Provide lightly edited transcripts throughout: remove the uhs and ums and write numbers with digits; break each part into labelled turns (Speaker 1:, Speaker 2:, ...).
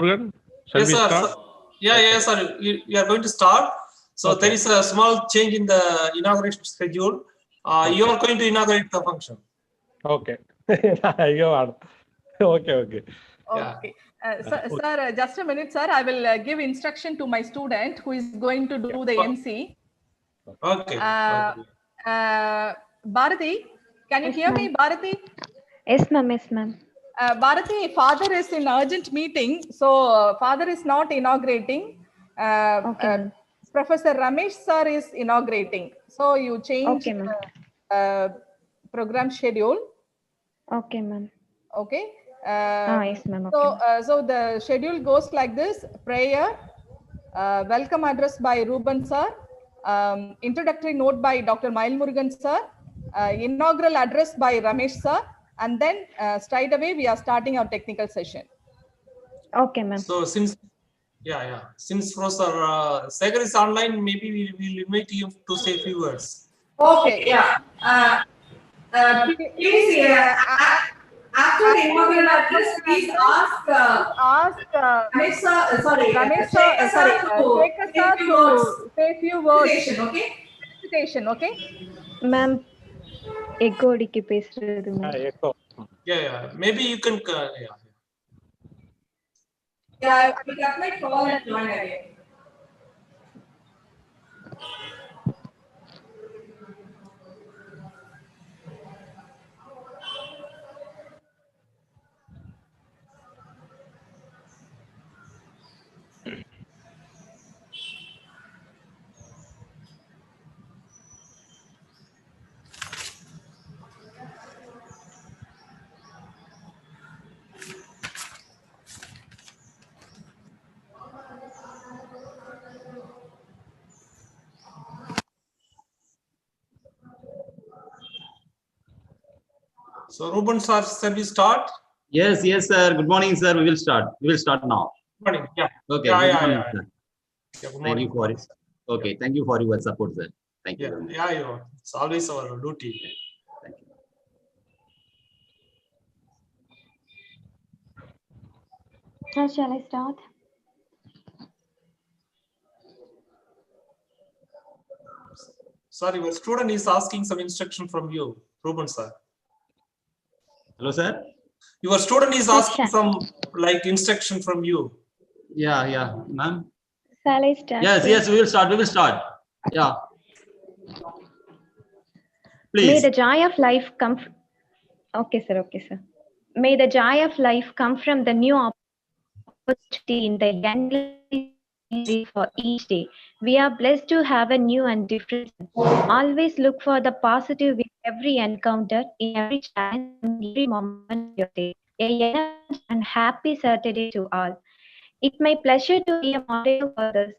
Speaker 1: Shall
Speaker 2: yes,
Speaker 1: we
Speaker 2: sir.
Speaker 1: start?
Speaker 2: Yeah, yes, sir. We are going to start. So there is a small change in the inauguration schedule. You are going to inaugurate the function.
Speaker 1: Okay. Okay.
Speaker 3: Okay. Sir, just a minute, sir. I will give instruction to my student who is going to do the MC.
Speaker 2: Okay.
Speaker 3: Bharati, can you hear me, Bharati?
Speaker 4: Yes, ma'am. Yes, ma'am.
Speaker 3: Bharati, father is in urgent meeting, so father is not inaugurating.
Speaker 4: Okay,
Speaker 3: Professor Ramesh sir is inaugurating. So you change program schedule.
Speaker 4: Okay, ma'am.
Speaker 3: Okay.
Speaker 4: Yes, ma'am. Okay,
Speaker 3: So the schedule goes like this: prayer, welcome address by Ruben sir, introductory note by Dr. Mail Murugan sir, inaugural address by Ramesh sir, and then straight away we are starting our technical session.
Speaker 4: Okay, ma'am.
Speaker 2: So since Professor Segar is online, maybe we will invite you to say a few words.
Speaker 3: Okay. Yeah. Please, after the inaugural address, please ask Ramesh sir, Shekhar sir to say a few words. Presentation, okay?
Speaker 4: Ma'am, echo dikki pesradhu, ma'am.
Speaker 1: Echo.
Speaker 2: Yeah. Maybe you can.
Speaker 3: Yeah, I got my call and join again.
Speaker 2: So Ruben sir, shall we start?
Speaker 5: Yes, sir. Good morning, sir. We will start. We will start now.
Speaker 2: Good morning. Yeah.
Speaker 5: Okay.
Speaker 2: Yeah.
Speaker 5: Sir.
Speaker 2: Good
Speaker 5: Thank
Speaker 2: morning.
Speaker 5: you for it. Okay. Thank you for your support, sir. Thank you.
Speaker 2: Yeah. It's always our duty.
Speaker 5: Thank you.
Speaker 4: Sir, shall I start?
Speaker 2: Sorry, your student is asking some instruction from you, Ruben sir.
Speaker 5: Hello, sir.
Speaker 2: Your student is asking some instruction from you.
Speaker 5: Yeah, ma'am.
Speaker 4: Shall I start?
Speaker 5: Yes. We will start. Yeah. Please.
Speaker 4: May the joy of life come. Okay, sir. May the joy of life come from the new opportunity in the young for each day. We are blessed to have a new and different. Always look for the positive in every encounter, in every challenge, and every moment of your day. A young and happy Saturday to all. It's my pleasure to be a moderator for this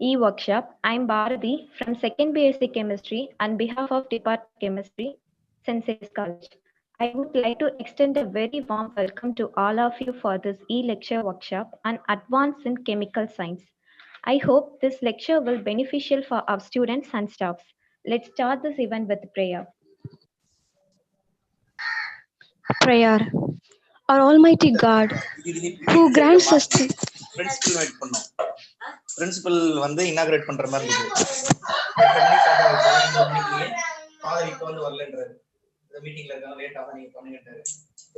Speaker 4: e-workshop. I'm Bharati from 2nd BSc Chemistry on behalf of Department of Chemistry, St. Xavier's College. I would like to extend a very warm welcome to all of you for this e-lecture workshop on Advanced in Chemical Science. I hope this lecture will be beneficial for our students and staffs. Let's start this event with prayer.
Speaker 6: Prayer. Our Almighty God, who grants us to...
Speaker 7: Principal வந்து inaugurate பண்ற மாதிரி இருக்கு. Father இப்போ வந்து வரலன்றாரு. இந்த மீட்டிங்ல இருக்காங்க லேட்டா தான் நீங்க பண்ணுங்கன்றாரு.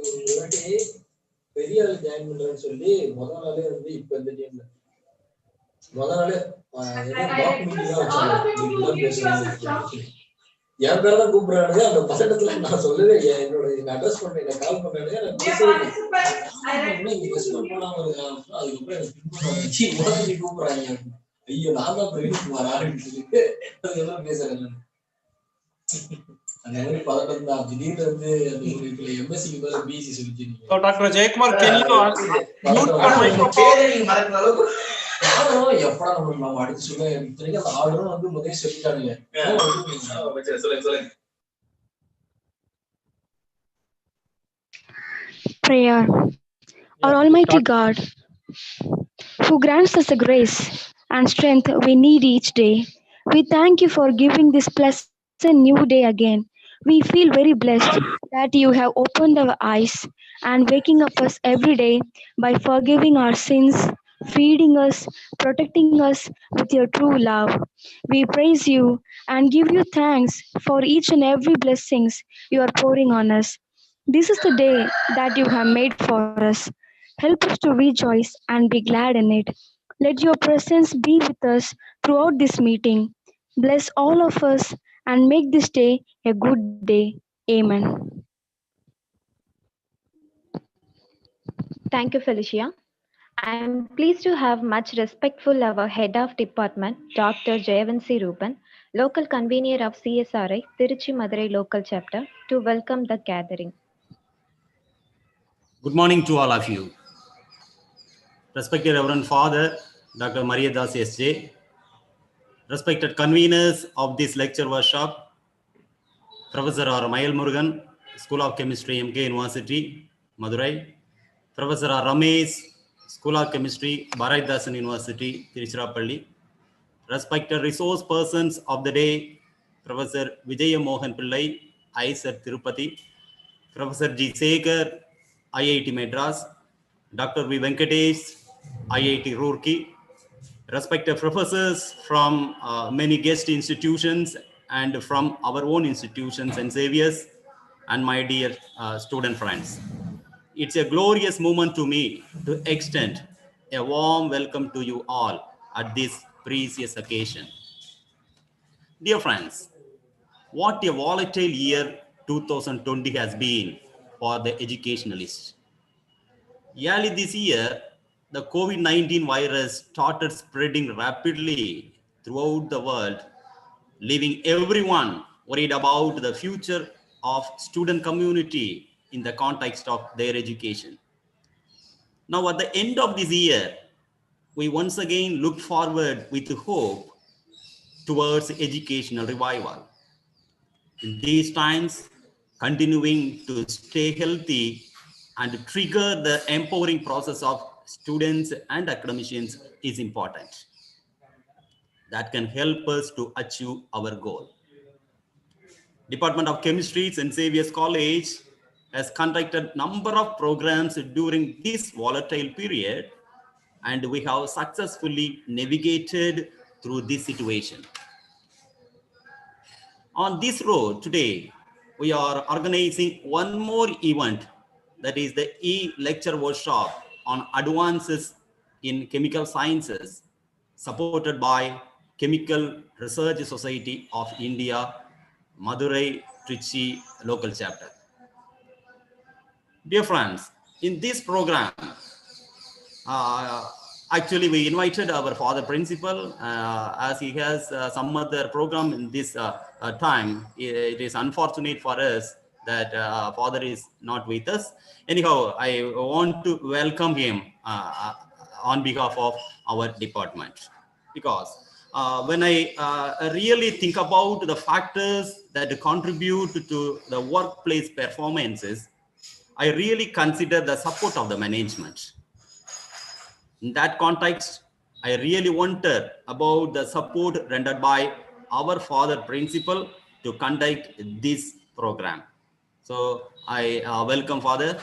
Speaker 7: ஒருவாட்டி பெரிய ஆள் ஜாயின் பண்றேன்னு சொல்லி முதல் நாளே வந்து இப்போ இந்த டீம்ல முதல் நாளே டாக் மீட்டிங் தான் வச்சாங்க. என் பேர தான் கூப்பிடுறானுங்க. அந்த பதட்டத்துல நான் சொல்லவே என்னோட அட்ரஸ் பண்ண என்ன கால் பண்ணானுங்க. அதுக்கப்புறம் கூப்பிடுறாங்க. ஐயோ நான் தான் பிரவீன்குமார் ஆரம்பிச்சு சொல்லிட்டு அதுக்கெல்லாம் பேசுறேன். அந்த மாதிரி பதட்டம் தான். திடீர்னு வந்து எம்எஸ்சிக்கு மேல பிஎஸ்சி சொல்லிச்சிருக்கீங்க.
Speaker 2: டாக்டர் ஜெயக்குமார்
Speaker 7: மறக்கிற அளவுக்கு ஆர்டரும் எப்படா நம்ம அடிச்சு சொல்ல இத்தனைக்கு அந்த ஆர்டரும் வந்து முதல்ல சொல்லிட்டானுங்க. சொல்லுங்க.
Speaker 6: Prayer. Our Almighty God, who grants us the grace and strength we need each day, we thank you for giving this pleasant new day again. We feel very blessed that you have opened our eyes and waking up us every day by forgiving our sins, feeding us, protecting us with your true love. We praise you and give you thanks for each and every blessings you are pouring on us. This is the day that you have made for us. Help us to rejoice and be glad in it. Let your presence be with us throughout this meeting. Bless all of us and make this day a good day. Amen.
Speaker 4: Thank you, Felicia. I am pleased to have much respectful our Head of Department, Dr. Jayavansi Ruban, local convener of CSRI, Trichy Madurai local chapter, to welcome the gathering.
Speaker 5: Good morning to all of you. Respected Reverend Father, Dr. Mariadas S.J., respected conveners of this lecture workshop, Professor R. Mayal Murugan, School of Chemistry, MK University, Madurai, Professor R. Ramesh, School of Chemistry, Bharatdasan University, Tiruchirappalli, respected resource persons of the day, Professor Vijaya Mohan Pillai, ICER Tirupati, Professor G. Sekhar, IIT Madras, Dr. V. Venkatesh, IIT Roorkee, respected professors from many guest institutions and from our own institutions and Xavier's, and my dear student friends. It's a glorious moment to me to extend a warm welcome to you all at this precious occasion. Dear friends, what a volatile year 2020 has been for the educationalists. Early this year, the COVID-19 virus started spreading rapidly throughout the world, leaving everyone worried about the future of student community in the context of their education. Now, at the end of this year, we once again look forward with hope towards educational revival. In these times, continuing to stay healthy and trigger the empowering process of students and academicians is important. That can help us to achieve our goal. Department of Chemistry, St. Xavier's College has conducted number of programs during this volatile period, and we have successfully navigated through this situation. On this road today, we are organizing one more event, that is the e-lecture workshop on advances in chemical sciences, supported by Chemical Research Society of India, Madurai, Trichy local chapter. Dear friends, in this program, actually, we invited our father principal as he has some other program in this time. It is unfortunate for us that father is not with us. Anyhow, I want to welcome him on behalf of our department, because when I really think about the factors that contribute to the workplace performances, I really consider the support of the management. In that context, I really wondered about the support rendered by our father principal to conduct this program. So I welcome father.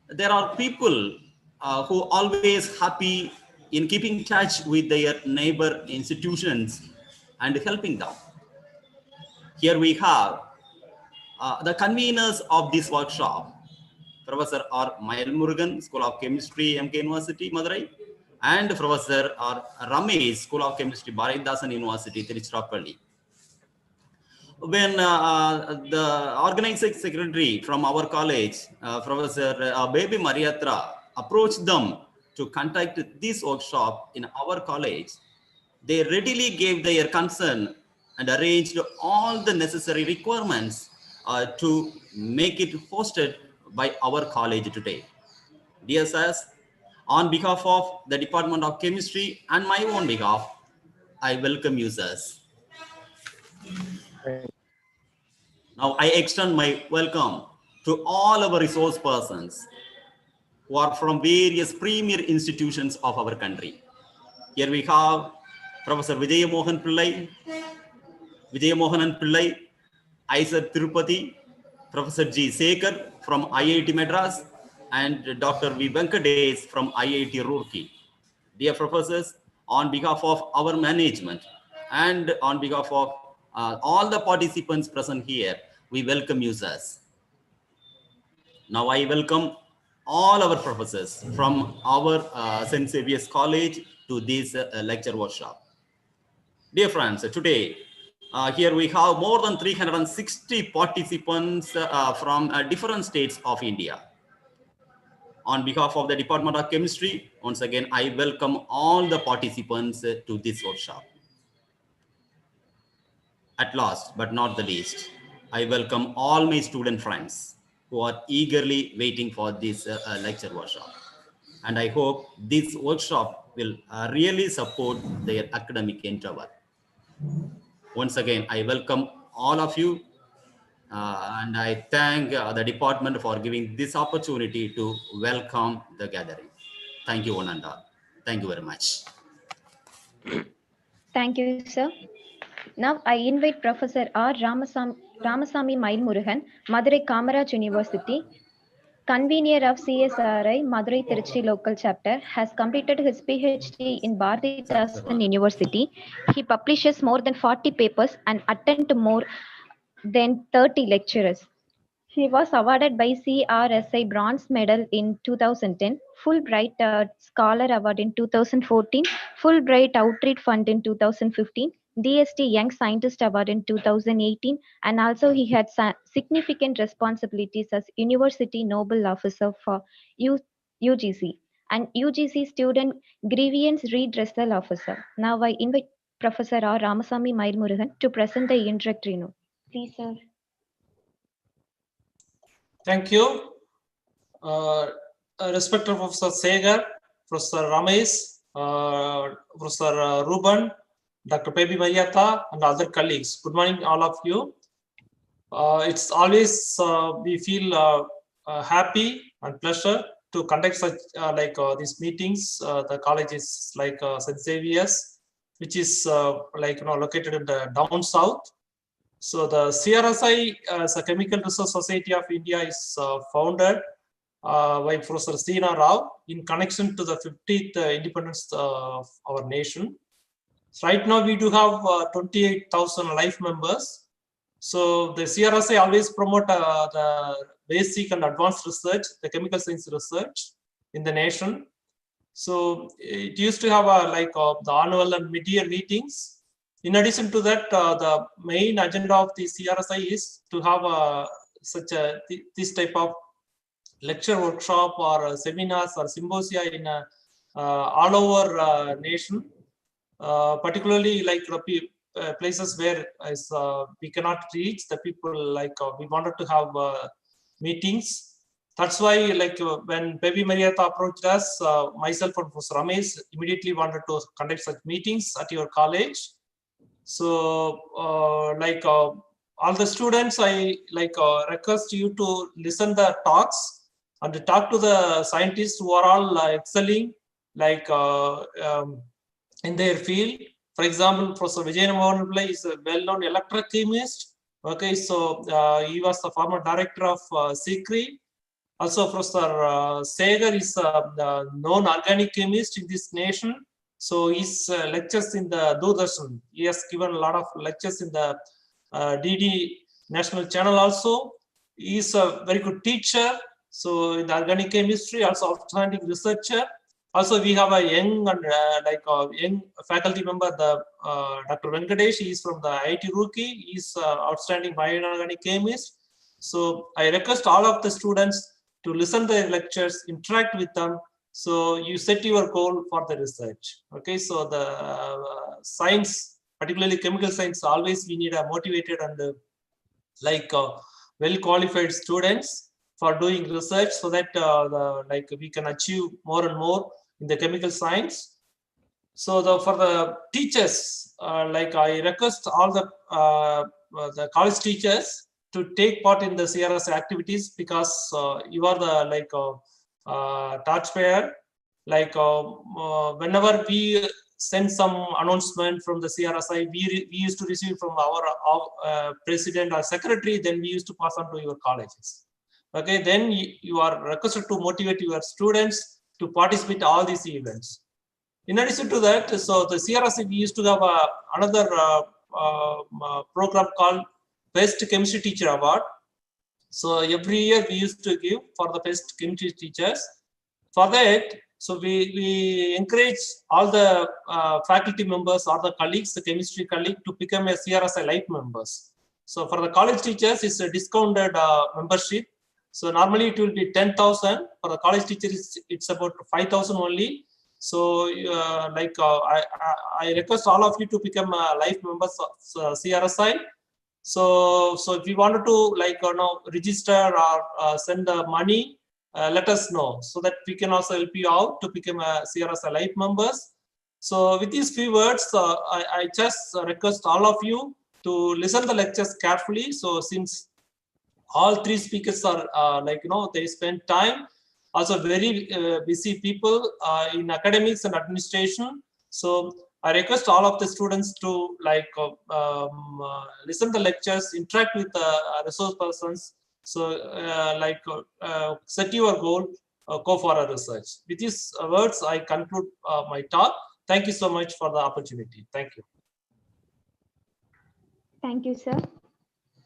Speaker 5: There are people who always happy in keeping touch with their neighbor institutions and helping them. Here we have the conveners of this workshop, Professor R. Mayal Murugan, School of Chemistry, MK University, Madurai, and Professor R. Ramesh, School of Chemistry, Bharatdasan University, Tiruchirappalli. When the organizing secretary from our college, Professor Baby Mariatra, approached them to conduct this workshop in our college, they readily gave their concern and arranged all the necessary requirements to make it hosted by our college today. Dear sirs, on behalf of the Department of Chemistry and my own behalf, I welcome you, sirs. Now I extend my welcome to all our resource persons who are from various premier institutions of our country. Here we have Professor Vijaya Mohan Pillai, Isaac Tirupati, Professor G. Sekar from IIT Madras, and Dr. V. Venkatesh from IIT Roorkee. Dear professors, on behalf of our management and on behalf of all the participants present here, we welcome you, sirs. Now I welcome all our professors from our St. Xavier's College to this lecture workshop. Dear friends, today here we have more than 360 participants from different states of India. On behalf of the Department of Chemistry, once again, I welcome all the participants to this workshop. At last, but not the least, I welcome all my student friends who are eagerly waiting for this lecture workshop. And I hope this workshop will really support their academic endeavor. Once again, I welcome all of you and I thank the department for giving this opportunity to welcome the gathering. Thank you, one and all. Thank you very much.
Speaker 4: Thank you, sir. Now I invite Professor R. Ramasamy Mailmurugan, Madurai Kamaraj University, convener of CSRI Madurai Trichy local chapter, has completed his PhD in Bharathidasan University. He publishes more than 40 papers and attends to more than 30 lectures. He was awarded by CRSI Bronze Medal in 2010, Fulbright Scholar Award in 2014, Fulbright Outreach Fund in 2015, DST Young Scientist Award in 2018, and also he had significant responsibilities as University Nobel Officer for UGC and UGC Student Grievance Redressal Officer. Now I invite Professor R. Ramasamy Mailmurugan to present the introductory note. Please, sir.
Speaker 2: Thank you. Respected Professor Segar, Professor Ramesh, Professor Ruben, Dr. Pebi Mariata, and other colleagues. Good morning, all of you. It's always we feel happy and pleasure to conduct such these meetings. The college is like St. Xavier's, which is located in the down south. So the CRSI, as a Chemical Research Society of India, is founded by Professor Sina Rao in connection to the 50th independence of our nation. So right now we do have 28,000 life members. So the CRSI always promote the basic and advanced research, the chemical science research in the nation. So it used to have the annual and mid-year meetings. In addition to that, the main agenda of the CRSI is to have this type of lecture workshop or seminars or symposia in all over nation, particularly like places where we cannot reach the people. We wanted to have meetings. That's why, when Pebi Mariata approached us, myself and Professor Ramesh immediately wanted to conduct such meetings at your college. So, all the students, I request you to listen the talks and to talk to the scientists who are all excelling, in their field. For example, Professor Vijay Mohan Pillai is a well-known electrochemist. Okay, so he was the former director of CRSI. Also, Professor Segar is a known organic chemist in this nation. So his lectures in the Doordarshan, he has given a lot of lectures in the DD national channel also. He is a very good teacher. So in the organic chemistry, also outstanding researcher. Also, we have a young and young faculty member, the Dr. Venkatesh. He is from the IIT Roorkee. He is outstanding bioinorganic chemist. So I request all of the students to listen to their lectures, interact with them. So you set your goal for the research. Okay, so the science, particularly chemical science, always we need a motivated and well qualified students for doing research, so that we can achieve more and more in the chemical science. So for the teachers, I request all the college teachers to take part in the CRS activities, because you are the torchbearer. Whenever we send some announcement from the CRSI, we used to receive from our president or secretary, then we used to pass on to your colleges. Okay, then you are requested to motivate your students to participate in all these events. In addition to that, so the CRSI, we used to have another program called Best Chemistry Teacher Award. So every year we used to give for the best chemistry teachers. For that, so we encourage all the faculty members or the colleagues, the chemistry colleague, to become a CRSI Life members. So for the college teachers, it's a discounted membership. So normally it will be 10,000. For the college teachers, it's about 5,000 only. So I request all of you to become life members of CRSI. So if you wanted to register or send the money, let us know so that we can also help you out to become a CRSI Life members. So with these few words, I just request all of you to listen the lectures carefully. So since all three speakers are they spend time, also very busy people in academics and administration. So I request all of the students to listen to the lectures, interact with resource persons. So set your goal, go for a research. With these words, I conclude my talk. Thank you so much for the opportunity. Thank you.
Speaker 4: Thank you, sir.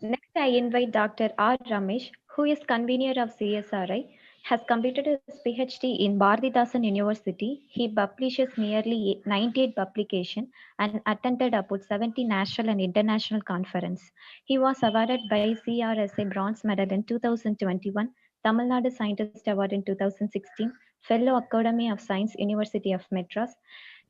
Speaker 4: Next, I invite Dr. R. Ramesh, who is convener of CSRI, has completed his PhD in Bharathidasan University. He publishes nearly 98 publications and attended about 70 national and international conferences. He was awarded by CRSI Bronze Medal in 2021, Tamil Nadu Scientist Award in 2016, Fellow Academy of Science, University of Madras,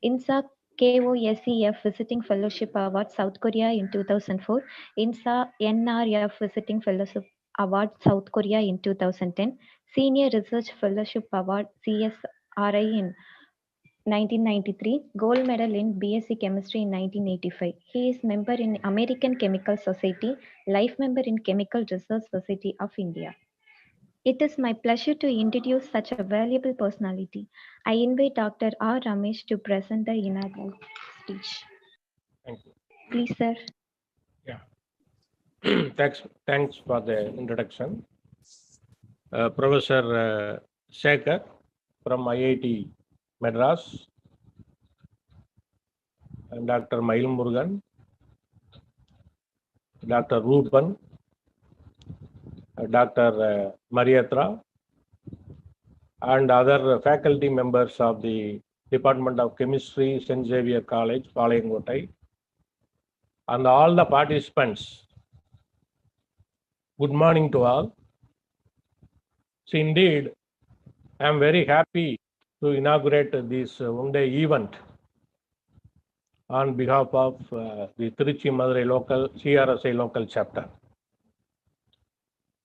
Speaker 4: INSA KOSEF Visiting Fellowship Award, South Korea in 2004, INSA NRF Visiting Fellowship Award, South Korea in 2010, Senior Research Fellowship Award, CSRI in 1993, Gold Medal in BSc Chemistry in 1985. He is member in American Chemical Society, Life Member in Chemical Research Society of India. It is my pleasure to introduce such a valuable personality. I invite Dr. R. Ramesh to present the inaugural speech.
Speaker 1: Thank you.
Speaker 4: Please, sir.
Speaker 1: Yeah. Thanks for the introduction. Professor Shekhar from IIT Madras, and Dr. Mailmurugan, Dr. Rupan, Dr. Mariatra, and other faculty members of the Department of Chemistry, St. Xavier College, Palayamkottai, and all the participants. Good morning to all. So indeed, I am very happy to inaugurate this one-day event on behalf of the Trichy Madurai local CRSI local chapter.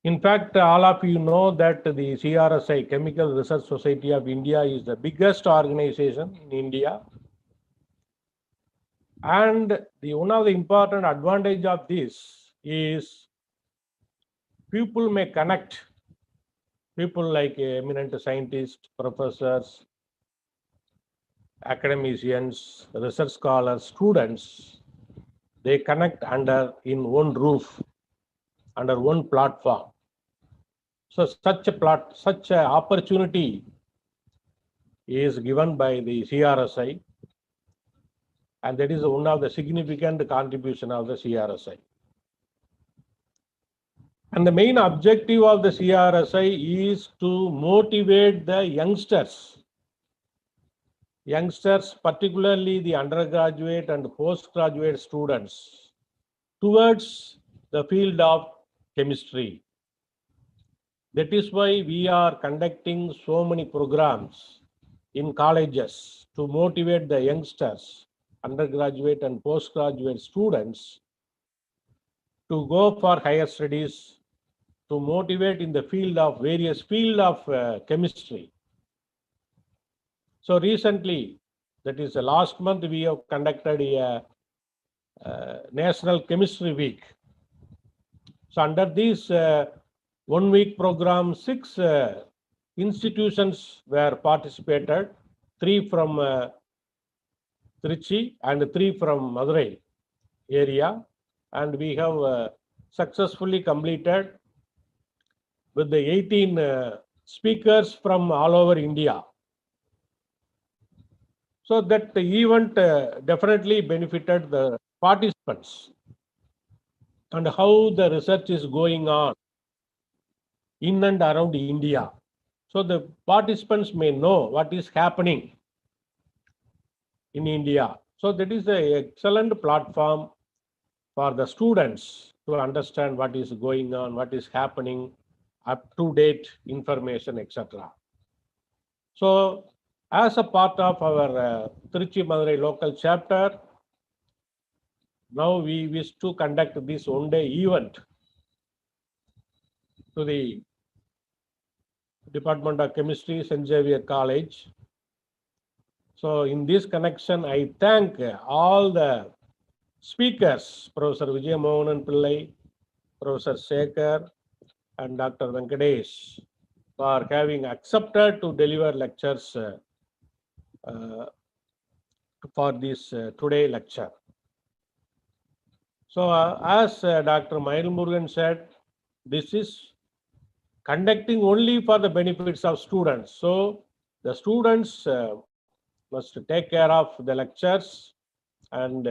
Speaker 1: In fact, all of you know that the CRSI, Chemical Research Society of India, is the biggest organization in India. And one of the important advantage of this is people may connect, people like eminent scientists, professors, academicians, research scholars, students, they connect in one roof, under one platform. So such a opportunity is given by the CRSI, and that is one of the significant contribution of the CRSI. And the main objective of the CRSI is to motivate the youngsters, particularly the undergraduate and postgraduate students, towards the field of chemistry. That is why we are conducting so many programs in colleges to motivate the youngsters, undergraduate and postgraduate students to go for higher studies, to motivate in the field of various field of chemistry. So recently, that is last month, we have conducted a National Chemistry Week. So under this 1 week program, 6 institutions were participated, three from Trichy and 3 from Madurai area, and we have successfully completed with the 18 speakers from all over India. So that the event definitely benefited the participants and how the research is going on in and around India. So the participants may know what is happening in India. So that is an excellent platform for the students to understand what is going on, what is happening, up-to-date information, etc. So as a part of our Trichy Madurai local chapter, now we wish to conduct this one-day event to the Department of Chemistry, St. Xavier College. So in this connection, I thank all the speakers, Professor Vijay Mohanan Pillai, Professor Shekhar, and Dr. Venkatesh for having accepted to deliver lectures for this today lecture. So as Dr. Mayil Murugan said, this is conducting only for the benefits of students. So the students must take care of the lectures and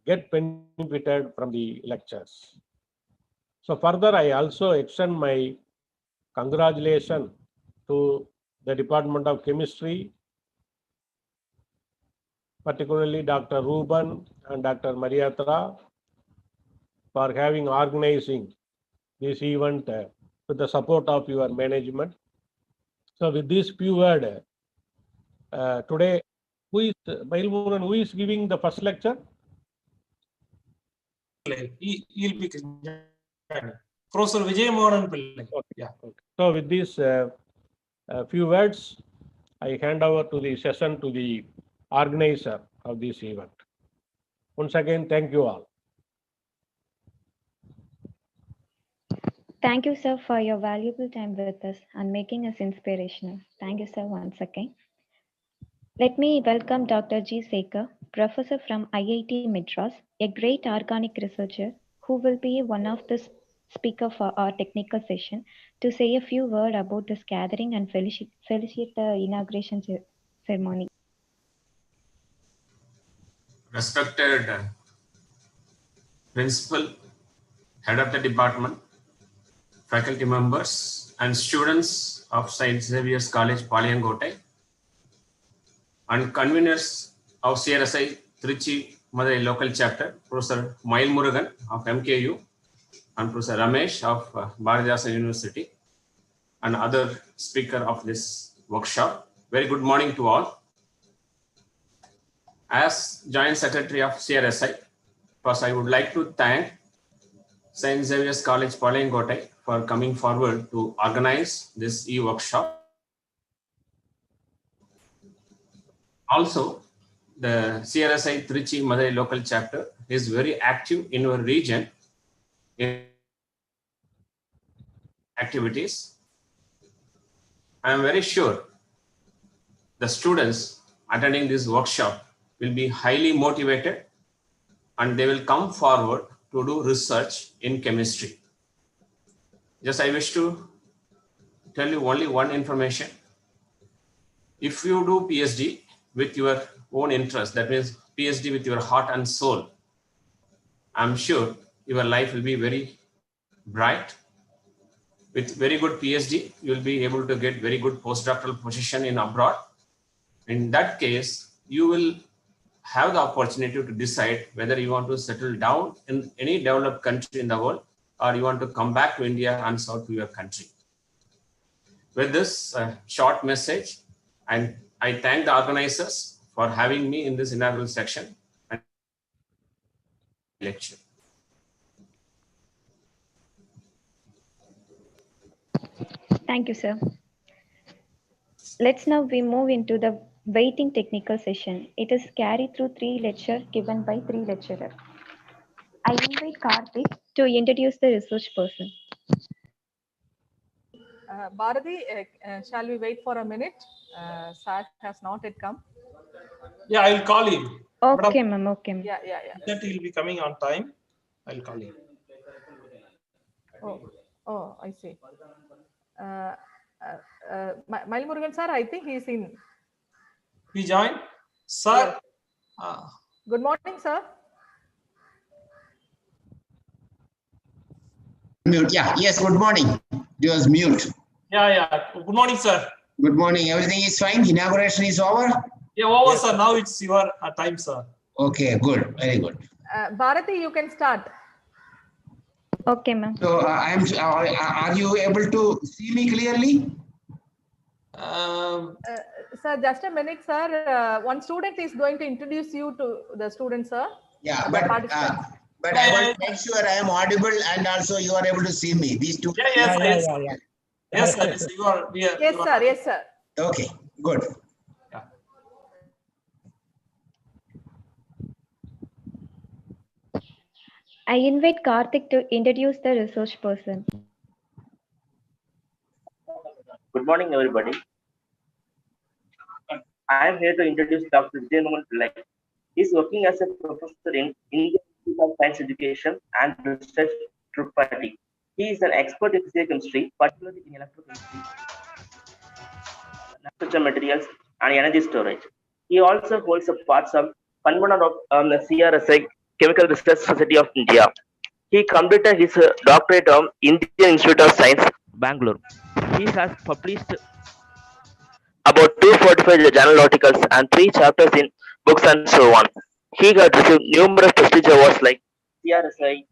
Speaker 1: get benefited from the lectures. So further, I also extend my congratulations to the Department of Chemistry, particularly Dr. Ruben and Dr. Mariatra, for having organizing this event with the support of your management. So with this few words, today, who is giving the first lecture?
Speaker 2: He'll be Professor Vijay Mohan Pillai. Yeah.
Speaker 1: Okay. So with these few words, I hand over to the session to the organizer of this event. Once again, thank you all.
Speaker 4: Thank you, sir, for your valuable time with us and making us inspirational. Thank you, sir, once again. Let me welcome Dr. G. Sekar, professor from IIT Madras, a great organic researcher who will be one of the speaker for our technical session, to say a few words about this gathering and felicitate the inauguration ceremony.
Speaker 8: Respected principal, head of the department, faculty members, and students of St. Xavier's College, Palayamkottai, and conveners of CRSI Trichy Madurai local chapter, Professor Mayil Murugan of MKU, and Professor Ramesh of Bharathidasan University, and other speaker of this workshop. Very good morning to all. As Joint Secretary of CRSI, first I would like to thank St. Xavier's College, Palayamkottai for coming forward to organize this e-workshop. Also, the CRSI Trichy Madurai local chapter is very active in our region in activities. I am very sure the students attending this workshop will be highly motivated and they will come forward to do research in chemistry. Just I wish to tell you only one information. If you do PhD with your own interest, that means PhD with your heart and soul, I'm sure your life will be very bright. With very good PhD, you will be able to get very good postdoctoral position in abroad. In that case, you will have the opportunity to decide whether you want to settle down in any developed country in the world or you want to come back to India and serve to your country. With this short message, and I thank the organizers for having me in this inaugural section and lecture.
Speaker 4: Thank you, sir. Let's now we move into the waiting technical session. It is carried through 3 lectures given by 3 lecturers. I invite Karthik to introduce the research person.
Speaker 3: Bharati, shall we wait for a minute? Sat has not yet come.
Speaker 2: Yeah, I'll call him.
Speaker 4: Okay, ma'am. Okay, ma'am.
Speaker 3: Yeah.
Speaker 2: That he'll be coming on time. I'll call him.
Speaker 3: Oh, I see. Mail Murugan sir, I think he's in.
Speaker 2: He joined, sir.
Speaker 3: Yes. Good morning, sir.
Speaker 9: Mute. Yeah. Yes. Good morning. It was mute.
Speaker 2: Yeah. Good morning, sir.
Speaker 9: Good morning. Everything is fine. Inauguration is over.
Speaker 2: Yeah, over,
Speaker 3: Yes,
Speaker 2: sir. Now it's your time, sir.
Speaker 9: Okay. Good. Very good.
Speaker 3: Bharati, you can start.
Speaker 4: Okay, ma'am.
Speaker 9: So are you able to see me clearly?
Speaker 3: Sir, just a minute, sir. One student is going to introduce you to the student, sir.
Speaker 9: Yeah,
Speaker 3: The
Speaker 9: but
Speaker 3: participants.
Speaker 9: I want to make sure I am audible and also you are able to see me. These two.
Speaker 2: Yes,
Speaker 3: Yes, sir.
Speaker 9: Okay. Good.
Speaker 4: I invite Karthik to introduce the research person.
Speaker 10: Good morning, everybody. I am here to introduce Dr. Xavier. He is working as a professor in Indian Institute of Science Education and Research, Trichy. He is an expert in physical chemistry, particularly in electrochemistry, nanostructure materials, and energy storage. He also holds a parts of Convener of the CRSI, Chemical Research Society of India. He completed his doctorate from Indian Institute of Science, Bangalore. He has published about 245 journal articles and 3 chapters in books and so on. He has received numerous prestigious awards like CRSI,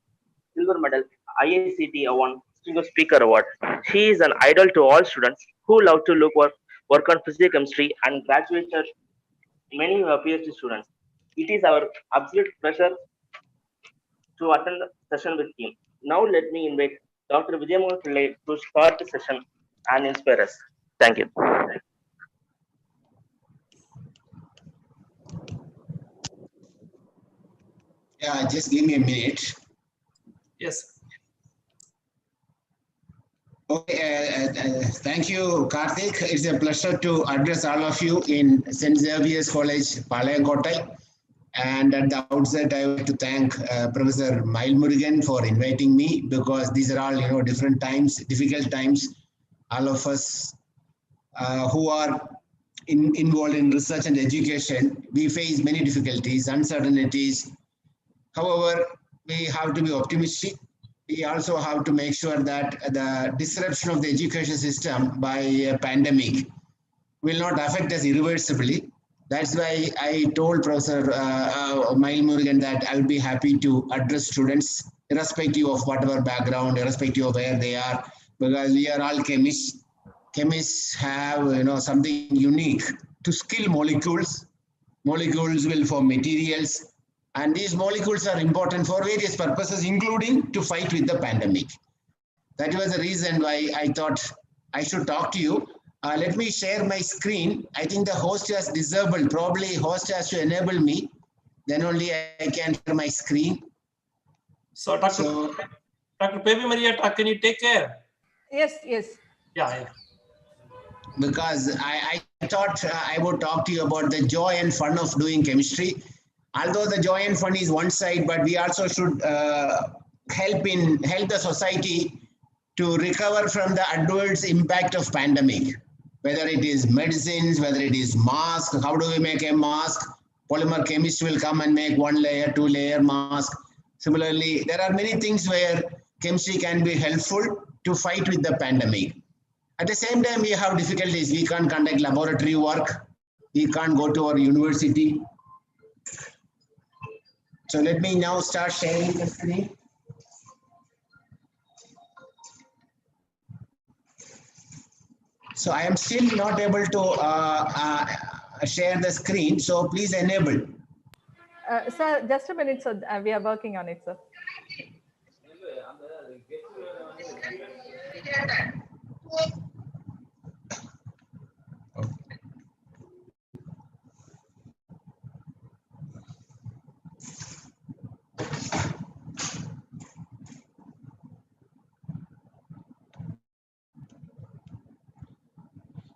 Speaker 10: Silver Medal, IACT Award, Distinguished Speaker Award. He is an idol to all students who love to work on physical chemistry and graduated many PhD students. It is our absolute pleasure to attend the session with him. Now let me invite Dr. Vijayamohan Pillai to start the session and inspire us. Thank you.
Speaker 9: Yeah, just give me a minute.
Speaker 2: Yes.
Speaker 9: Okay, thank you, Karthik. It's a pleasure to address all of you in St. Xavier's College, Palayamkottai. And at the outset, I want to thank Professor Mail Murugan for inviting me, because these are all, different times, difficult times. All of us who are involved in research and education, we face many difficulties, uncertainties. However, we have to be optimistic. We also have to make sure that the disruption of the education system by a pandemic will not affect us irreversibly. That's why I told Professor Mail Murugan that I would be happy to address students, irrespective of whatever background, irrespective of where they are, because we are all chemists. Chemists have something unique to skill molecules. Molecules will form materials. And these molecules are important for various purposes, including to fight with the pandemic. That was the reason why I thought I should talk to you. Let me share my screen. I think the host has disabled. Probably host has to enable me. Then only I can share my screen.
Speaker 2: So, Dr. Pepi Marietta, can you take care?
Speaker 3: Yes.
Speaker 2: Yeah.
Speaker 9: Because I thought I would talk to you about the joy and fun of doing chemistry. Although the joy and fun is one side, but we also should help the society to recover from the adverse impact of pandemic. Whether it is medicines, whether it is mask, how do we make a mask? Polymer chemists will come and make 1-layer, 2-layer mask. Similarly, there are many things where chemistry can be helpful to fight with the pandemic. At the same time, we have difficulties. We can't conduct laboratory work. We can't go to our university. So let me now start sharing the screen. So I am still not able to share the screen. So please enable.
Speaker 3: Sir, just a minute, sir. We are working on it, sir.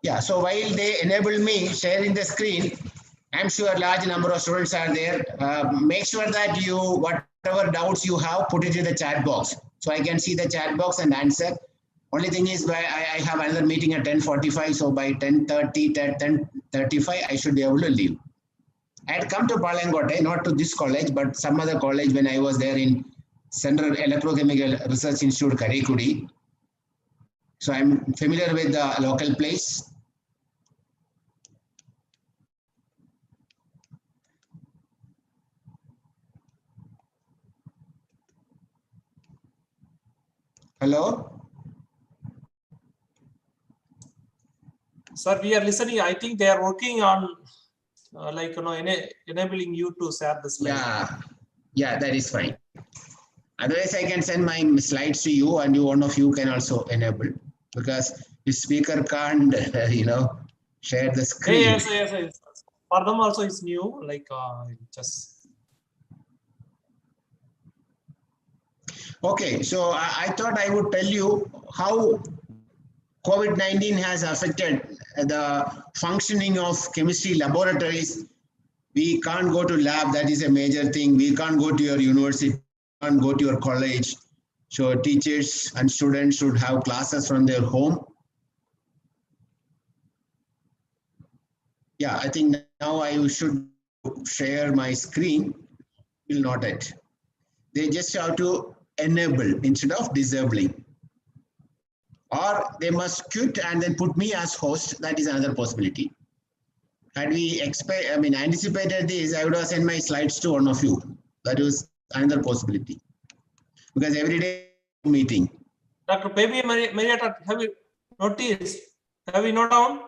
Speaker 9: Yeah, so while they enable me sharing the screen, I'm sure a large number of students are there. Make sure that you, whatever doubts you have, put it in the chat box. So I can see the chat box and answer. Only thing is, I have another meeting at 10:45. So by 10:30, 10:35, I should be able to leave. I had come to Palayamkottai, not to this college, but some other college when I was there in Central Electrochemical Research Institute, Karikudi. So I'm familiar with the local place. Hello?
Speaker 2: Sir, we are listening. I think they are working on enabling you to share the slide.
Speaker 9: Yeah, that is fine. Otherwise, I can send my slides to you, and one of you can also enable, because the speaker can't, share the screen.
Speaker 2: Yes. For them also it's new, just.
Speaker 9: Okay, so I thought I would tell you how COVID-19 has affected the functioning of chemistry laboratories. We can't go to lab, that is a major thing. We can't go to your university, can't go to your college. So teachers and students should have classes from their home. Yeah, I think now I should share my screen. Will not it. They just have to enable instead of disabling. Or they must quit and then put me as host. That is another possibility. Had we anticipated this, I would have sent my slides to one of you. That was another possibility. Because every day meeting.
Speaker 2: Dr. Baby Marietta, have you noticed? Have you noted down?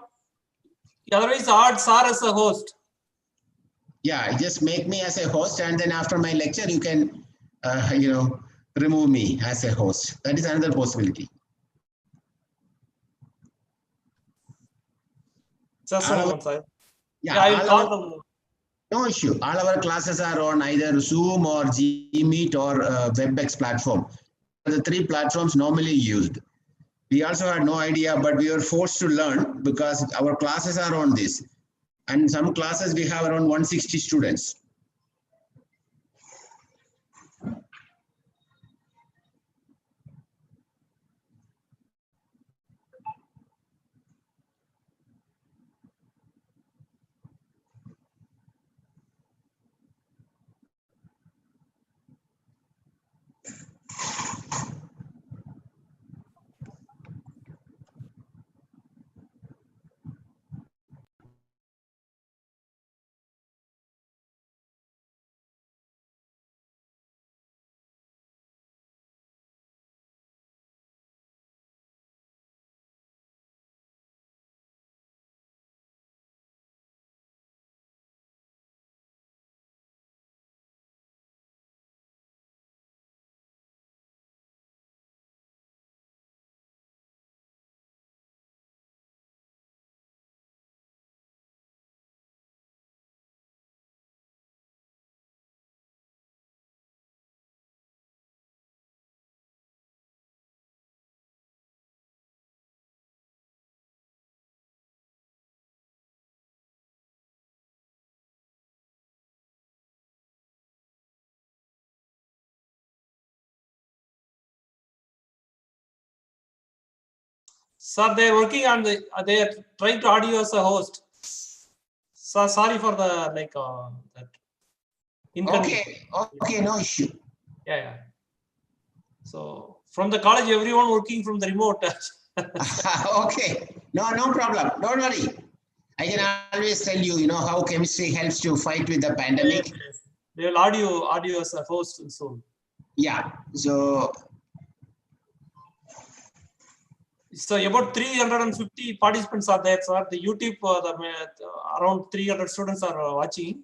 Speaker 2: Otherwise, add Sir as a host.
Speaker 9: Yeah, just make me as a host, and then after my lecture, you can, remove me as a host. That is another possibility.
Speaker 2: Just a moment, sir.
Speaker 9: Yeah,
Speaker 2: I will call them.
Speaker 9: No issue. All our classes are on either Zoom or Gmeet or WebEx platform. The three platforms normally used. We also had no idea, but we were forced to learn because our classes are on this. And some classes we have around 160 students.
Speaker 2: Sir, they are working on the. They are trying to add you as a host. So sorry for the that.
Speaker 9: Okay, no issue.
Speaker 2: Yeah. So from the college, everyone working from the remote.
Speaker 9: Okay, no problem. Don't worry. I can always tell you, how chemistry helps to fight with the pandemic.
Speaker 2: Yes. They will add you as a host soon.
Speaker 9: Yeah. So
Speaker 2: about 350 participants are there, sir. The YouTube, around 300 students are watching.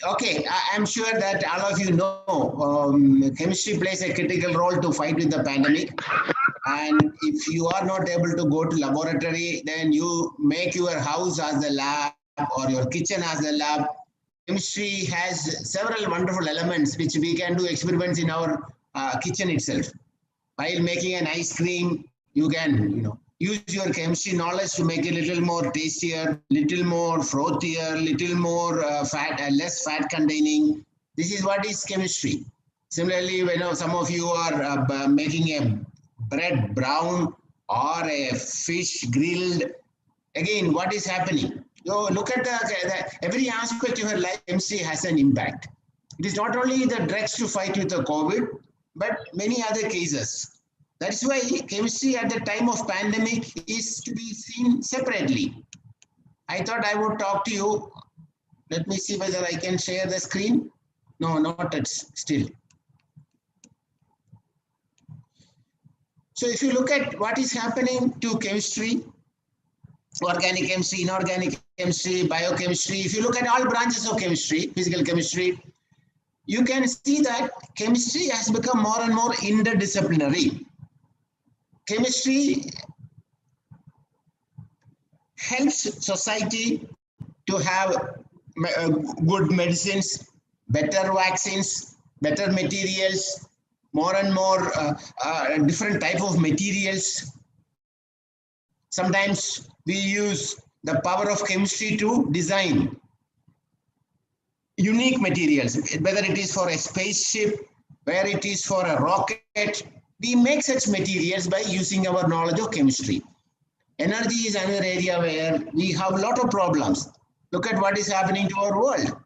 Speaker 9: Okay, I'm sure that all of you know chemistry plays a critical role to fight with the pandemic. And if you are not able to go to laboratory, then you make your house as the lab or your kitchen as the lab. Chemistry has several wonderful elements which we can do experiments in our kitchen itself. While making an ice cream, you can, use your chemistry knowledge to make it a little more tastier, little more frothier, little more less fat containing. This is what is chemistry. Similarly, when some of you are making a bread brown or a fish grilled, again, what is happening? So look at every aspect of your life, chemistry has an impact. It is not only the drugs to fight with the COVID, but many other cases. That's why chemistry at the time of pandemic is to be seen separately. I thought I would talk to you. Let me see whether I can share the screen. No, not still. So if you look at what is happening to chemistry, organic chemistry, inorganic chemistry, biochemistry, if you look at all branches of chemistry, physical chemistry, you can see that chemistry has become more and more interdisciplinary. Chemistry helps society to have good medicines, better vaccines, better materials, more and more different type of materials. Sometimes we use the power of chemistry to design unique materials, whether it is for a spaceship, where it is for a rocket. We make such materials by using our knowledge of chemistry. Energy is another area where we have a lot of problems. Look at what is happening to our world,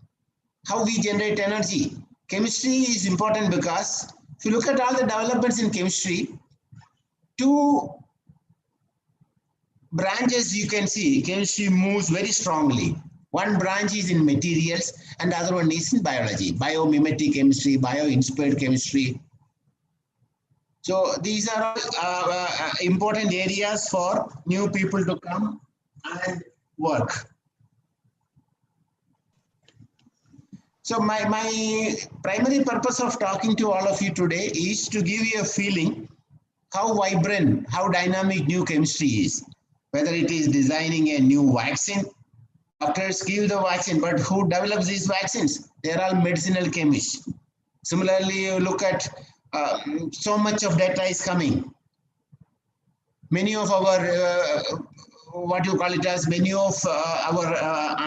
Speaker 9: how we generate energy. Chemistry is important because if you look at all the developments in chemistry, two branches you can see, chemistry moves very strongly. One branch is in materials and the other one is in biology, biomimetic chemistry, bio-inspired chemistry. So these are all important areas for new people to come and work. So my primary purpose of talking to all of you today is to give you a feeling how vibrant, how dynamic new chemistry is. Whether it is designing a new vaccine, doctors give the vaccine, but who develops these vaccines? They are all medicinal chemists. Similarly, you look at so much of data is coming. Many of our, what you call it as, many of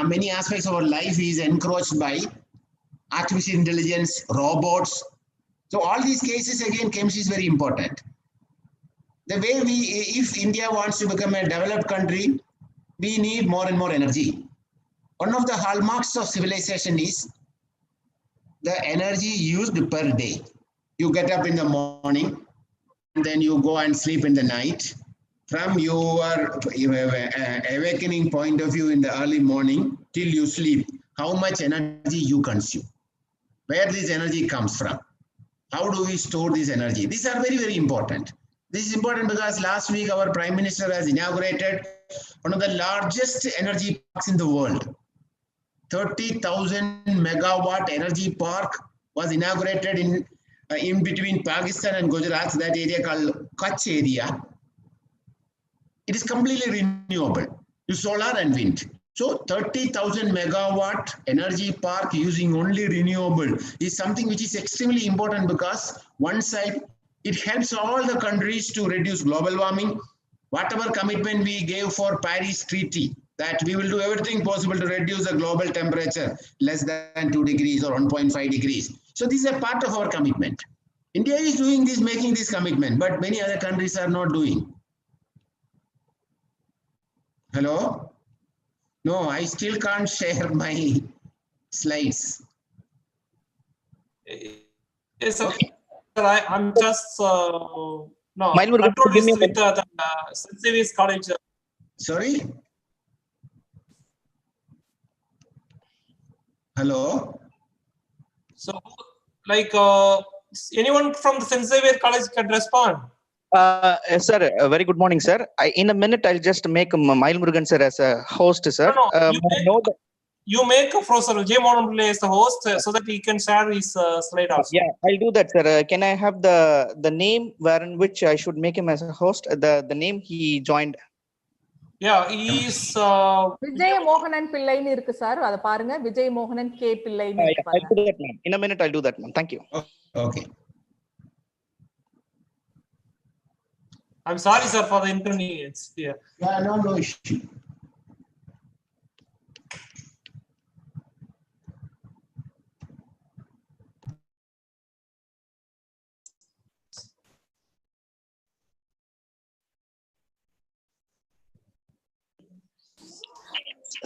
Speaker 9: many aspects of our life is encroached by artificial intelligence, robots. So all these cases, again, chemistry is very important. The way if India wants to become a developed country, we need more and more energy. One of the hallmarks of civilization is the energy used per day. You get up in the morning and then you go and sleep in the night. From your awakening point of view in the early morning till you sleep, how much energy you consume, where this energy comes from, how do we store this energy? These are very, very important. This is important because last week our Prime Minister has inaugurated one of the largest energy parks in the world. 30,000 megawatt energy park was inaugurated in between Pakistan and Gujarat, that area called Kutch area. It is completely renewable, solar and wind. So 30,000 megawatt energy park using only renewable is something which is extremely important because one side, it helps all the countries to reduce global warming. Whatever commitment we gave for Paris Treaty, that we will do everything possible to reduce the global temperature less than 2 degrees or 1.5 degrees. So this is a part of our commitment. India is doing this, making this commitment, but many other countries are not doing. Hello? No, I still can't share my slides.
Speaker 2: Yes, sir. Okay. I'm just no.
Speaker 11: Mailmurgan,
Speaker 2: Control
Speaker 11: give
Speaker 2: is
Speaker 11: me
Speaker 2: with the St. Xavier's College.
Speaker 9: Sorry. Hello.
Speaker 2: So, like anyone from the St. Xavier College can respond.
Speaker 11: Sir, very good morning, sir. In a minute, I'll just make Mailmurgan sir as a host, sir.
Speaker 2: You make Professor J. Monamule as the host so that he can share his slide also.
Speaker 11: Yeah, I'll do that, sir. Can I have the name wherein which I should make him as a host? The name he joined.
Speaker 2: Yeah, he is
Speaker 3: Vijay Mohanan Pillai nu irukku sir. Adha paarenga, Vijay Mohanan K Pillai nu irukku.
Speaker 11: I'll do that, ma'am. In a minute, I'll do that, ma'am. Thank you.
Speaker 9: Okay.
Speaker 2: I'm sorry, sir, for the inconvenience. Yeah.
Speaker 9: Yeah, no issue.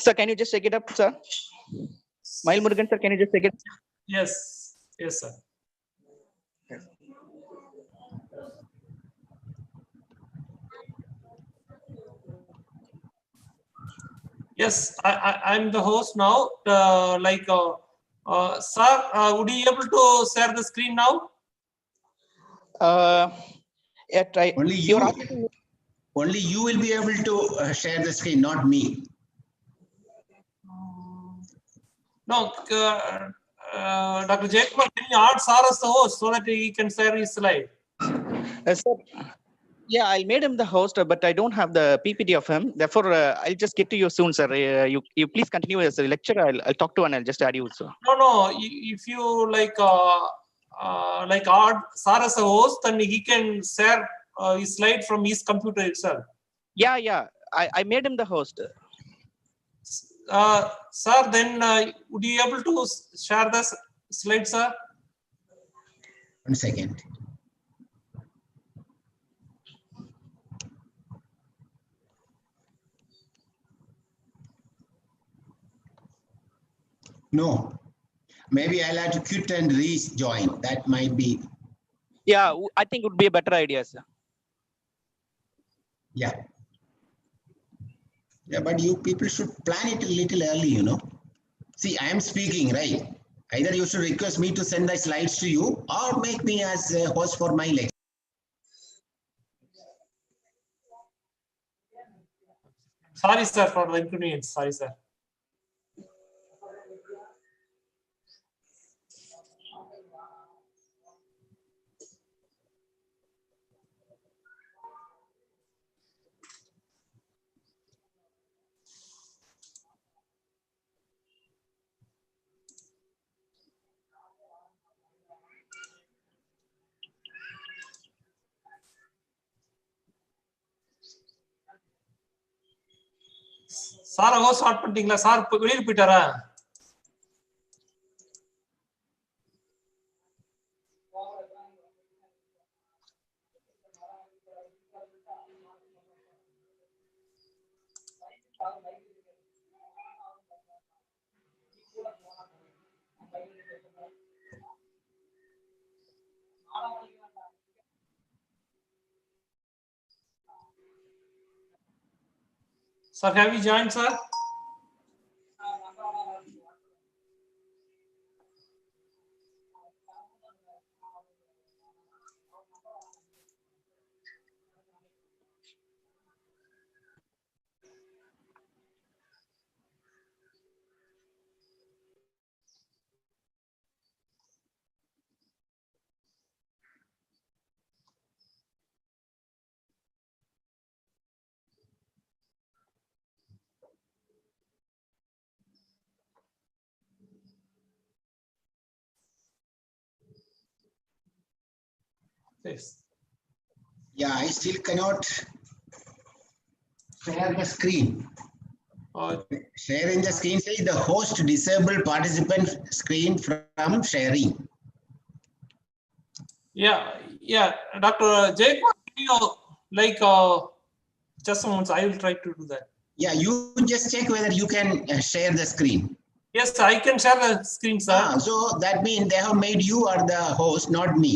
Speaker 11: Sir, can you just take it up, sir? Mail Murugan, sir, can you just take it?
Speaker 2: Yes. Yes, sir. Yes, I'm the host now. Sir, would you be able to share the screen now?
Speaker 11: Yeah, try.
Speaker 9: Only you. Only you will be able to share the screen, not me.
Speaker 2: No, Dr. Jacob, can you add Sir as the host so that he can share his slide?
Speaker 11: Sir, yeah, I made him the host, but I don't have the PPT of him. Therefore, I'll just get to you soon, sir. You please continue as a lecture. I'll talk to and I'll just add you, sir.
Speaker 2: No. If you like add Sir as a host, then he can share his slide from his computer itself.
Speaker 11: Yeah. I made him the host.
Speaker 2: Sir, then would you be able to share the slide, sir?
Speaker 9: 1 second. No, maybe I'll have to quit and rejoin. That might be.
Speaker 11: Yeah, I think it would be a better idea, sir.
Speaker 9: Yeah. Yeah, but you people should plan it a little early, you know. See, I am speaking, right? Either you should request me to send the slides to you or make me as a host for my lecture.
Speaker 2: Sorry, sir, for the inconvenience. Sorry, sir. சார host start பண்ணிட்டீங்களா? Sir வெளியில போயிட்டாரா? Sir, have you joined, sir? Yes.
Speaker 9: Yeah, I still cannot share the screen. Sharing the screen says the host disabled participant screen from sharing.
Speaker 2: Yeah. Dr. Jacob, just a moment, I will try to do that.
Speaker 9: Yeah, you just check whether you can share the screen.
Speaker 2: Yes, I can share the screen, sir.
Speaker 9: So that means they have made you are the host, not me.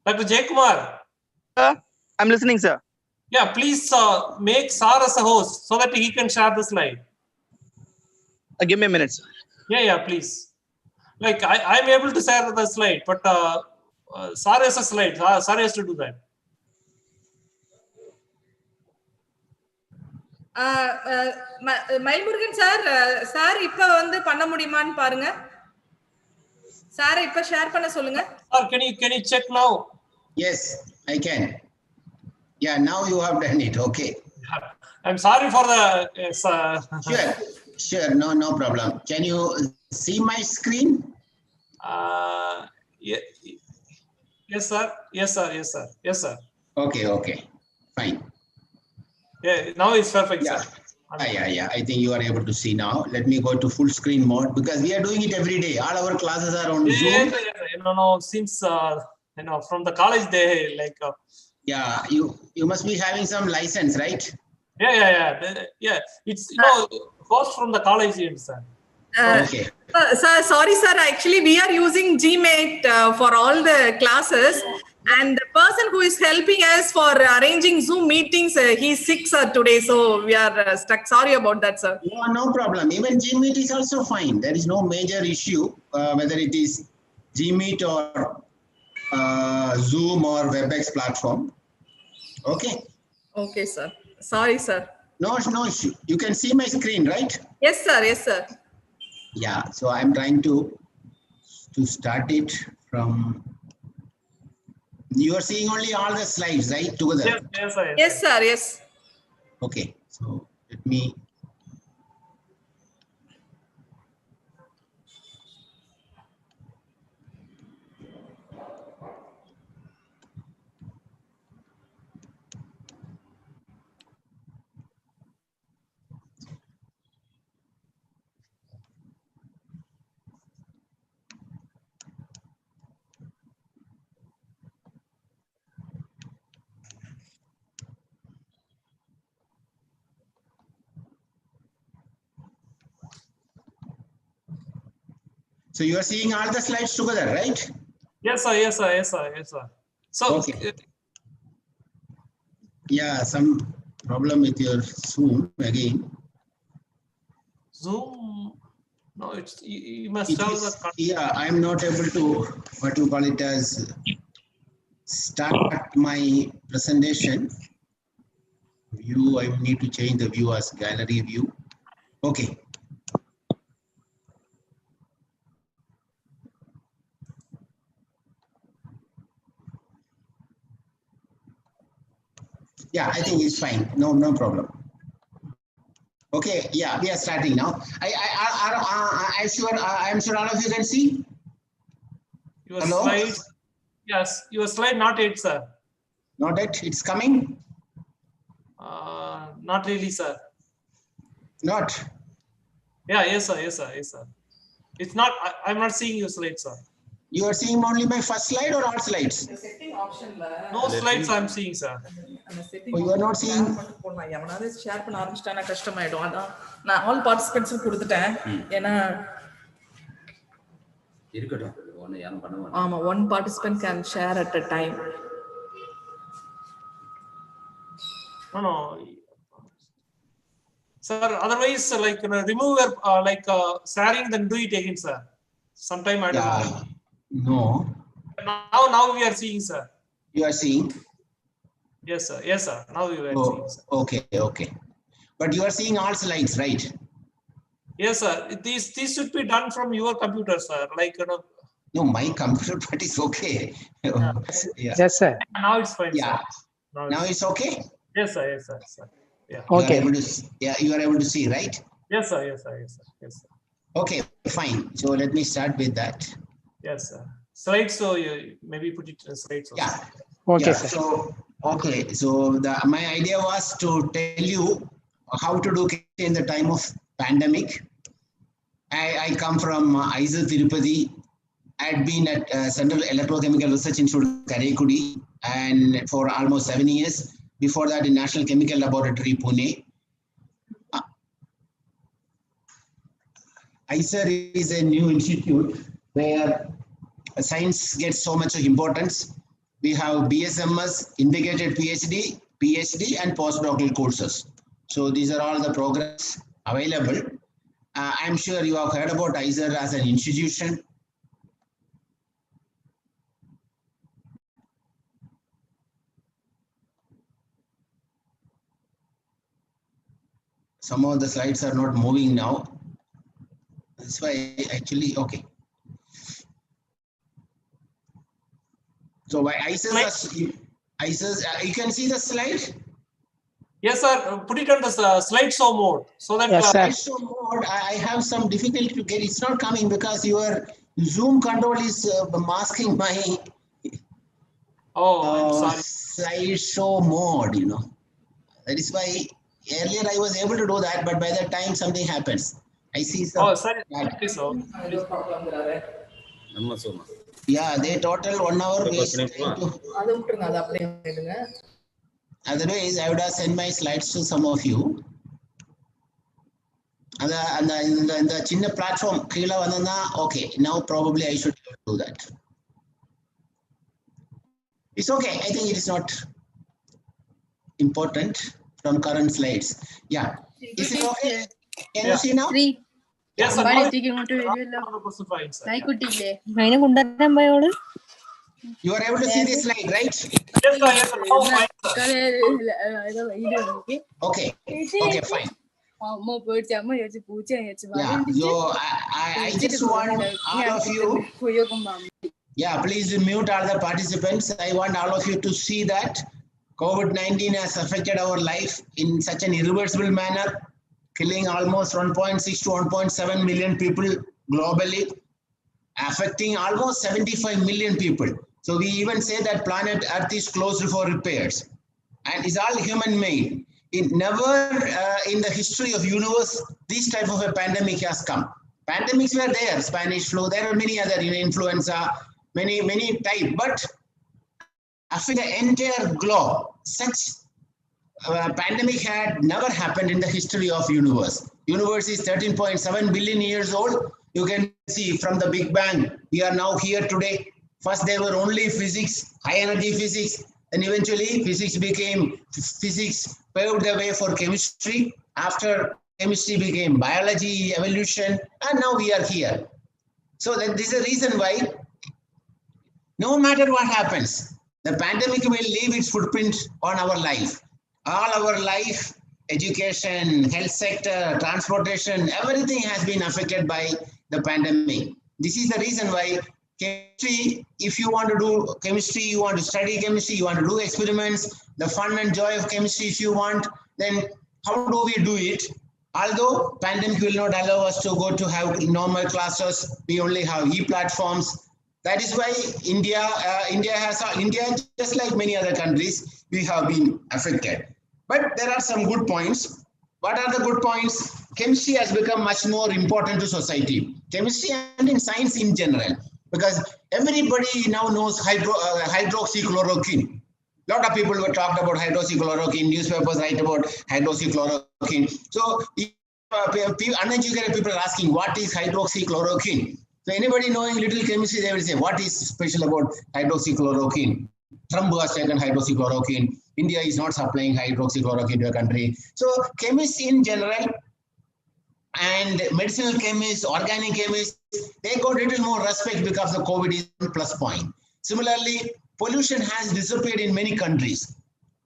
Speaker 2: Dr. Jaykumar.
Speaker 11: I'm listening, sir.
Speaker 2: Yeah, please make Sir as a host so that he can share the slide.
Speaker 11: Give me a minute, sir.
Speaker 2: Yeah, please. Like I'm able to share the slide, but Sir has a slide. Sir has to do that.
Speaker 3: Mayilmurugan sir sir இப்ப வந்து பண்ண முடியுமான்னு பாருங்க. Sir இப்ப share பண்ண சொல்லுங்க.
Speaker 2: Sir, can you check now?
Speaker 9: Yes, I can. Yeah, now you have done it. Okay.
Speaker 2: I'm sorry for the
Speaker 9: Sure, no problem. Can you see my screen?
Speaker 2: Yes, sir. Yes, sir. Yes, sir. Yes, sir.
Speaker 9: Okay. Fine.
Speaker 2: Yeah, now it's perfect,
Speaker 9: Yeah.
Speaker 2: sir.
Speaker 9: Yeah. I think you are able to see now. Let me go to full screen mode because we are doing it every day. All our classes are on Zoom.
Speaker 2: Since from the college they like.
Speaker 9: Yeah, you must be having some license, right?
Speaker 2: Yeah. It's host from the college, sir.
Speaker 9: Okay.
Speaker 3: Sir, sorry, sir. Actually, we are using Gmate for all the classes. And the person who is helping us for arranging Zoom meetings, he's sick, sir, today. So we are stuck. Sorry about that, sir.
Speaker 9: No problem. Even Gmeet is also fine. There is no major issue, whether it is Gmeet or Zoom or WebEx platform. Okay.
Speaker 3: Okay, sir. Sorry, sir.
Speaker 9: No issue. You can see my screen, right?
Speaker 3: Yes, sir. Yes, sir.
Speaker 9: Yeah. So I'm trying to start it from. You are seeing only all the slides, right? Together.
Speaker 2: Yes, sir.
Speaker 3: Yes, sir. Yes.
Speaker 9: Okay. So let me. So you are seeing all the slides together, right?
Speaker 2: Yes, sir. So
Speaker 9: okay. Yeah, some problem with your Zoom again.
Speaker 2: Zoom. No, you must have the.
Speaker 9: Yeah, I'm not able to what you call it as start my presentation. View. I need to change the view as gallery view. Okay. Yeah, I think it's fine. No problem. Okay, yeah, we are starting now. I'm sure all of you can see.
Speaker 2: Your
Speaker 9: Hello?
Speaker 2: slides. Yes, your slide not yet, sir.
Speaker 9: Not yet. It's coming.
Speaker 2: Not really, sir.
Speaker 9: Not.
Speaker 2: Yeah, yes, sir. It's not. I'm not seeing your slides, sir.
Speaker 9: You are seeing only my first slide or all slides?
Speaker 3: The setting option.
Speaker 2: No slides I'm seeing, sir.
Speaker 9: Oh, you are not seeing.
Speaker 3: Share பண்ண ஆரம்பிச்சிட்டானா கஷ்டமாயிடும். அதான் நான் all participants கொடுத்துட்டேன். ஏன்னா
Speaker 12: இருக்கட்டும். ஒன்னு யாரும் பண்ண மாட்டாங்க.
Speaker 3: ஆமா, one participant can share at a time.
Speaker 2: No. Sir, otherwise, like remove sharing, then do it again, sir. Sometime I don't know.
Speaker 9: No.
Speaker 2: Now we are seeing, sir.
Speaker 9: You are seeing?
Speaker 2: Yes, sir. Now we are seeing, sir.
Speaker 9: Okay. But you are seeing all slides, right?
Speaker 2: Yes, sir. These should be done from your computer, sir. Like
Speaker 9: No, my computer, but it's okay.
Speaker 2: Yeah. Yes, sir. Now it's fine.
Speaker 9: Yeah.
Speaker 2: Sir.
Speaker 9: Now it's okay?
Speaker 2: Yes, sir. Yeah.
Speaker 9: Okay. You are able to see, right?
Speaker 2: Yes, sir.
Speaker 9: Okay, fine. So let me start with that.
Speaker 2: Yes, sir. Slides, so you maybe put it in slides also.
Speaker 9: Yeah.
Speaker 2: Okay,
Speaker 9: yeah,
Speaker 2: sir.
Speaker 9: So my idea was to tell you how to do in the time of pandemic. I come from ISA Tirupati. I had been at Central Electrochemical Research Institute, Karaikudi, and for almost 7 years. Before that, in National Chemical Laboratory, Pune. ISER is a new institute where science gets so much importance. We have BSMS, integrated PhD, and postdoctoral courses. So these are all the programs available. I'm sure you have heard about ISER as an institution. Some of the slides are not moving now. That's why actually, okay. So by ISIS, you can see the slide?
Speaker 2: Yes, sir. Put it on the slideshow mode. So that
Speaker 9: slideshow mode, I have some difficulty to get. It's not coming because your Zoom control is masking my.
Speaker 2: Oh, I'm sorry.
Speaker 9: slideshow mode, you know. That is why earlier I was able to do that, but by the time something happens, I see some.
Speaker 2: Oh, sorry. Please, oh.
Speaker 9: Yeah, they total 1 hour waste time to. Otherwise, I would have sent my slides to some of you. And the chinna platform, okay, now probably I should do that. It's okay. I think it is not important from current slides. Yeah. Is it okay? Can you see now?
Speaker 2: Yes, sir.
Speaker 9: You are able to see this slide, right?
Speaker 2: Yes, sir. Yes, sir. Oh, fine, sir.
Speaker 9: Okay. Okay, fine. Yeah. So I just want all of you. Yeah, please mute all the participants. I want all of you to see that COVID-19 has affected our life in such an irreversible manner, killing almost 1.6 to 1.7 million people globally, affecting almost 75 million people. So we even say that planet Earth is closed for repairs, and it's all human-made. It never in the history of universe this type of a pandemic has come. Pandemics were there, Spanish flu, there are many other, influenza, many type, but affect the entire globe. Such pandemic had never happened in the history of universe. Universe is 13.7 billion years old. You can see from the Big Bang, we are now here today. First, there were only physics, high energy physics, and eventually physics paved the way for chemistry. After chemistry became biology, evolution, and now we are here. So this is the reason why no matter what happens, the pandemic will leave its footprint on our life. All our life, education, health sector, transportation, everything has been affected by the pandemic. This is the reason why chemistry, if you want to do chemistry, you want to study chemistry, you want to do experiments, the fun and joy of chemistry if you want, then how do we do it? Although pandemic will not allow us to go to have normal classes, we only have e-platforms. That is why India just like many other countries, we have been affected. But there are some good points. What are the good points? Chemistry has become much more important to society. Chemistry and in science in general, because everybody now knows hydroxychloroquine. A lot of people were talked about hydroxychloroquine, newspapers write about hydroxychloroquine. So uneducated people are asking, what is hydroxychloroquine? So anybody knowing little chemistry, they will say, what is special about hydroxychloroquine? Trump has taken hydroxychloroquine. India is not supplying hydroxychloroquine to a country. So chemists in general and medicinal chemists, organic chemists, they got a little more respect because the COVID is a plus point. Similarly, pollution has disappeared in many countries.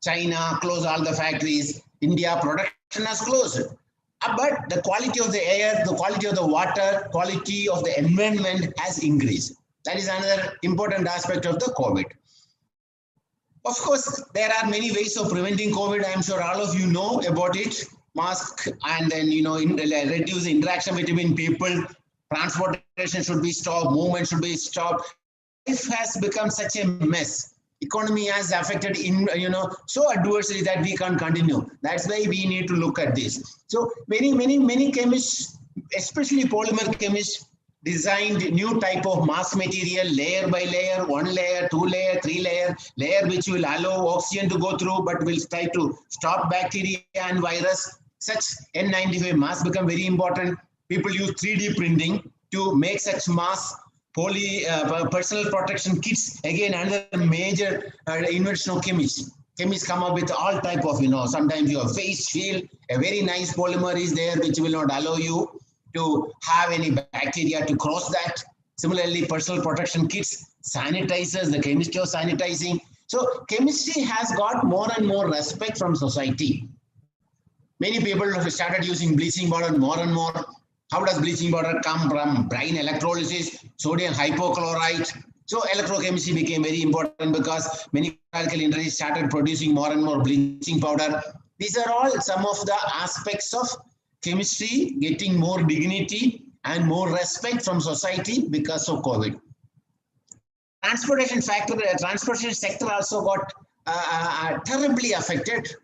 Speaker 9: China closed all the factories. India, production has closed. But the quality of the air, the quality of the water, quality of the environment has increased. That is another important aspect of the COVID. Of course, there are many ways of preventing COVID. I am sure all of you know about it. Mask and then, reduce interaction between people. Transportation should be stopped. Movement should be stopped. Life has become such a mess. Economy has affected so adversely that we can't continue. That's why we need to look at this. So many chemists, especially polymer chemists, designed new type of mask material, layer by layer, 1 layer, 2 layer, 3 layer which will allow oxygen to go through, but will try to stop bacteria and virus. Such N95 masks become very important. People use 3D printing to make such masks. Personal protection kits, again another major invention of chemists. Chemists come up with all type of, sometimes your face shield, a very nice polymer is there which will not allow you to have any bacteria to cross that. Similarly, personal protection kits, sanitizers, the chemistry of sanitizing. So chemistry has got more and more respect from society. Many people have started using bleaching powder more and more. How does bleaching powder come from? Brine electrolysis, sodium hypochlorite. So electrochemistry became very important because many chemical industries started producing more and more bleaching powder. These are all some of the aspects of chemistry getting more dignity and more respect from society because of COVID. Transportation sector also got terribly affected.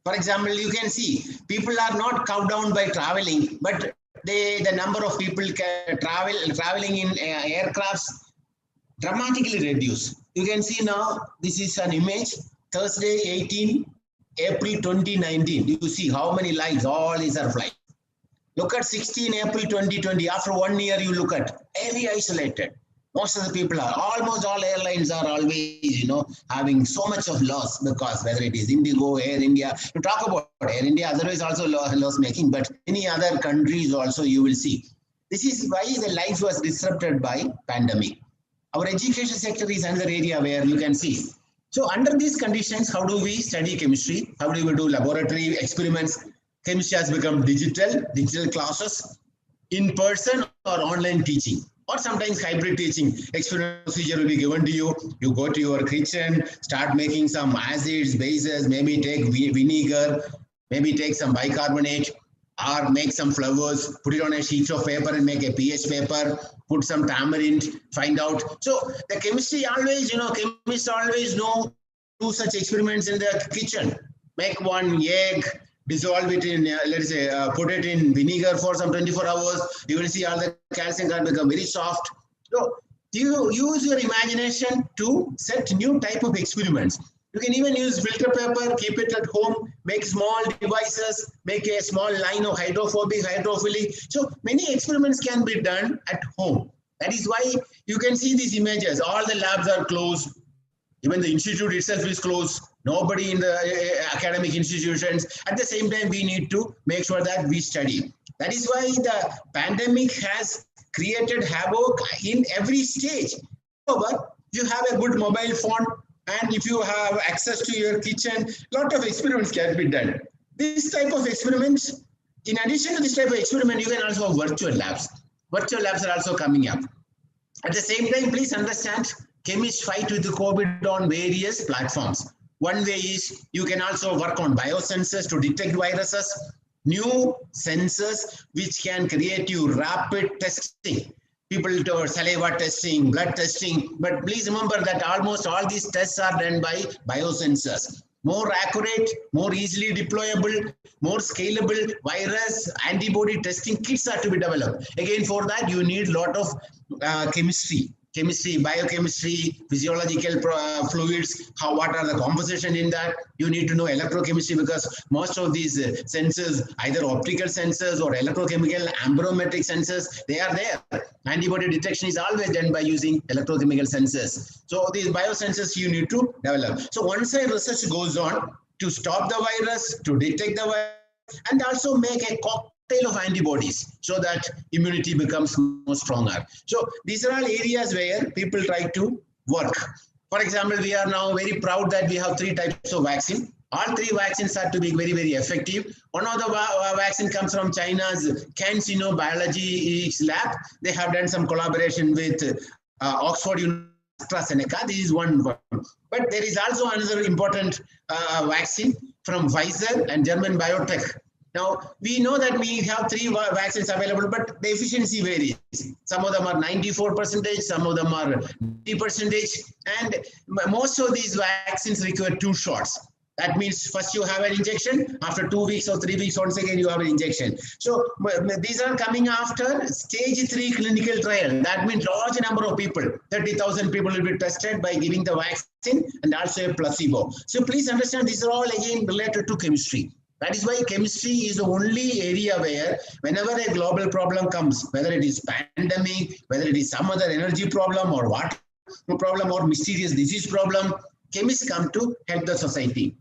Speaker 9: For example, you can see people are not cut down by traveling, but the number of people traveling in aircrafts dramatically reduced. You can see now, this is an image, Thursday, 18 April 2019. You see how many lives, all these are flights. Look at 16 April 2020. After 1 year, you look at very isolated. Most of the people are, almost all airlines are always, having so much of loss, because whether it is Indigo, Air India, you talk about Air India, otherwise also loss making, but many other countries also you will see. This is why the life was disrupted by pandemic. Our education sector is another area where you can see. So under these conditions, how do we study chemistry? How do we do laboratory experiments? Chemistry has become digital classes, in person or online teaching, or sometimes hybrid teaching. Experiment procedure will be given to you. You go to your kitchen, start making some acids, bases, maybe take vinegar, maybe take some bicarbonate, or make some flowers, put it on a sheet of paper and make a pH paper, put some tamarind, find out. So the chemistry always, chemists always know, do such experiments in the kitchen. Make one egg, dissolve it in, let's say, put it in vinegar for some 24 hours. You will see all the calcium can become very soft. So you use your imagination to set new type of experiments. You can even use filter paper, keep it at home, make small devices, make a small line of hydrophobic, hydrophilic. So many experiments can be done at home. That is why you can see these images. All the labs are closed. Even the institute itself is closed. Nobody in the academic institutions. At the same time, we need to make sure that we study. That is why the pandemic has created havoc in every stage. However, you have a good mobile phone, and if you have access to your kitchen, a lot of experiments can be done. This type of experiments, in addition to this type of experiment, you can also have virtual labs. Virtual labs are also coming up. At the same time, please understand, chemists fight with the COVID on various platforms. One way is you can also work on biosensors to detect viruses, new sensors which can create you rapid testing. People do saliva testing, blood testing, but please remember that almost all these tests are done by biosensors. More accurate, more easily deployable, more scalable virus, antibody testing kits are to be developed. Again, for that, you need a lot of chemistry, biochemistry, physiological fluids, what are the composition in that. You need to know electrochemistry, because most of these sensors, either optical sensors or electrochemical amperometric sensors, they are there. Antibody detection is always done by using electrochemical sensors. So these biosensors you need to develop. So once a research goes on to stop the virus, to detect the virus, and also make a cocktail of antibodies so that immunity becomes more stronger. So these are all areas where people try to work. For example, we are now very proud that we have 3 types of vaccine. All 3 vaccines are to be very, very effective. One of the vaccine comes from China's CanSino Biology lab. They have done some collaboration with Oxford University, AstraZeneca. This is one. But there is also another important vaccine from Pfizer and German biotech. Now, we know that we have 3 vaccines available, but the efficiency varies. Some of them are 94%, some of them are 90%, and most of these vaccines require 2 shots. That means first you have an injection, after 2 weeks or 3 weeks, once again you have an injection. So these are coming after stage 3 clinical trial. That means large number of people, 30,000 people will be tested by giving the vaccine and also a placebo. So please understand, these are all again related to chemistry. That is why chemistry is the only area where whenever a global problem comes, whether it is pandemic, whether it is some other energy problem or water problem or mysterious disease problem, chemists come to help the society.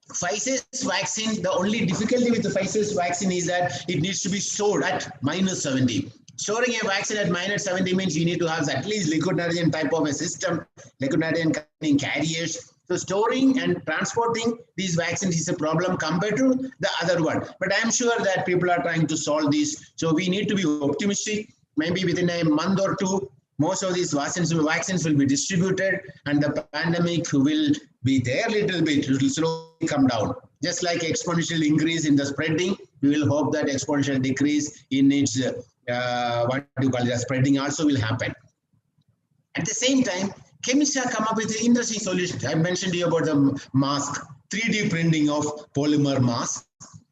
Speaker 9: Pfizer's vaccine, the only difficulty with the Pfizer's vaccine is that it needs to be stored at -70. Storing a vaccine at -70 means you need to have at least liquid nitrogen type of a system, liquid nitrogen containing carriers. So storing and transporting these vaccines is a problem compared to the other one. But I'm sure that people are trying to solve this. So we need to be optimistic. Maybe within a month or 2, most of these vaccines will be distributed and the pandemic will be there little bit. It will slowly come down. Just like exponential increase in the spreading, we will hope that exponential decrease in its, spreading also will happen. At the same time, chemists have come up with interesting solutions. I mentioned to you about the mask, 3D printing of polymer mask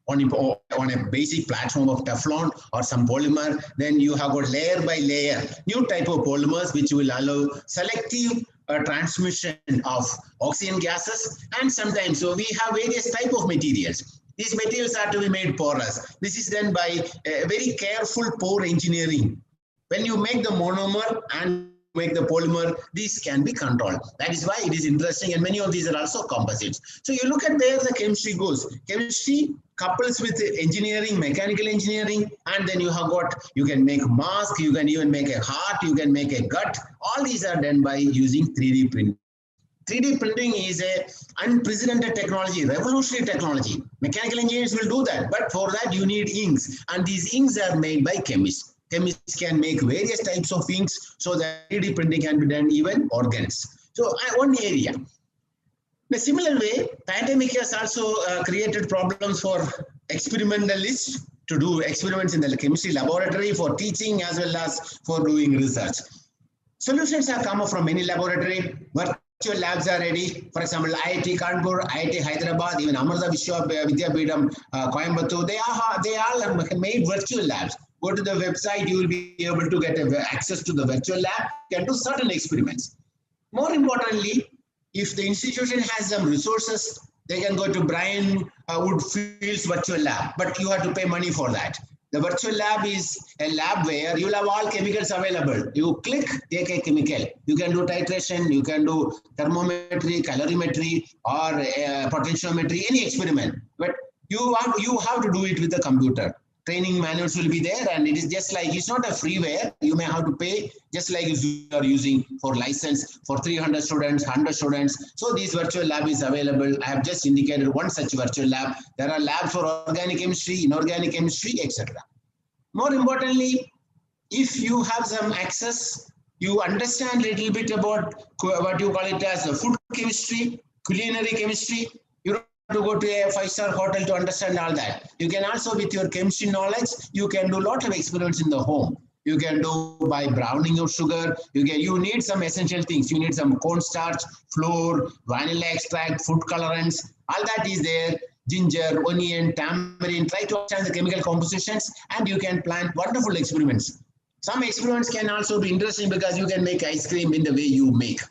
Speaker 9: on a basic platform of Teflon or some polymer. Then you have got layer by layer, new type of polymers which will allow selective transmission of oxygen gases. And sometimes, so we have various type of materials. These materials are to be made porous. This is done by very careful pore engineering. When you make the monomer and make the polymer, these can be controlled. That is why it is interesting, and many of these are also composites. So you look at where the chemistry goes. Chemistry couples with engineering, mechanical engineering, and then you have got, you can make mask, you can even make a heart, you can make a gut. All these are done by using 3D printing. 3D printing is a unprecedented technology, revolutionary technology. Mechanical engineers will do that, but for that you need inks, and these inks are made by chemists. Chemists can make various types of inks so that 3D printing can be done even organs. So one area. In a similar way, pandemic has also created problems for experimentalists to do experiments in the chemistry laboratory for teaching as well as for doing research. Solutions have come up from many laboratories. Virtual labs are ready. For example, IIT Kanpur, IIT Hyderabad, even Amartya Vidyapeetham, Coimbatore, they all made virtual labs. Go to the website, you will be able to get access to the virtual lab, you can do certain experiments. More importantly, if the institution has some resources, they can go to Brian Woodfield's virtual lab, but you have to pay money for that. The virtual lab is a lab where you will have all chemicals available. You click, take a chemical. You can do titration, you can do thermometry, calorimetry, or potentiometry, any experiment. But you have to do it with the computer. Training manuals will be there, and it is just like, it's not a freeware. You may have to pay, just like if you are using for license for 300 students, 100 students. So this virtual lab is available. I have just indicated one such virtual lab. There are labs for organic chemistry, inorganic chemistry, etc. More importantly, if you have some access, you understand a little bit about what you call it as food chemistry, culinary chemistry. You don't have to go to a 5-star hotel to understand all that. You can also, with your chemistry knowledge, you can do a lot of experiments in the home. You can do by browning your sugar. You need some essential things. You need some cornstarch, flour, vanilla extract, food colorants. All that is there. Ginger, onion, tamarind. Try to understand the chemical compositions, and you can plan wonderful experiments. Some experiments can also be interesting because you can make ice cream in the way you make.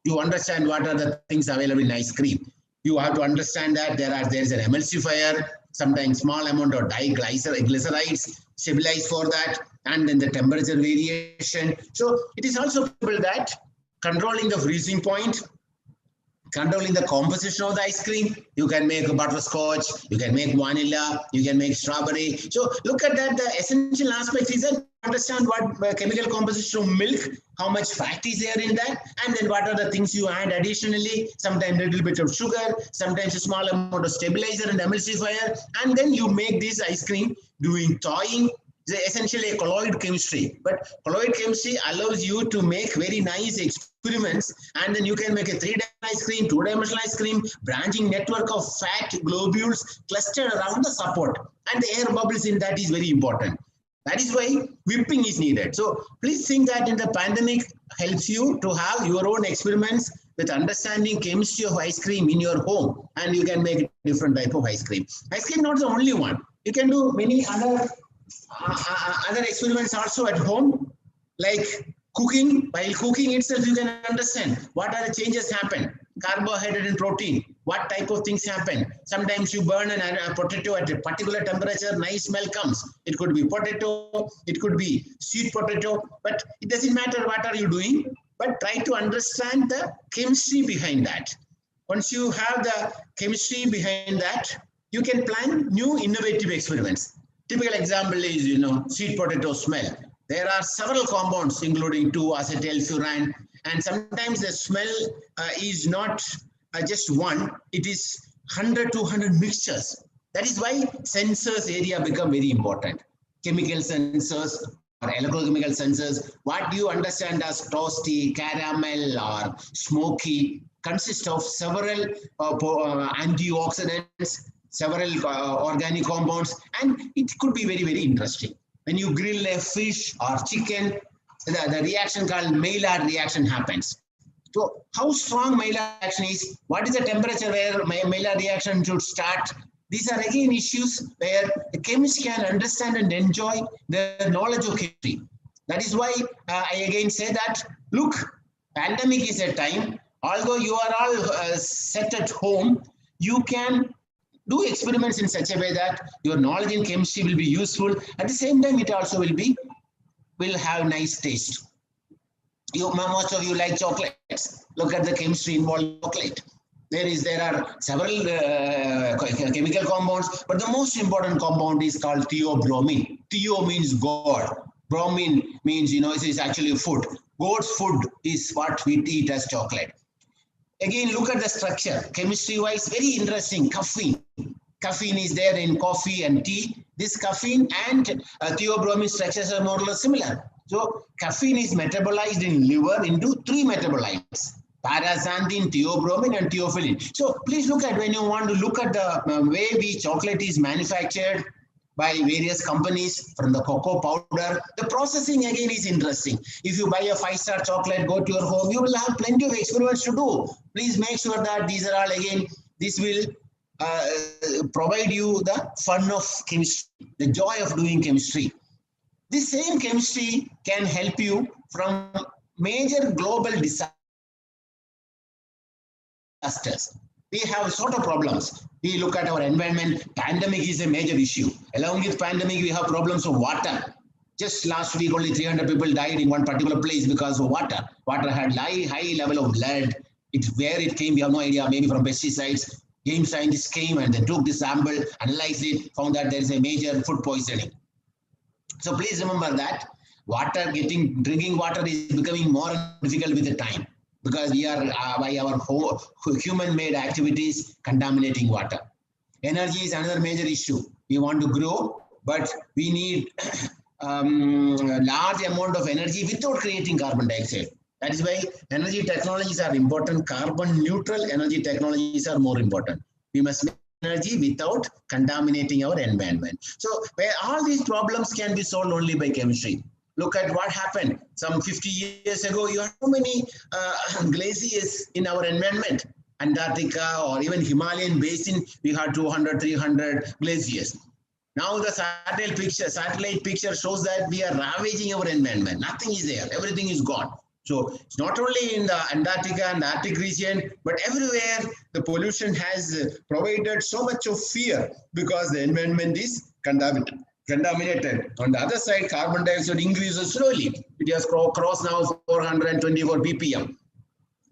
Speaker 9: You understand what are the things available in ice cream. You have to understand that there is an emulsifier, sometimes small amount of diglycerides stabilize for that, and then the temperature variation. So it is also possible that controlling the freezing point, controlling the composition of the ice cream, you can make butterscotch, you can make vanilla, you can make strawberry. So look at that, the essential aspect is that understand what chemical composition of milk, how much fat is there in that, and then what are the things you add additionally, sometimes a little bit of sugar, sometimes a small amount of stabilizer and emulsifier, and then you make this ice cream doing thawing. Essentially a colloid chemistry, but colloid chemistry allows you to make very nice experiments, and then you can make a 3-dimensional ice cream, 2-dimensional ice cream, branching network of fat globules clustered around the support, and the air bubbles in that is very important. That is why whipping is needed. So please think that in the pandemic helps you to have your own experiments with understanding chemistry of ice cream in your home, and you can make different type of ice cream. Ice cream not the only one. You can do many other experiments also at home, like cooking. While cooking itself, you can understand what are the changes happen, carbohydrate and protein, what type of things happen. Sometimes you burn a potato at a particular temperature, nice smell comes. It could be potato, it could be sweet potato, but it doesn't matter what are you doing, but try to understand the chemistry behind that. Once you have the chemistry behind that, you can plan new innovative experiments. Typical example is, sweet potato smell. There are several compounds, including 2-acetylfuran, and sometimes the smell is not just one, it is 100 to 200 mixtures. That is why sensors area become very important. Chemical sensors or electrochemical sensors, what do you understand as toasty, caramel, or smoky, consist of several antioxidants, several organic compounds, and it could be very, very interesting. When you grill a fish or chicken, the reaction called Maillard reaction happens. So how strong Maillard reaction is, what is the temperature where Maillard reaction should start? These are again issues where the chemist can understand and enjoy the knowledge of chemistry. That is why I again say that, look, pandemic is a time, although you are all set at home, you can do experiments in such a way that your knowledge in chemistry will be useful. At the same time, it also will have nice taste. Most of you like chocolates. Look at the chemistry involved in chocolate. There are several chemical compounds, but the most important compound is called theobromine. Theo means God. Bromine means, it is actually food. God's food is what we eat as chocolate. Again, look at the structure. Chemistry-wise, very interesting. Caffeine. Caffeine is there in coffee and tea. This caffeine and theobromine structures are more or less similar. So caffeine is metabolized in liver into 3 metabolites: paraxanthine, theobromine, and theophylline. So please look at, when you want to look at the way chocolate is manufactured by various companies, from the cocoa powder, the processing again is interesting. If you buy a 5-star chocolate, go to your home, you will have plenty of experiments to do. Please make sure that these are all, again, this will provide you the fun of chemistry, the joy of doing chemistry. This same chemistry can help you from major global disasters. We have sort of problems. We look at our environment. Pandemic is a major issue. Along with pandemic, we have problems of water. Just last week, only 300 people died in one particular place because of water. Water had high level of lead. Where it came, we have no idea. Maybe from pesticides. Game scientists came and they took the sample, analyzed it, found that there is a major food poisoning. So please remember that drinking water is becoming more difficult with the time, because we are by our human-made activities contaminating water. Energy is another major issue. We want to grow, but we need a large amount of energy without creating carbon dioxide. That is why energy technologies are important. Carbon neutral energy technologies are more important. We must make energy without contaminating our environment. So where all these problems can be solved only by chemistry. Look at what happened some 50 years ago. You had so many glaciers in our environment. Antarctica or even Himalayan basin, we had 200, 300 glaciers. Now the satellite picture shows that we are ravaging our environment. Nothing is there. Everything is gone. So it's not only in the Antarctica and the Arctic region, but everywhere the pollution has provided so much of fear because the environment is contaminated. On the other side, carbon dioxide increases slowly. It has crossed now 424 ppm.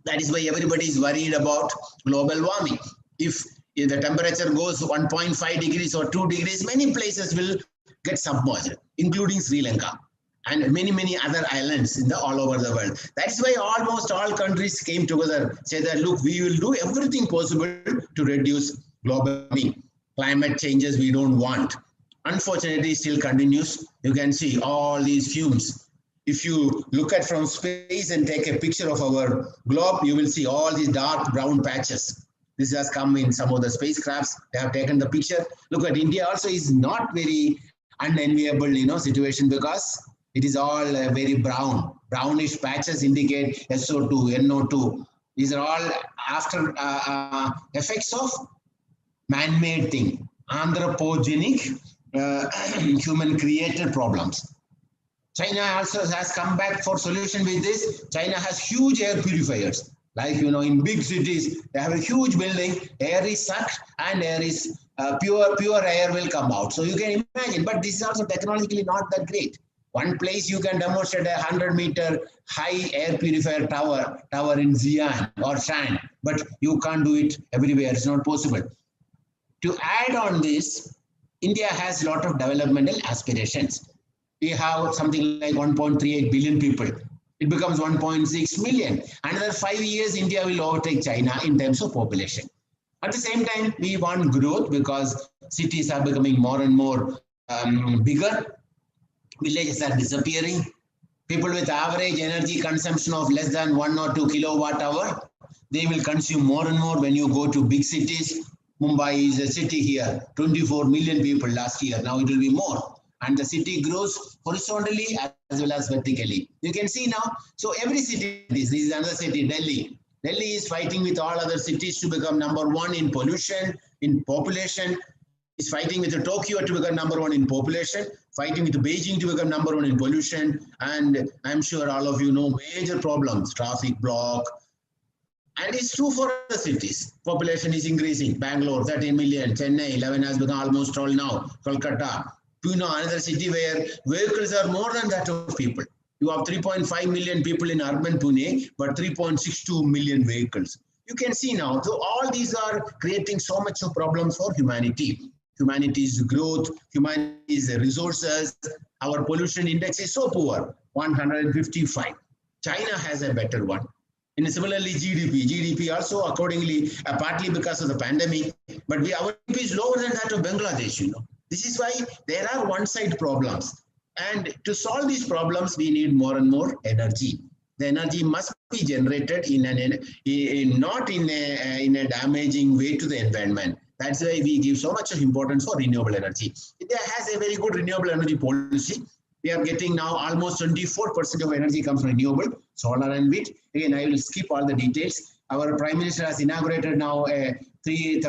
Speaker 9: That is why everybody is worried about global warming. If the temperature goes 1.5 degrees or 2 degrees, many places will get submerged, including Sri Lanka and many other islands all over the world. That's why almost all countries came together, say that, look, we will do everything possible to reduce global warming. Climate changes we don't want. Unfortunately, it still continues. You can see all these fumes. If you look at from space and take a picture of our globe, you will see all these dark brown patches. This has come in some of the spacecrafts. They have taken the picture. Look at India also is not very unenviable, situation, because it is all very brown. Brownish patches indicate SO2, NO2. These are all after effects of man-made thing, anthropogenic, human-created problems. China also has come back for solution with this. China has huge air purifiers. Like, in big cities, they have a huge building, air is sucked and air is pure air will come out. So you can imagine, but this is also technologically not that great. One place you can demonstrate a 100-meter high air purifier tower in Xi'an or Shan, but you can't do it everywhere. It's not possible. To add on this, India has a lot of developmental aspirations. We have something like 1.38 billion people. It becomes 1.6 million. Another 5 years, India will overtake China in terms of population. At the same time, we want growth because cities are becoming more and more bigger. Villages are disappearing. People with average energy consumption of less than 1 or 2 kilowatt hour, they will consume more and more when you go to big cities. Mumbai is a city here, 24 million people last year. Now it will be more. And the city grows horizontally as as well as vertically. You can see now, so every city, this is another city, Delhi. Delhi is fighting with all other cities to become #1 in pollution, in population. Is fighting with Tokyo to become #1 in population, fighting with Beijing to become #1 in pollution. And I'm sure all of you know major problems, traffic block. And it's true for other cities. Population is increasing. Bangalore, 13 million. Chennai, 11 has become almost all now. Kolkata, Pune, another city where vehicles are more than that of people. You have 3.5 million people in urban Pune, but 3.62 million vehicles. You can see now, so all these are creating so much of problems for humanity. Humanity's growth, humanity's resources. Our pollution index is so poor, 155. China has a better one. And similarly, GDP also accordingly, partly because of the pandemic, but our GDP is lower than that of Bangladesh, you know. This is why there are one-side problems. And to solve these problems, we need more and more energy. The energy must be generated not in a damaging way to the environment. That's why we give so much of importance for renewable energy. India has a very good renewable energy policy. We are getting now almost 24% of energy comes from renewable, solar and wind. Again, I will skip all the details. Our Prime Minister has inaugurated now a 30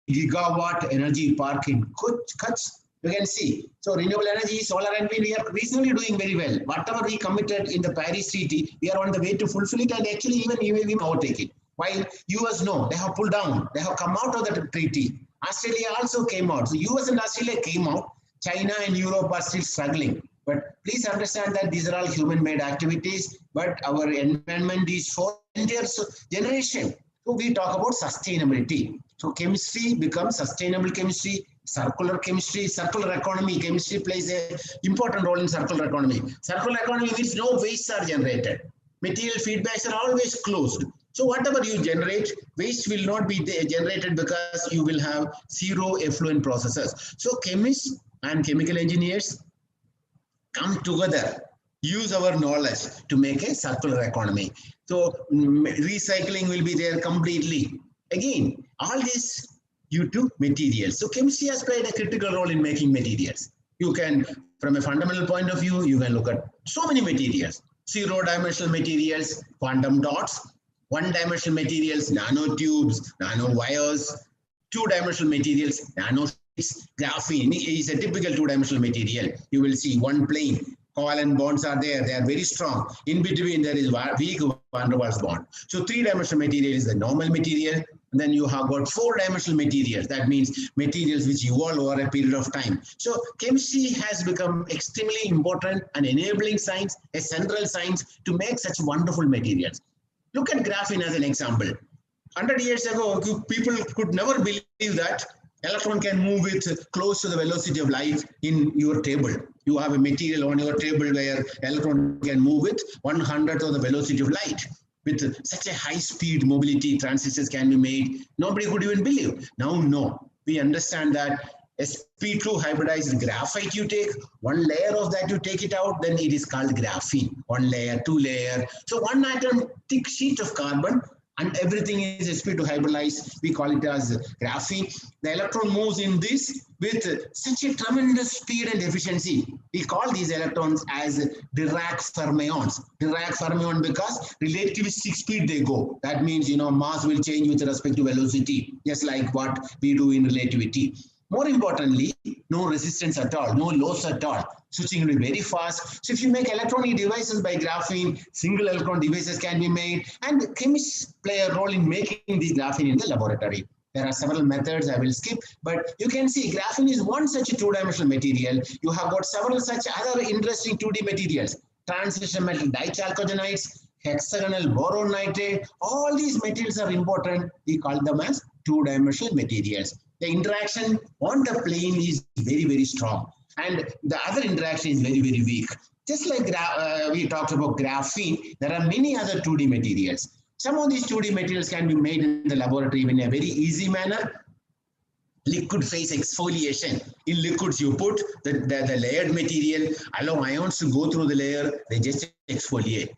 Speaker 9: gigawatt energy park in Kutch. You can see. So renewable energy, solar and wind, we are reasonably doing very well. Whatever we committed in the Paris Treaty, we are on the way to fulfill it, and actually even we will overtake it. While US no, they have pulled down, they have come out of the treaty. Australia also came out. So US and Australia came out. China and Europe are still struggling. But please understand that these are all human-made activities, but our environment is for generation. So we talk about sustainability. So chemistry becomes sustainable chemistry, circular chemistry, circular economy. Chemistry plays an important role in circular economy. Circular economy means no wastes are generated. Material feedbacks are always closed. So whatever you generate, waste will not be generated because you will have zero effluent processes. So chemists and chemical engineers come together, use our knowledge to make a circular economy. So recycling will be there completely. Again, all this due to materials. So chemistry has played a critical role in making materials. You can, from a fundamental point of view, you can look at so many materials. Zero-dimensional materials, quantum dots, one-dimensional materials, nanotubes, nanowires, two-dimensional materials, nanosheets. Graphene is a typical two-dimensional material. You will see one plane, covalent bonds are there, they are very strong. In between there is weak van der Waals bond. So three-dimensional material is the normal material. And then you have got four-dimensional materials. That means materials which evolve over a period of time. So chemistry has become extremely important and enabling science, a central science to make such wonderful materials. Look at graphene as an example. 100 years ago, people could never believe that electron can move with close to the velocity of light in your table. You have a material on your table where electron can move with 1/100th of the velocity of light. With such a high speed mobility, transistors can be made. Nobody could even believe. Now, no. We understand that sp2 hybridized graphite you take, one layer of that you take it out, then it is called graphene. One layer, two layer. So one atom thick sheet of carbon, and everything is sp2 hybridized. We call it as graphene. The electron moves in this with such a tremendous speed and efficiency. We call these electrons as Dirac fermions. Dirac fermion because relativistic speed they go. That means, you know, mass will change with respect to velocity, just like what we do in relativity. More importantly, no resistance at all, no loss at all. Switching will be very fast. So if you make electronic devices by graphene, single electron devices can be made, and chemists play a role in making these graphene in the laboratory. There are several methods I will skip, but you can see graphene is one such two-dimensional material. You have got several such other interesting 2D materials. Transition metal dichalcogenides, hexagonal boron nitrate, all these materials are important. We call them as two-dimensional materials. The interaction on the plane is very, very strong, and the other interaction is very, very weak. Just like we talked about graphene, there are many other 2D materials. Some of these 2D materials can be made in the laboratory in a very easy manner. Liquid phase exfoliation. In liquids, you put the layered material, allow ions to go through the layer, they just exfoliate.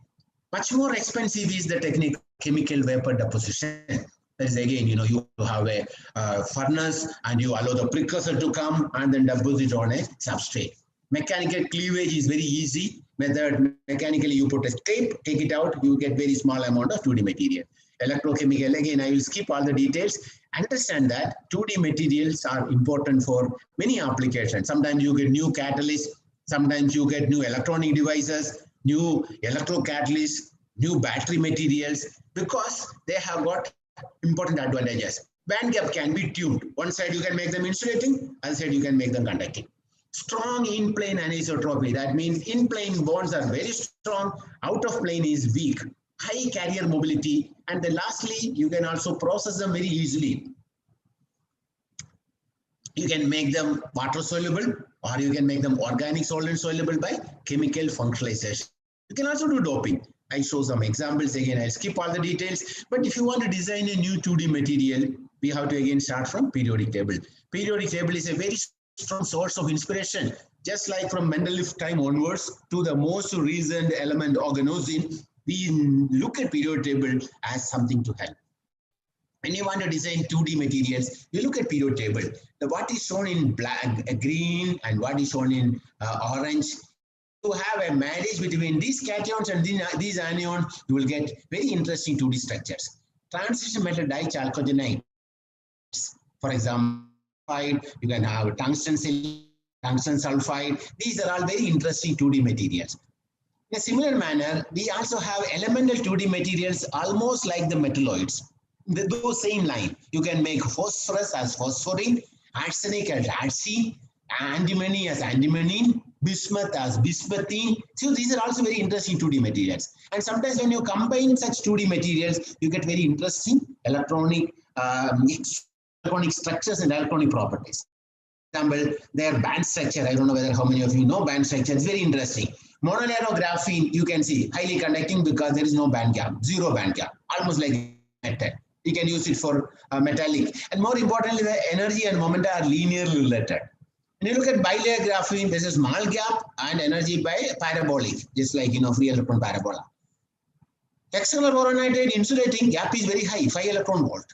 Speaker 9: Much more expensive is the technique chemical vapor deposition. That is again, you know, you have a furnace and you allow the precursor to come and then deposit on a substrate. Mechanical cleavage is very easy method. Mechanically, you put a tape, take it out, you get very small amount of 2D material. Electrochemical, again, I will skip all the details. Understand that 2D materials are important for many applications. Sometimes you get new catalysts, sometimes you get new electronic devices, new electrocatalysts, new battery materials, because they have got important advantages. Band gap can be tuned. One side you can make them insulating, other side you can make them conducting. Strong in-plane anisotropy, that means in-plane bonds are very strong, out of plane is weak. High carrier mobility, and then lastly, you can also process them very easily. You can make them water soluble, or you can make them organic solvent soluble by chemical functionalization. You can also do doping. I show some examples again. I'll skip all the details. But if you want to design a new 2D material, we have to again start from periodic table. Periodic table is a very strong source of inspiration. Just like from Mendeleev time onwards to the most recent element organosin, we look at periodic table as something to help. When you want to design 2D materials, you look at periodic table. What is shown in black, green, and what is shown in orange. To have a marriage between these cations and these anions, you will get very interesting 2D structures. Transition metal dichalcogenide, for example, you can have tungsten sulfide. These are all very interesting 2D materials. In a similar manner, we also have elemental 2D materials almost like the metalloids. Those same line. You can make phosphorus as phosphorin, arsenic as arsine, antimony as antimonine, bismuth as bismuthine. So these are also very interesting 2D materials. And sometimes when you combine such 2D materials, you get very interesting electronic structures and electronic properties. For example, their band structure, I don't know whether how many of you know band structure, it's very interesting. Monolayer graphene, you can see highly conducting because there is no band gap, zero band gap, almost like metal. You can use it for metallic. And more importantly, the energy and momenta are linearly related. When you look at bilayer graphene, there's a small gap and energy by parabolic, just like free electron parabola. External boron nitride insulating gap is very high, 5 electron volt.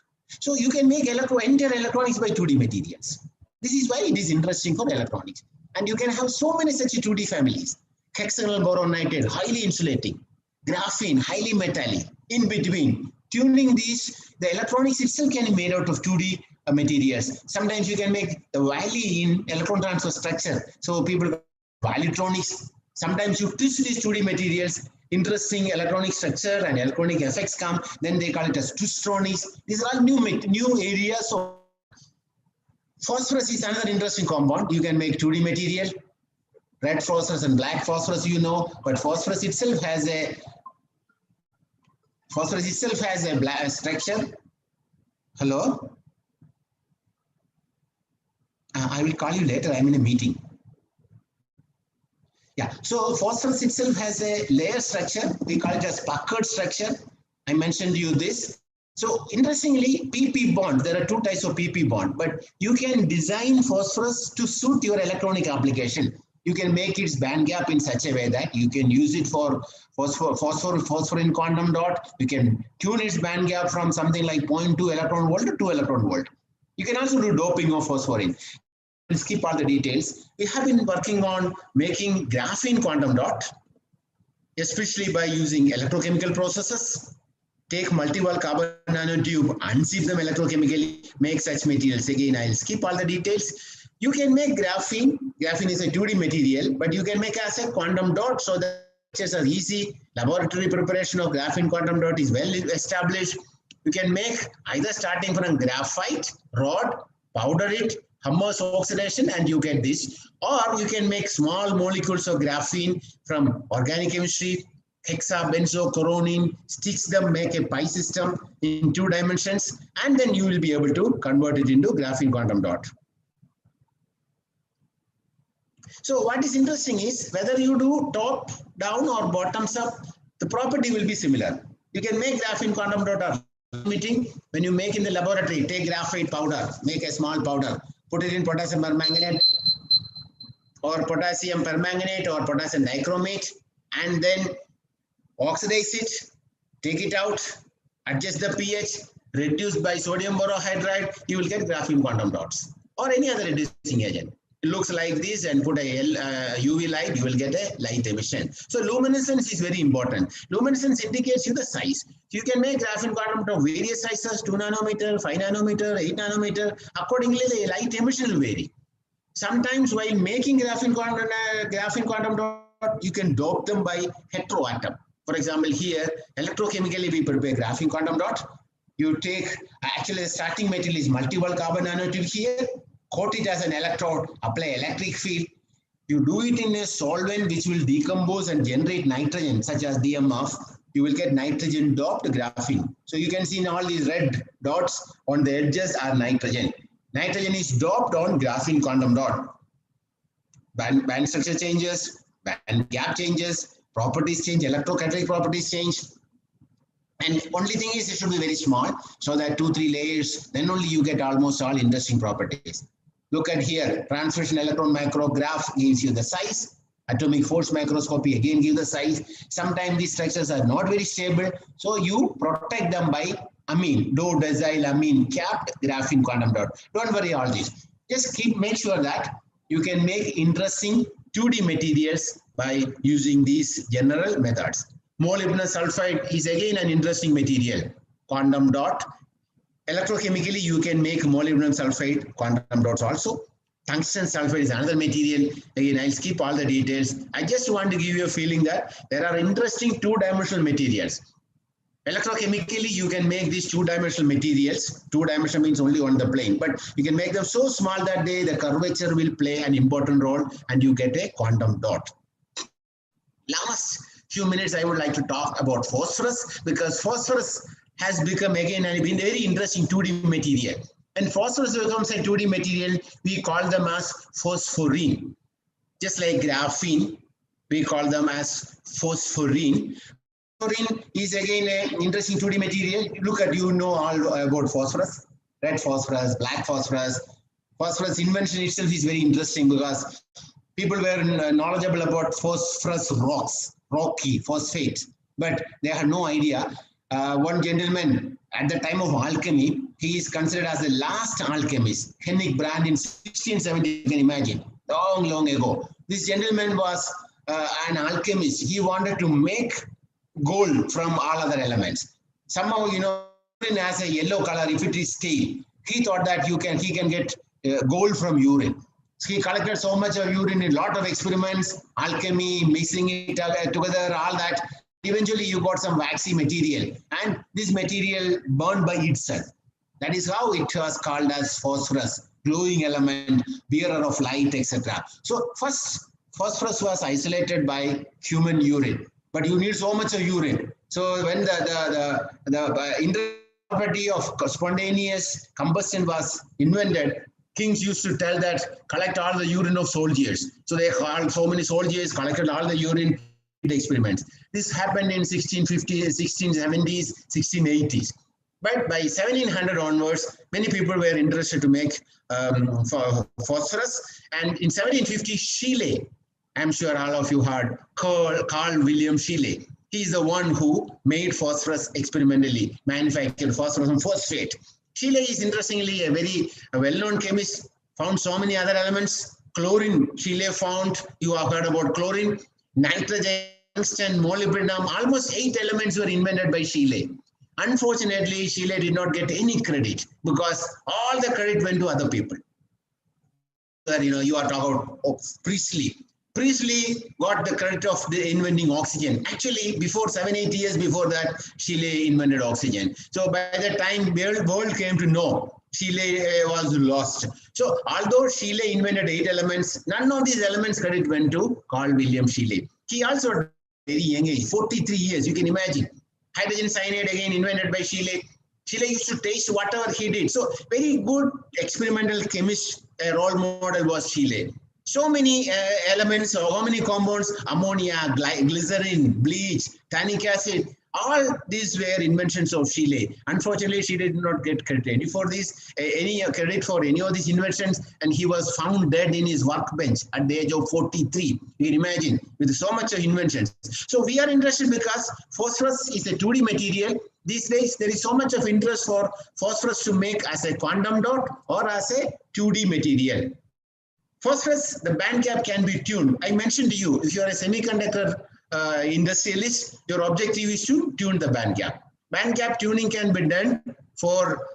Speaker 9: So you can make entire electronics by 2D materials. This is why it is interesting for electronics. And you can have so many such 2D families. Hexagonal boron nitride, highly insulating. Graphene, highly metallic. In between, tuning these, the electronics itself can be made out of 2D materials. Sometimes you can make the valley in electron transfer structure. So people valleytronics. Sometimes you twist these 2D materials, interesting electronic structure and electronic effects come, then they call it as twistronics. These are all new areas. So phosphorus is another interesting compound. You can make 2D material. Red phosphorus and black phosphorus, but phosphorus itself has a black structure. Hello? I will call you later. I'm in a meeting. Yeah, so phosphorus itself has a layer structure. We call it as puckered structure. I mentioned to you this. So interestingly, PP bond, there are two types of PP bond, but you can design phosphorus to suit your electronic application. You can make its band gap in such a way that you can use it for phosphorin quantum dot. You can tune its band gap from something like 0.2 electron volt to 2 electron volt. You can also do doping of phosphorin. We'll skip all the details. We have been working on making graphene quantum dot, especially by using electrochemical processes. Take multi-wall carbon nanotube, unzip them electrochemically, make such materials. Again, I'll skip all the details. You can make graphene. Graphene is a 2D material, but you can make as a quantum dot, so the structures are easy. Laboratory preparation of graphene quantum dot is well established. You can make either starting from graphite, rod, powder it, Hammers oxidation, and you get this. Or you can make small molecules of graphene from organic chemistry, hexabenzocoronine, stitch them, make a pi system in 2 dimensions, and then you will be able to convert it into graphene quantum dot. So what is interesting is whether you do top down or bottoms up, the property will be similar. You can make graphene quantom dot or emitting. When you make in the laboratory, take graphite powder, make a small powder, put it in potassium permanganate or potassium permanganate or potassium dichromate, and then oxidize it, take it out, adjust the pH, reduce by sodium borohydride, you will get graphene quantum dots or any other reducing agent. it looks like this, and put a UV light, you will get a light emission. So luminescence is very important. Luminescence indicates you the size. You can make graphene quantum dot of various sizes, 2 nanometer, 5 nanometer, 8 nanometer. Accordingly, the light emission will vary. Sometimes while making graphene quantum dot, you can dope them by heteroatom. For example, here, electrochemically we prepare graphene quantum dot. You take, actually the starting material is multi-wall carbon nanotube here, coat it as an electrode, apply electric field. You do it in a solvent which will decompose and generate nitrogen, such as DMF. You will get nitrogen doped graphene. So you can see in all these red dots on the edges are nitrogen. Nitrogen is doped on graphene quantum dot. Band structure changes, band gap changes, properties change, electrocatalytic properties change. And only thing is it should be very small, so that 2-3 layers, then only you get almost all interesting properties. Look at here, transmission electron micrograph gives you the size. Atomic force microscopy again gives the size. Sometimes these structures are not very stable, so you protect them by amine, do-decyl amine capped graphene quantum dot. Don't worry all this. Just make sure that you can make interesting 2D materials by using these general methods. Molybdenum sulfide is again an interesting material, quantum dot. Electrochemically, you can make molybdenum sulfide quantum dots also. Tungsten sulfide is another material. Again, I'll skip all the details. I just want to give you a feeling that there are interesting two-dimensional materials. Electrochemically, you can make these two-dimensional materials. Two-dimensional means only on the plane, but you can make them so small that the curvature will play an important role and you get a quantum dot. Last few minutes, I would like to talk about phosphorus, because phosphorus has become again a very interesting 2D material. And phosphorus becomes a 2D material, we call them as phosphorine. Just like graphene, we call them as phosphorine. Phosphorine is again an interesting 2D material. Look at, you know all about phosphorus, red phosphorus, black phosphorus. Phosphorus invention itself is very interesting because people were knowledgeable about phosphorus rocks, rocky, phosphate, but they had no idea. One gentleman at the time of alchemy, he is considered as the last alchemist, Henrik Brand in 1670, you can imagine, long ago. This gentleman was an alchemist. He wanted to make gold from all other elements. Somehow, you know, urine has a yellow color if it is stale. He thought that he can get gold from urine. So he collected so much of urine in a lot of experiments, alchemy, mixing it together, all that. Eventually, you got some waxy material, and this material burned by itself. That is how it was called as phosphorus, glowing element, bearer of light, etc. So first, phosphorus was isolated by human urine, but you need so much of urine. So when the property of spontaneous combustion was invented, kings used to tell that collect all the urine of soldiers. So they called so many soldiers, collected all the urine, did experiments. This happened in 1650s, 1670s, 1680s. But by 1700 onwards, many people were interested to make phosphorus. And in 1750, Scheele, I'm sure all of you heard, Carl William Scheele. He is the one who made phosphorus experimentally, manufactured phosphorus and phosphate. Scheele is interestingly a very well-known chemist, found so many other elements. Chlorine, Scheele found, you have heard about chlorine, nitrogen, tungsten, molybdenum, almost 8 elements were invented by Scheele. Unfortunately, Scheele did not get any credit because all the credit went to other people. You know, you are talking about Priestley. Priestley got the credit of the inventing oxygen. Actually, before 7-8 years before that, Scheele invented oxygen. So by the time the world came to know, Scheele was lost. So although Scheele invented 8 elements, none of these elements credit went to Carl William Scheele. He also died at a very young age, 43 years, you can imagine. Hydrogen cyanide again invented by Scheele. Scheele used to taste whatever he did. So very good experimental chemist, a role model was Scheele. So many elements, so many compounds, ammonia, glycerin, bleach, tannic acid, all these were inventions of Scheele. Unfortunately, Scheele did not get credit for this, any credit for any of these inventions, and he was found dead in his workbench at the age of 43. You can imagine, with so much of inventions. So we are interested because phosphorus is a 2D material. These days, there is so much of interest for phosphorus to make as a quantum dot or as a 2D material. Phosphorus, the band gap can be tuned. I mentioned to you, if you are a semiconductor industrialist, your objective is to tune the band gap. Band gap tuning can be done for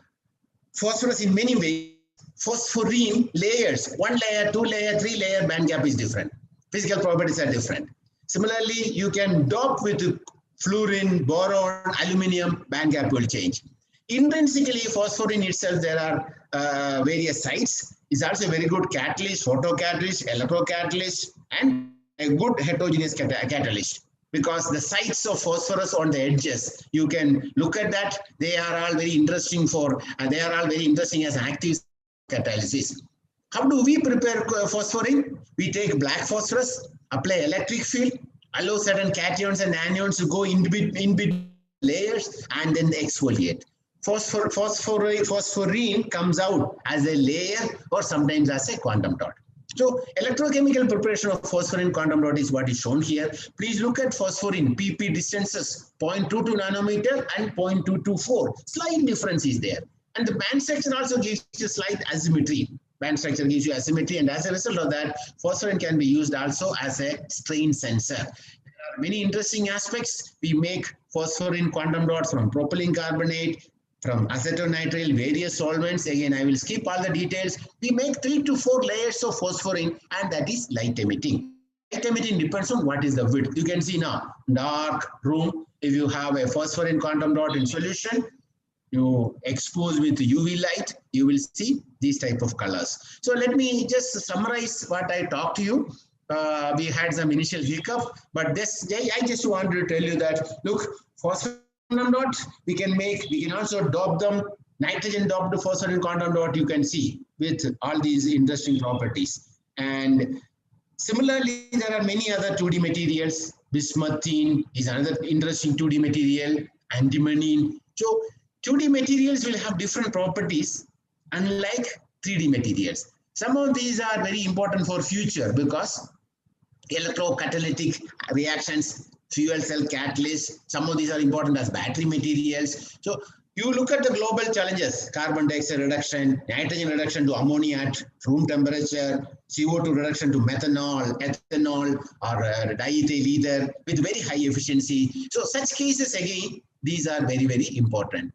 Speaker 9: phosphorus in many ways. Phosphorine layers, 1 layer, 2 layer, 3 layer, band gap is different. Physical properties are different. Similarly, you can dope with fluorine, boron, aluminum, band gap will change. Intrinsically, phosphorine itself, there are various sites. It's also a very good catalyst, photocatalyst, electrocatalyst, and a good heterogeneous catalyst. Because the sites of phosphorus on the edges, you can look at that. They are all very interesting they are all very interesting as active catalysis. How do we prepare phosphorine? We take black phosphorus, apply electric field, allow certain cations and anions to go in between layers, and then exfoliate. Phosphorine comes out as a layer or sometimes as a quantum dot. So electrochemical preparation of phosphorine quantum dot is what is shown here. Please look at phosphorine PP distances 0.22 nanometer and 0.224. Slight difference is there. And the band structure also gives you slight asymmetry. Band structure gives you asymmetry, and as a result of that, phosphorine can be used also as a strain sensor. There are many interesting aspects. We make phosphorine quantum dots from propylene carbonate, from acetonitrile, various solvents. Again, I will skip all the details. We make 3 to 4 layers of phosphorine, and that is light emitting. Light emitting depends on what is the width. You can see now, dark room, if you have a phosphorine quantum dot in solution, you expose with UV light, you will see these type of colors. So let me just summarize what I talked to you. We had some initial hiccup, but I just wanted to tell you that, look, phosphorine quantum dot we can also dope them, nitrogen doped phosphorine quantum dot you can see with all these interesting properties. And similarly, there are many other 2D materials. Bismuthine is another interesting 2D material, antimonine. So 2D materials will have different properties unlike 3D materials. Some of these are very important for future because electrocatalytic reactions, fuel cell catalysts, some of these are important as battery materials. So you look at the global challenges, carbon dioxide reduction, nitrogen reduction to ammonia at room temperature, CO2 reduction to methanol, ethanol, or diethyl ether with very high efficiency. So such cases, again, these are very, very important.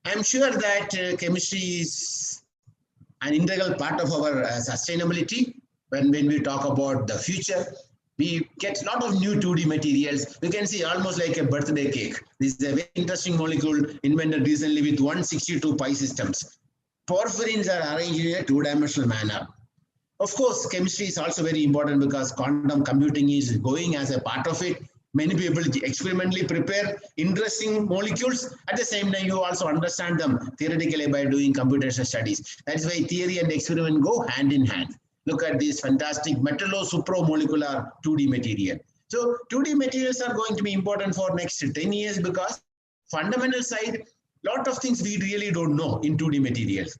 Speaker 9: I'm sure that chemistry is an integral part of our sustainability. When we talk about the future, we get a lot of new 2D materials. You can see almost like a birthday cake. This is a very interesting molecule invented recently with 162 pi systems. Porphyrines are arranged in a two-dimensional manner. Of course, chemistry is also very important because quantum computing is going as a part of it. Many people experimentally prepare interesting molecules. At the same time, you also understand them theoretically by doing computational studies. That's why theory and experiment go hand in hand. Look at this fantastic metallo-supramolecular 2D material. So 2D materials are going to be important for next 10 years because fundamental side, lot of things we really don't know in 2D materials.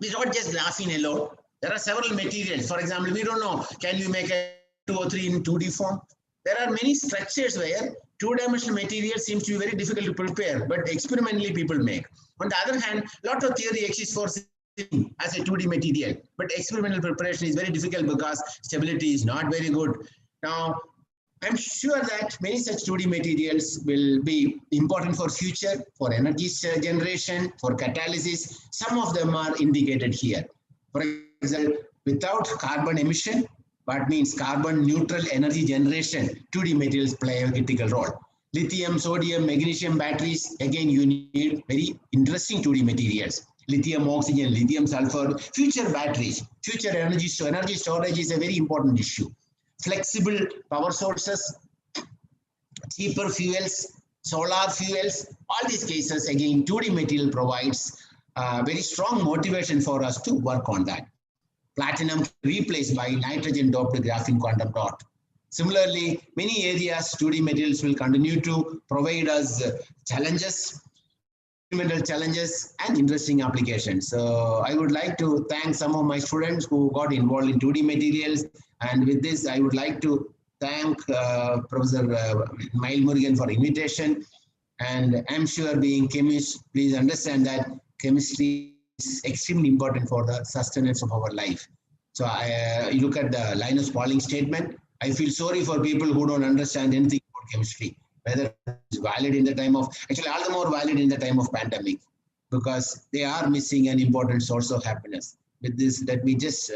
Speaker 9: It's not just graphene alone. There are several materials. For example, we don't know, can you make a 203 in 2D form? There are many structures where two-dimensional material seems to be very difficult to prepare, but experimentally people make. On the other hand, a lot of theory exists for as a 2D material, but experimental preparation is very difficult because stability is not very good. Now, I'm sure that many such 2D materials will be important for future, for energy generation, for catalysis. Some of them are indicated here. For example, without carbon emission, what means carbon neutral energy generation, 2D materials play a critical role. Lithium, sodium, magnesium batteries, again, you need very interesting 2D materials. Lithium oxygen, lithium sulfur, future batteries, future energy storage is a very important issue. Flexible power sources, cheaper fuels, solar fuels, all these cases, again, 2D material provides very strong motivation for us to work on that. Platinum replaced by nitrogen doped graphene quantum dot. Similarly, many areas 2D materials will continue to provide us challenges, experimental challenges and interesting applications. So I would like to thank some of my students who got involved in 2D materials. And with this, I would like to thank Professor Mailmurugan for invitation. And I'm sure being chemist, please understand that chemistry is extremely important for the sustenance of our life. So you look at the Linus Pauling statement. I feel sorry for people who don't understand anything about chemistry, whether it's valid in the time of, actually all the more valid in the time of pandemic, because they are missing an important source of happiness. With this, let me just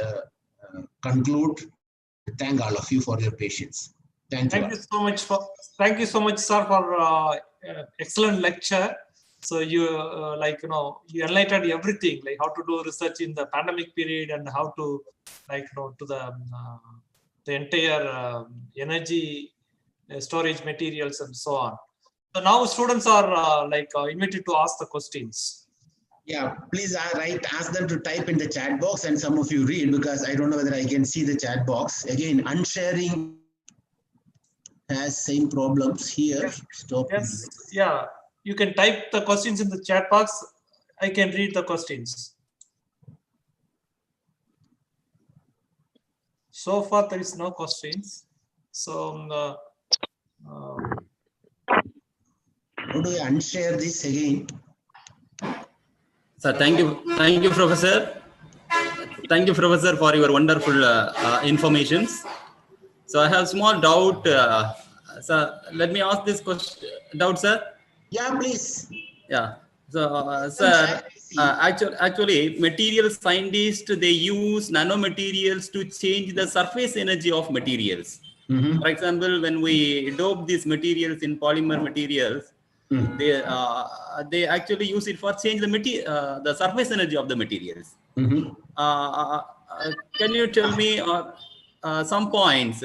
Speaker 9: conclude. Thank all of you for your patience. Thank you
Speaker 2: so much thank you so much, sir, for excellent lecture. So you you enlightened everything, like how to do research in the pandemic period and how to to the entire energy storage materials and so on. So now students are invited to ask the questions.
Speaker 9: Yeah, please ask them to type in the chat box, and some of you read, because I don't know whether I can see the chat box. Again, unsharing has same problems here. Stop.
Speaker 2: Yes, yeah. You can type the questions in the chat box. I can read the questions. So far, there is no questions. So,
Speaker 9: how do I unshare this again?
Speaker 5: So thank you, Professor. Thank you, Professor, for your wonderful informations. So I have small doubt. So let me ask this question. Doubt, sir?
Speaker 9: Yeah, please.
Speaker 5: Yeah. So, sir, actually, material scientists, they use nanomaterials to change the surface energy of materials. For example, when we dope these materials in polymer materials, they actually use it for change the surface energy of the materials. Can you tell me some points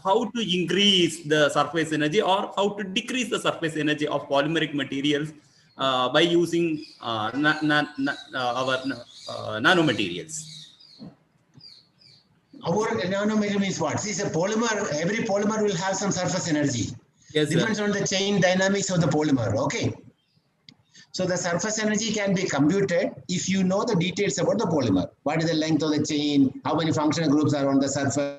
Speaker 5: how to increase the surface energy or how to decrease the surface energy of polymeric materials by using our nanomaterials?
Speaker 9: Our nanomaterial means what? See, a polymer, every polymer will have some surface energy.
Speaker 5: Yes,
Speaker 9: depends on the chain dynamics of the polymer. Okay. So the surface energy can be computed if you know the details about the polymer. What is the length of the chain? How many functional groups are on the surface?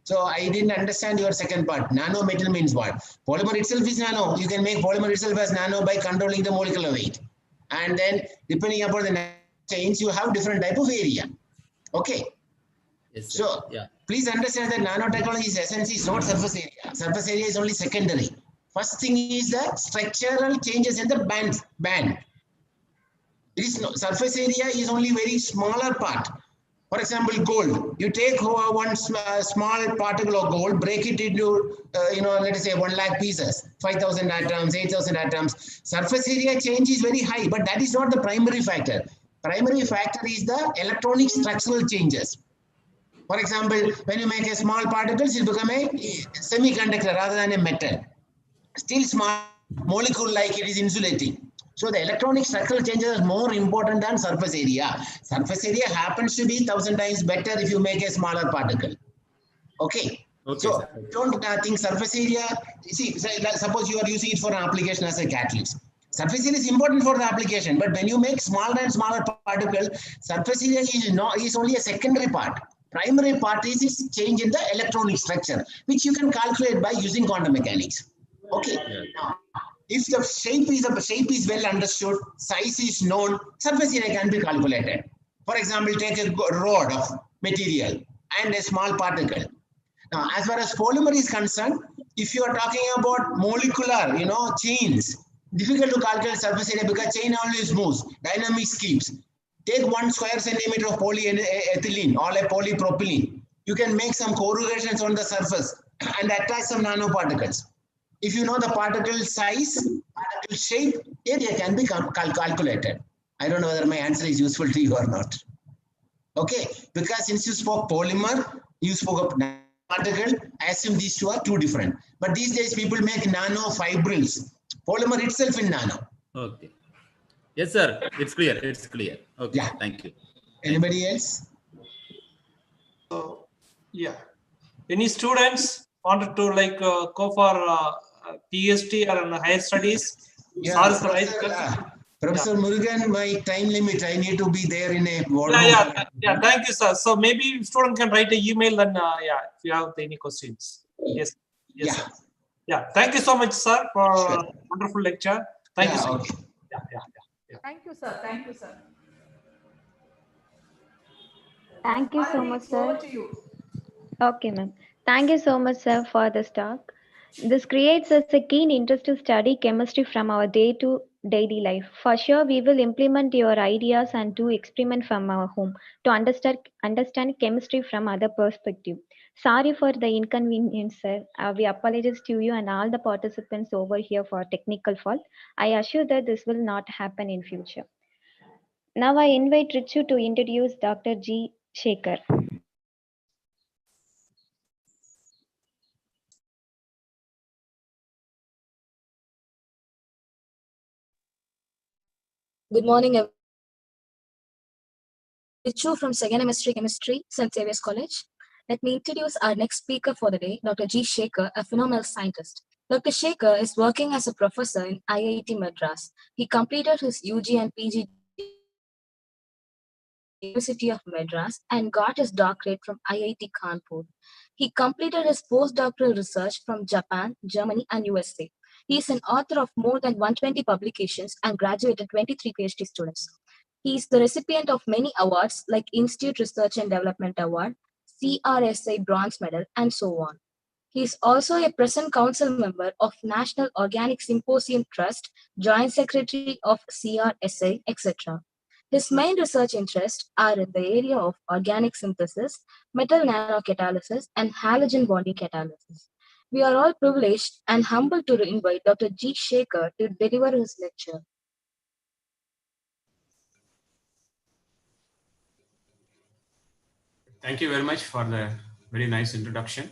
Speaker 9: So I didn't understand your second part. Nanomaterial means what? Polymer itself is nano. You can make polymer itself as nano by controlling the molecular weight. And then depending upon the chains, you have different type of area. Okay.
Speaker 5: Yes,
Speaker 9: so please understand that nanotechnology's essence is not surface area. Surface area is only secondary. First thing is the structural changes in the band. It is surface area is only very smaller part. For example, gold. You take one small particle of gold, break it into let us say 1 lakh pieces, 5,000 atoms, 8,000 atoms. Surface area change is very high, but that is not the primary factor. Primary factor is the electronic structural changes. For example, when you make a small particles, it becomes a semiconductor rather than a metal. Still small molecule like it is insulating. So the electronic structural changes are more important than surface area. Surface area happens to be 1,000 times better if you make a smaller particle. Okay. So don't think surface area. See, suppose you are using it for an application as a catalyst. Surface area is important for the application, but when you make smaller and smaller particle, surface area is only a secondary part. Primary part is change in the electronic structure, which you can calculate by using quantum mechanics. Okay. Now, if the shape is well understood, size is known, surface area can be calculated. For example, take a rod of material and a small particle. Now, as far as polymer is concerned, if you are talking about molecular, chains, difficult to calculate surface area because chain always moves, dynamics keeps. Take 1 square centimeter of polyethylene or a polypropylene. You can make some corrugations on the surface and attach some nanoparticles. If you know the particle size, particle shape, area can be calculated. I don't know whether my answer is useful to you or not. Okay, because since you spoke polymer, you spoke of nanoparticle, I assume these two are two different. But these days people make nanofibrils. Polymer itself in nano.
Speaker 5: Okay. Yes, sir. It's clear. It's clear. Okay. Yeah. Thank you.
Speaker 9: Anybody else?
Speaker 2: So, yeah. Any students wanted to go for PhD or higher studies?
Speaker 9: Yeah, Professor Murugan, my time limit. I need to be there in a board.
Speaker 2: Yeah. Thank you, sir. So maybe student can write an email and if you have any questions. Yes. Sir. Yeah. Thank you so much, sir, for wonderful lecture. Thank you so much. Yeah.
Speaker 3: Thank you, sir. Thank you, sir.
Speaker 4: Thank you so much, sir.
Speaker 3: Over to you.
Speaker 4: Okay, ma'am. Thank you so much, sir, for this talk. This creates us a keen interest to study chemistry from our day-to-daily life. For sure, we will implement your ideas and do experiment from our home to understand chemistry from other perspective. Sorry for the inconvenience, sir. We apologize to you and all the participants over here for technical fault. I assure that this will not happen in future. Now I invite Trichy to introduce Dr. G. Shekhar.
Speaker 13: Good morning, everyone. Richu from second semester chemistry, St. Xavier's College. Let me introduce our next speaker for the day, Dr. G. Shekhar, a phenomenal scientist. Dr. Shekhar is working as a professor in IIT Madras. He completed his UG and PG University of Madras and got his doctorate from IIT Kanpur. He completed his postdoctoral research from Japan, Germany, and USA. He is an author of more than 120 publications and graduated 23 PhD students. He is the recipient of many awards like Institute Research and Development Award, CRSI Bronze Medal, and so on. He is also a present council member of National Organic Symposium Trust, Joint Secretary of CRSI, etc. His main research interests are in the area of organic synthesis, metal nanocatalysis, and halogen bonding catalysis. We are all privileged and humbled to invite Dr. G. Shekhar to deliver his lecture.
Speaker 8: Thank you very much for the very nice introduction.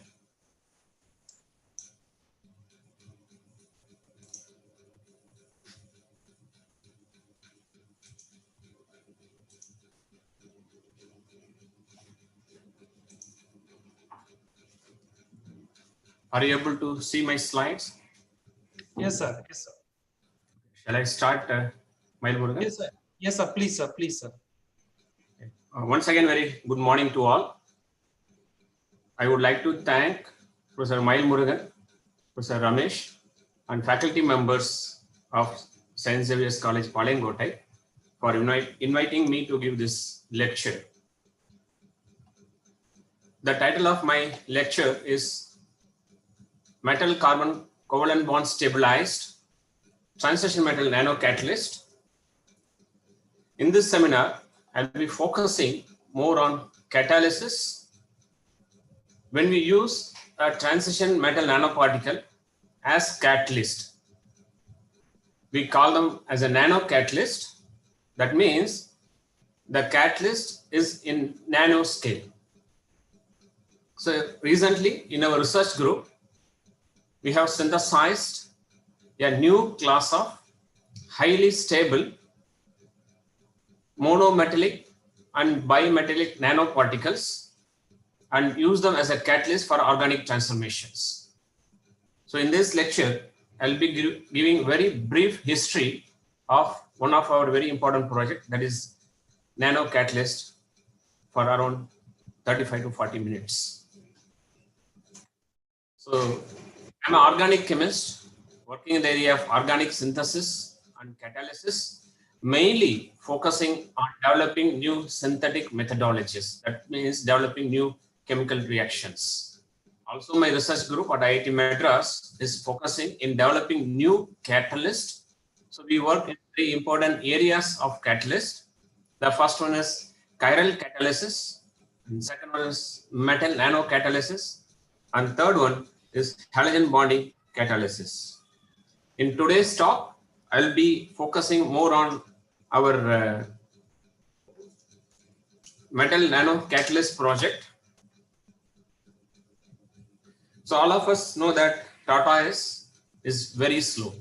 Speaker 8: Are you able to see my slides?
Speaker 2: Yes, sir. Yes, sir.
Speaker 8: Shall I start, Mailmurugan?
Speaker 2: Yes, sir. Yes, sir. Please, sir. Please, sir.
Speaker 8: Once again, very good morning to all. I would like to thank Professor Mailmurugan, Professor Ramesh, and faculty members of St. Xavier's College, Palayamkottai, for inviting me to give this lecture. The title of my lecture is Metal Carbon Covalent Bond Stabilized Transition Metal Nanocatalyst. In this seminar, I'll be focusing more on catalysis. When we use a transition metal nanoparticle as catalyst, we call them as a nanocatalyst. That means the catalyst is in nanoscale. So recently in our research group, we have synthesized a new class of highly stable monometallic and bimetallic nanoparticles and use them as a catalyst for organic transformations. So in this lecture, I'll be giving very brief history of one of our very important project, that is nanocatalyst, for around 35 to 40 minutes. So I'm an organic chemist working in the area of organic synthesis and catalysis, mainly focusing on developing new synthetic methodologies. That means developing new chemical reactions. Also, my research group at IIT Madras is focusing in developing new catalysts. So we work in three important areas of catalyst. The first one is chiral catalysis, and second one is metal nanocatalysis, and third one is halogen bonding catalysis. In today's talk, I'll be focusing more on our metal nanocatalyst project. So all of us know that tortoise is very slow.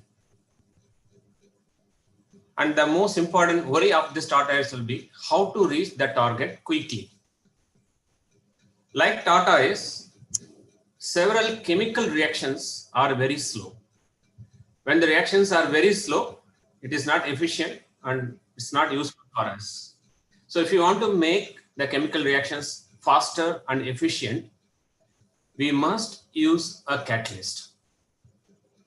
Speaker 8: And the most important worry of this tortoise will be how to reach the target quickly. Like tortoise, several chemical reactions are very slow. When the reactions are very slow, it is not efficient and it's not useful for us. So if you want to make the chemical reactions faster and efficient, we must use a catalyst.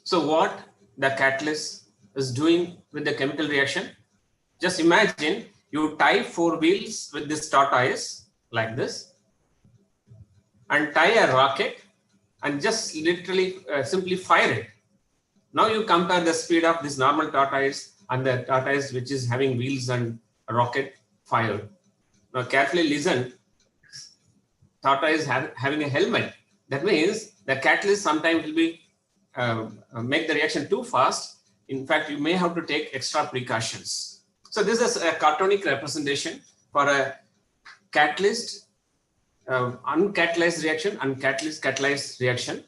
Speaker 8: So what the catalyst is doing with the chemical reaction? Just imagine you tie 4 wheels with this tortoise like this, and tie a rocket and just literally simply fire it. Now you compare the speed of this normal tortoise and the tortoise which is having wheels and a rocket fire. Now carefully listen. Tortoise having a helmet. That means the catalyst sometimes will be make the reaction too fast. In fact, you may have to take extra precautions. So this is a cartonic representation for a catalyst, uncatalyzed reaction and catalyzed reaction.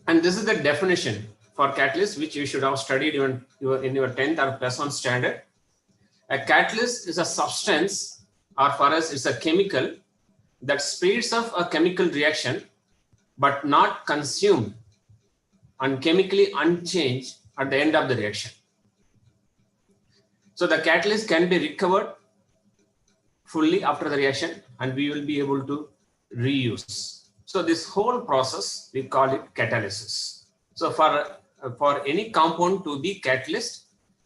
Speaker 8: And this is the definition for catalyst, which you should have studied even in your 10th or +1 standard. A catalyst is a substance, or for us, it's a chemical that speeds up a chemical reaction, but not consumed and chemically unchanged at the end of the reaction. So the catalyst can be recovered fully after the reaction, and we will be able to reuse. So this whole process, we call it catalysis. So for any compound to be catalyst,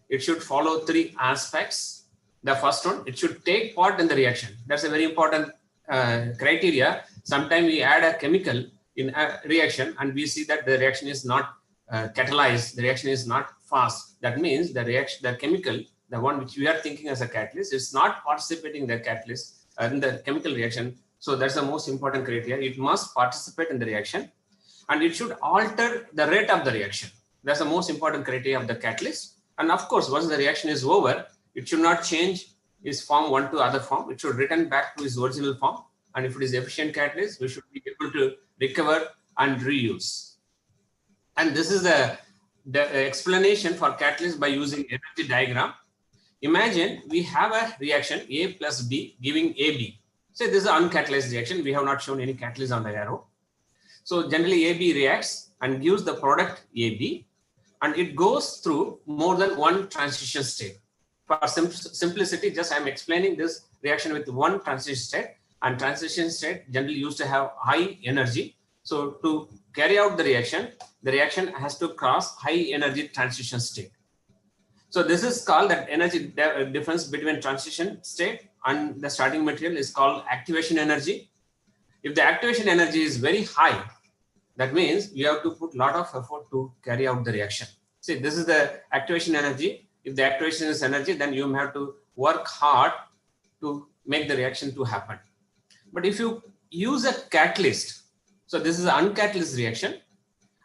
Speaker 8: it should follow 3 aspects. The first one, it should take part in the reaction. That's a very important criteria. Sometimes we add a chemical in a reaction and we see that the reaction is not catalyzed, the reaction is not fast. That means the chemical, the one which we are thinking as a catalyst, is not participating in the catalyst in the chemical reaction. So that's the most important criteria. It must participate in the reaction and it should alter the rate of the reaction. That's the most important criteria of the catalyst. And of course, once the reaction is over, it should not change its form one to other form. It should return back to its original form. And if it is efficient catalyst, we should be able to recover and reuse. And this is the explanation for catalyst by using energy diagram. Imagine we have a reaction A plus B giving AB. Say this is an uncatalyzed reaction. We have not shown any catalyst on the arrow. So generally AB reacts and gives the product AB, and it goes through more than one transition state. For simplicity, just I'm explaining this reaction with one transition state, and transition state generally used to have high energy. So to carry out the reaction has to cross high energy transition state. So this is called that energy difference between transition state and the starting material is called activation energy. If the activation energy is very high, that means we have to put a lot of effort to carry out the reaction. See, this is the activation energy. If the activation is energy, then you have to work hard to make the reaction to happen. But if you use a catalyst, so this is an uncatalyzed reaction.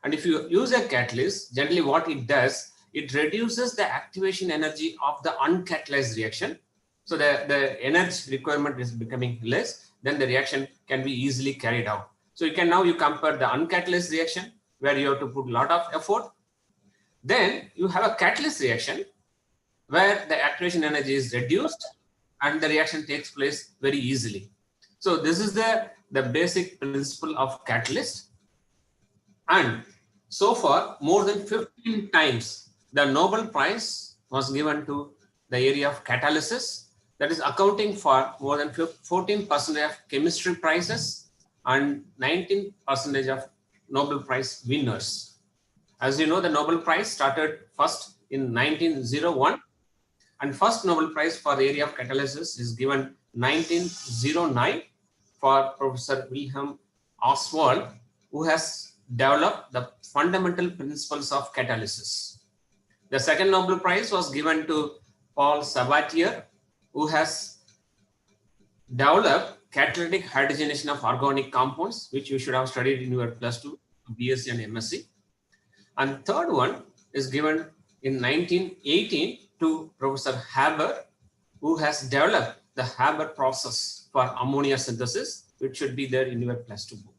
Speaker 8: And if you use a catalyst, generally what it does, it reduces the activation energy of the uncatalyzed reaction. So the energy requirement is becoming less, then the reaction can be easily carried out. So you compare the uncatalyzed reaction where you have to put a lot of effort. Then you have a catalyst reaction where the activation energy is reduced and the reaction takes place very easily. So this is the basic principle of catalyst. And so far, more than 15 times, the Nobel Prize was given to the area of catalysis, that is accounting for more than 14% of chemistry prizes and 19% of Nobel Prize winners. As you know, the Nobel Prize started first in 1901, and first Nobel Prize for the area of catalysis is given 1909 for Professor Wilhelm Oswald, who has developed the fundamental principles of catalysis. The second Nobel Prize was given to Paul Sabatier, who has developed catalytic hydrogenation of organic compounds, which you should have studied in your +2, BSc and MSc. And third one is given in 1918 to Professor Haber, who has developed the Haber process for ammonia synthesis, which should be there in your +2 book.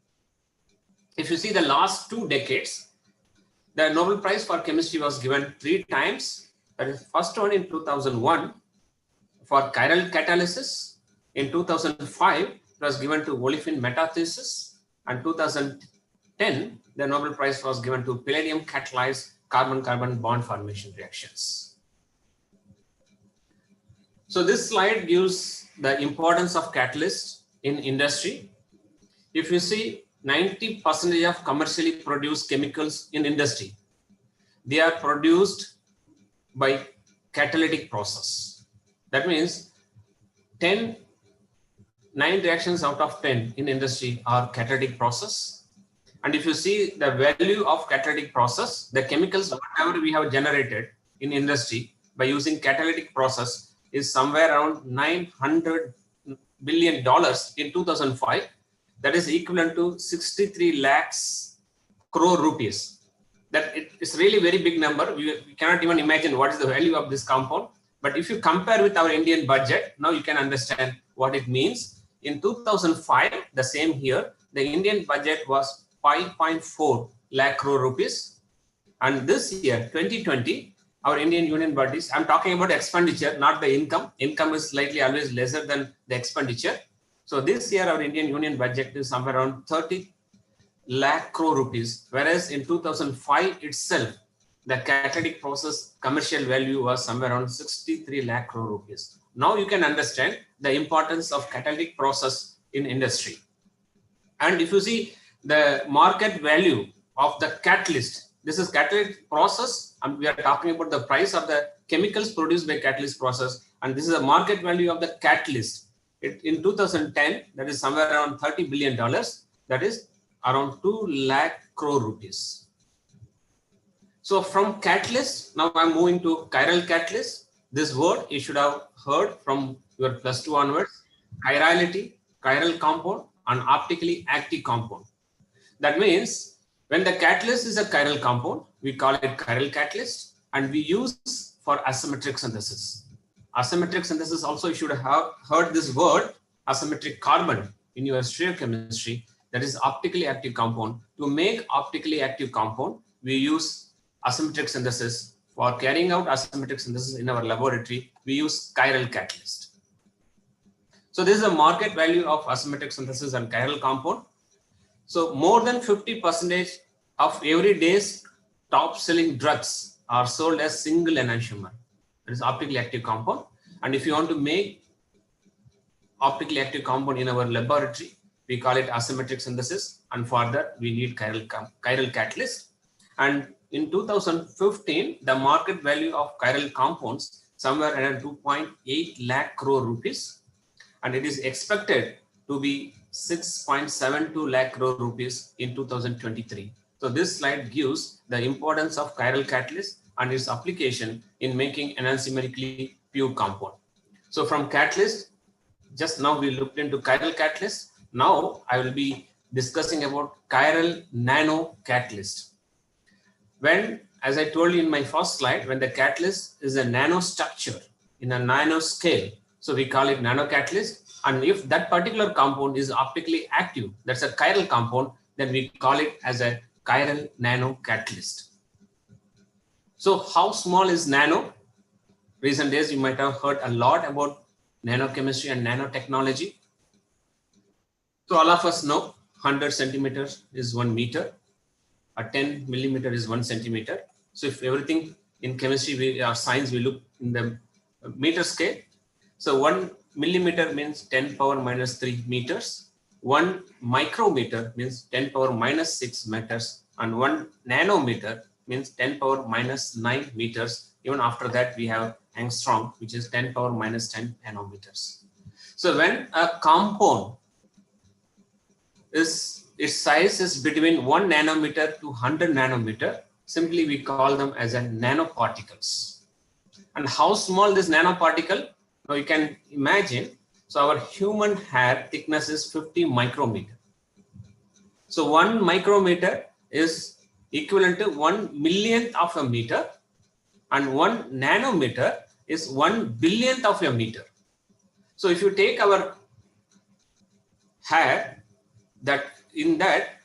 Speaker 8: If you see the last 2 decades, the Nobel Prize for Chemistry was given 3 times. That is first one in 2001 for chiral catalysis. In 2005, it was given to olefin metathesis. And 2010, the Nobel Prize was given to palladium catalyzed carbon-carbon bond formation reactions. So this slide gives the importance of catalysts in industry. If you see 90% of commercially produced chemicals in industry, they are produced by catalytic process. That means 9 reactions out of 10 in industry are catalytic process. And if you see the value of catalytic process, the chemicals, whatever we have generated in industry by using catalytic process is somewhere around $900 billion in 2005. That is equivalent to 63 lakhs crore rupees. That it's really very big number. We cannot even imagine what is the value of this compound. But if you compare with our Indian budget, now you can understand what it means. In 2005, the same year, the Indian budget was 5.4 lakh crore rupees. And this year, 2020, our Indian Union budgets, I'm talking about expenditure, not the income. Income is slightly always lesser than the expenditure. So this year, our Indian Union budget is somewhere around 30 lakh crore rupees, whereas in 2005 itself, the catalytic process commercial value was somewhere around 63 lakh crore rupees. Now you can understand the importance of catalytic process in industry. And if you see the market value of the catalyst, this is catalytic process, and we are talking about the price of the chemicals produced by catalyst process, and this is the market value of the catalyst. In 2010, that is somewhere around $30 billion, that is around 2 lakh crore rupees. So from catalyst, now I'm moving to chiral catalyst. This word you should have heard from your +2 onwards: chirality, chiral compound, and optically active compound. That means when the catalyst is a chiral compound, we call it chiral catalyst, and we use for asymmetric synthesis. Asymmetric synthesis also you should have heard this word asymmetric carbon in your stereochemistry. That is optically active compound. To make optically active compound, we use asymmetric synthesis. For carrying out asymmetric synthesis in our laboratory, we use chiral catalyst. So this is the market value of asymmetric synthesis and chiral compound. So more than 50% of every day's top selling drugs are sold as single enantiomer. That is optically active compound. And if you want to make optically active compound in our laboratory, we call it asymmetric synthesis, and for that we need chiral catalyst. And in 2015, the market value of chiral compounds somewhere around 2.8 lakh crore rupees, and it is expected to be 6.72 lakh crore rupees in 2023. So this slide gives the importance of chiral catalyst and its application in making enantiomerically pure compound. So from catalyst, just now we looked into chiral catalyst. Now I will be discussing about chiral nano catalyst. When, as I told you in my first slide, when the catalyst is a nanostructure in a nanoscale, so we call it nanocatalyst. And if that particular compound is optically active, that's a chiral compound, then we call it as a chiral nanocatalyst. So how small is nano? Recent days, you might have heard a lot about nanochemistry and nanotechnology. So all of us know 100 centimeters is 1 meter, a 10 millimeter is 1 centimeter. So if everything in chemistry or science, we look in the meter scale. So 1 millimeter means 10 power minus 3 meters. 1 micrometer means 10 power minus 6 meters. And 1 nanometer means 10 power minus 9 meters. Even after that, we have angstrom, which is 10 power minus 10 nanometers. So when a compound its size is between 1 nanometer to 100 nanometer, simply we call them as a nanoparticles. And how small this nanoparticle? Now you can imagine, so our human hair thickness is 50 micrometer. So 1 micrometer is equivalent to 1 millionth of a meter, and 1 nanometer is 1 billionth of a meter. So if you take our hair, that in that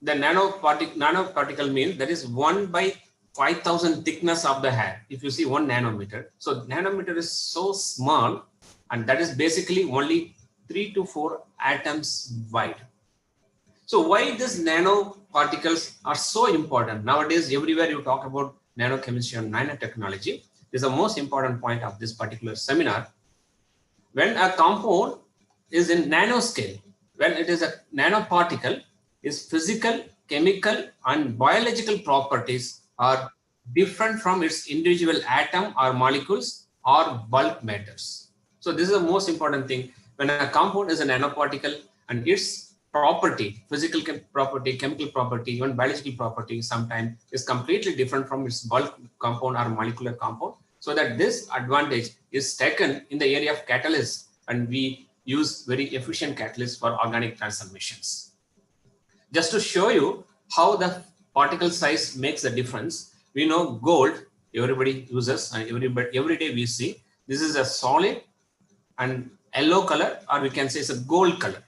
Speaker 8: the nanoparticle means that is 1 by 5,000 thickness of the hair. If you see 1 nanometer, so nanometer is so small, and that is basically only 3 to 4 atoms wide. So why these nanoparticles are so important? Nowadays, everywhere you talk about nanochemistry and nanotechnology, this is the most important point of this particular seminar. When a compound is in nanoscale, when it is a nanoparticle, its physical, chemical, and biological properties are different from its individual atom or molecules or bulk matters. So this is the most important thing. When a compound is a nanoparticle and its property, physical property, chemical property, even biological property sometimes is completely different from its bulk compound or molecular compound. So that this advantage is taken in the area of catalyst, and we use very efficient catalysts for organic transformations. Just to show you how the particle size makes the difference, we know gold, everybody uses and every day we see. This is a solid and yellow color, or we can say it's a gold color.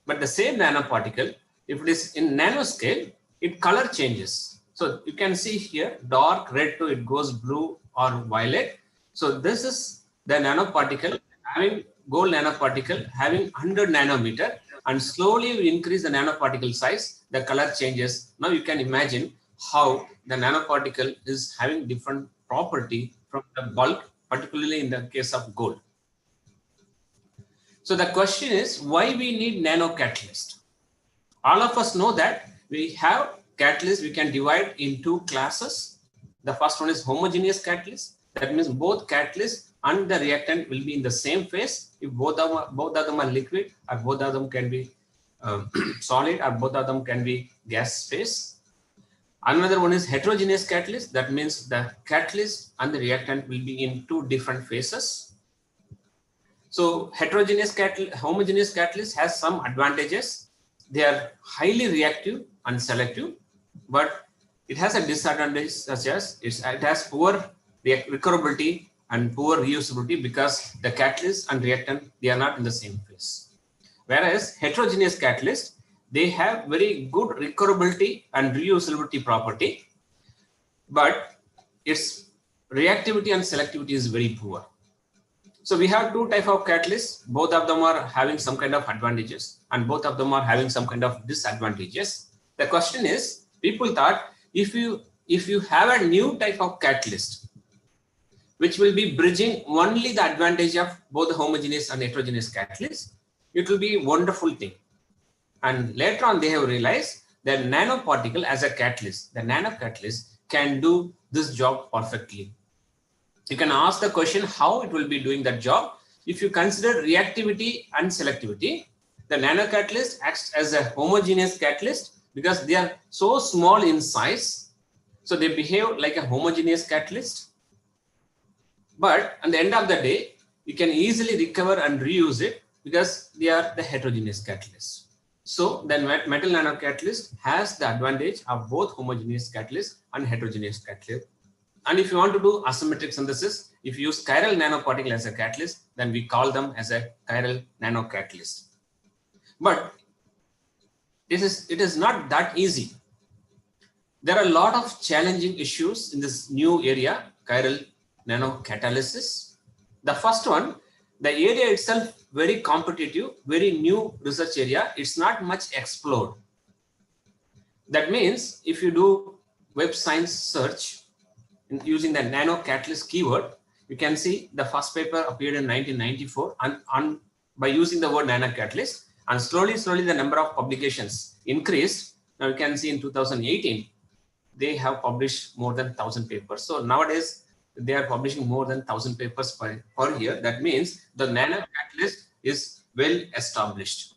Speaker 8: But the same nanoparticle, if it is in nanoscale, it color changes. So you can see here dark red to it goes blue or violet. So this is the nanoparticle having gold nanoparticle having 100 nanometer, and slowly we increase the nanoparticle size, the color changes. Now you can imagine how the nanoparticle is having different property from the bulk, particularly in the case of gold. So the question is, why we need nano catalyst? All of us know that we have catalyst we can divide in two classes. The first one is homogeneous catalyst. That means both catalyst and the reactant will be in the same phase. If both of them are liquid, or both of them can be solid, or both of them can be gas phase. Another one is heterogeneous catalyst. That means the catalyst and the reactant will be in two different phases. So homogeneous catalyst has some advantages. They are highly reactive and selective, but it has a disadvantage such as it has poor recoverability and poor reusability, because the catalyst and reactant, they are not in the same phase. Whereas heterogeneous catalyst, they have very good recoverability and reusability property, but its reactivity and selectivity is very poor. So we have two types of catalysts. Both of them are having some kind of advantages and both of them are having some kind of disadvantages. The question is, people thought if you have a new type of catalyst, which will be bridging only the advantage of both the homogeneous and heterogeneous catalysts, it will be a wonderful thing. And later on, they have realized that nanoparticle as a catalyst, the nanocatalyst can do this job perfectly. You can ask the question how it will be doing that job. If you consider reactivity and selectivity, the nanocatalyst acts as a homogeneous catalyst because they are so small in size. So they behave like a homogeneous catalyst. But at the end of the day, you can easily recover and reuse it because they are the heterogeneous catalysts. So the metal nanocatalyst has the advantage of both homogeneous catalyst and heterogeneous catalyst. And if you want to do asymmetric synthesis, if you use chiral nanoparticle as a catalyst, then we call them as a chiral nanocatalyst. But it is not that easy. There are a lot of challenging issues in this new area, chiral nanocatalysis. The first one, the area itself very competitive, very new research area. It's not much explored. That means if you do web science search using the nanocatalyst keyword, you can see the first paper appeared in 1994 and by using the word nanocatalyst, and slowly the number of publications increased. Now you can see in 2018, they have published more than 1,000 papers. So nowadays they are publishing more than 1,000 papers per year. That means the nanocatalyst is well established.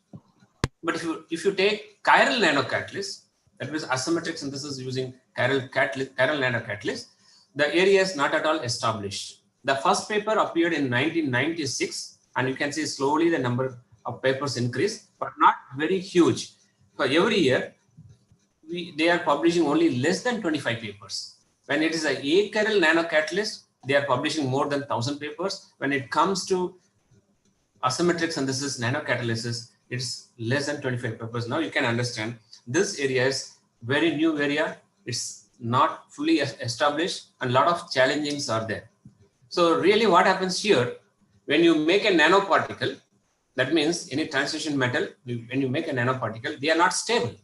Speaker 8: But if you take chiral nanocatalyst, that means asymmetric synthesis using chiral nanocatalyst, the area is not at all established. The first paper appeared in 1996, and you can see slowly the number of papers increase, but not very huge. For every year, they are publishing only less than 25 papers. When it is a chiral nanocatalyst, they are publishing more than 1,000 papers. When it comes to asymmetric synthesis nanocatalysis, it's less than 25 papers. Now you can understand this area is very new area. It's not fully established and a lot of challenges are there. So really what happens here, when you make a nanoparticle, that means any transition metal, when you make a nanoparticle, they are not stable.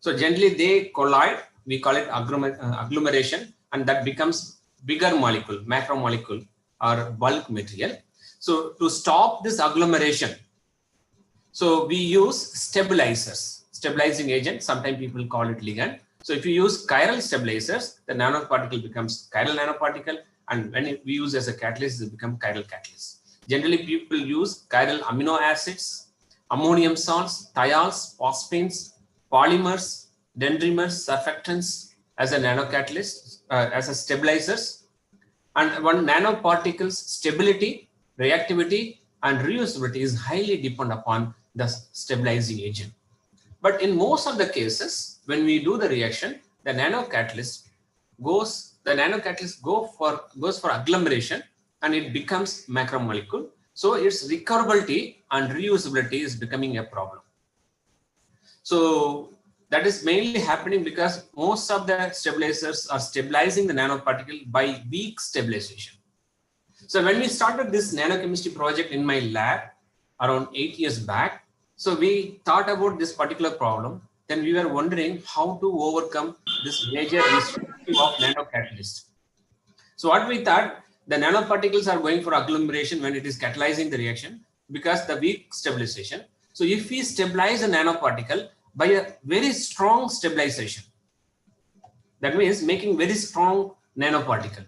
Speaker 8: So generally they collide, we call it agglomeration, and that becomes bigger molecule, macromolecule or bulk material. So to stop this agglomeration, so we use stabilizers, stabilizing agent, sometimes people call it ligand. So if you use chiral stabilizers, the nanoparticle becomes chiral nanoparticle, and when we use as a catalyst, it becomes chiral catalyst. Generally, people use chiral amino acids, ammonium salts, thiols, phosphines, polymers, dendrimers, surfactants as a nanocatalyst, as a stabilizers. And one nanoparticle's stability, reactivity, and reusability is highly dependent upon the stabilizing agent. But in most of the cases, when we do the reaction, the nanocatalyst goes for agglomeration, and it becomes macromolecule. So its recoverability and reusability is becoming a problem. So that is mainly happening because most of the stabilizers are stabilizing the nanoparticle by weak stabilization. So when we started this nanochemistry project in my lab around 8 years back, so we thought about this particular problem. Then we were wondering how to overcome this major issue of nanocatalyst. So what we thought, the nanoparticles are going for agglomeration when it is catalyzing the reaction because the weak stabilization. So if we stabilize a nanoparticle by a very strong stabilization, that means making very strong nanoparticle.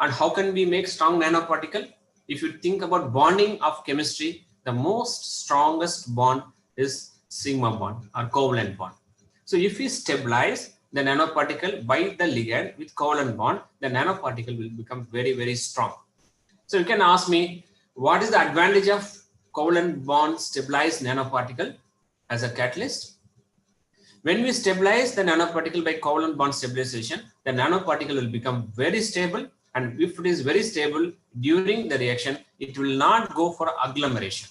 Speaker 8: And how can we make strong nanoparticle? If you think about bonding of chemistry, the most strongest bond is sigma bond or covalent bond. So if we stabilize the nanoparticle by the ligand with covalent bond, the nanoparticle will become very, very strong. So you can ask me, what is the advantage of covalent bond stabilized nanoparticle as a catalyst? When we stabilize the nanoparticle by covalent bond stabilization, the nanoparticle will become very stable. And if it is very stable during the reaction, it will not go for agglomeration.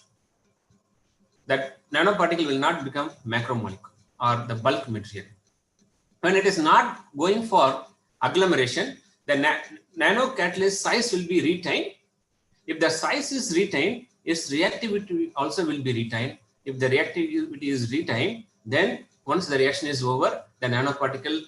Speaker 8: That nanoparticle will not become macromolecule or the bulk material. When it is not going for agglomeration, the nanocatalyst size will be retained. If the size is retained, its reactivity also will be retained. If the reactivity is retained, then once the reaction is over, the nanoparticle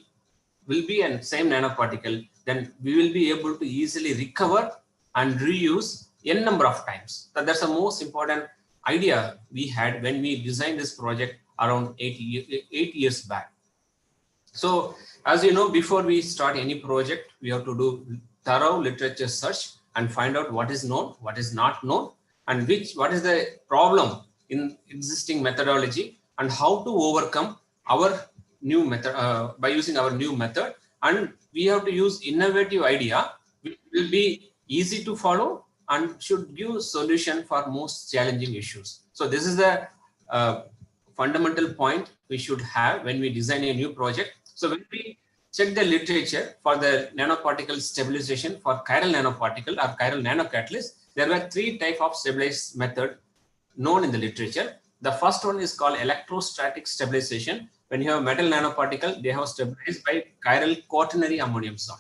Speaker 8: will be a same nanoparticle. Then we will be able to easily recover and reuse n number of times. So that's the most important idea we had when we designed this project around 8 years back. So as you know, before we start any project, we have to do thorough literature search and find out what is known, what is not known, and what is the problem in existing methodology, and how to overcome our new method by using our new method. And we have to use innovative idea which will be easy to follow and should give solution for most challenging issues. So this is the fundamental point we should have when we design a new project. So when we check the literature for the nanoparticle stabilization for chiral nanoparticle or chiral nanocatalyst, there were 3 types of stabilized method known in the literature. The first one is called electrostatic stabilization. When you have metal nanoparticle, they have stabilized by chiral quaternary ammonium salt.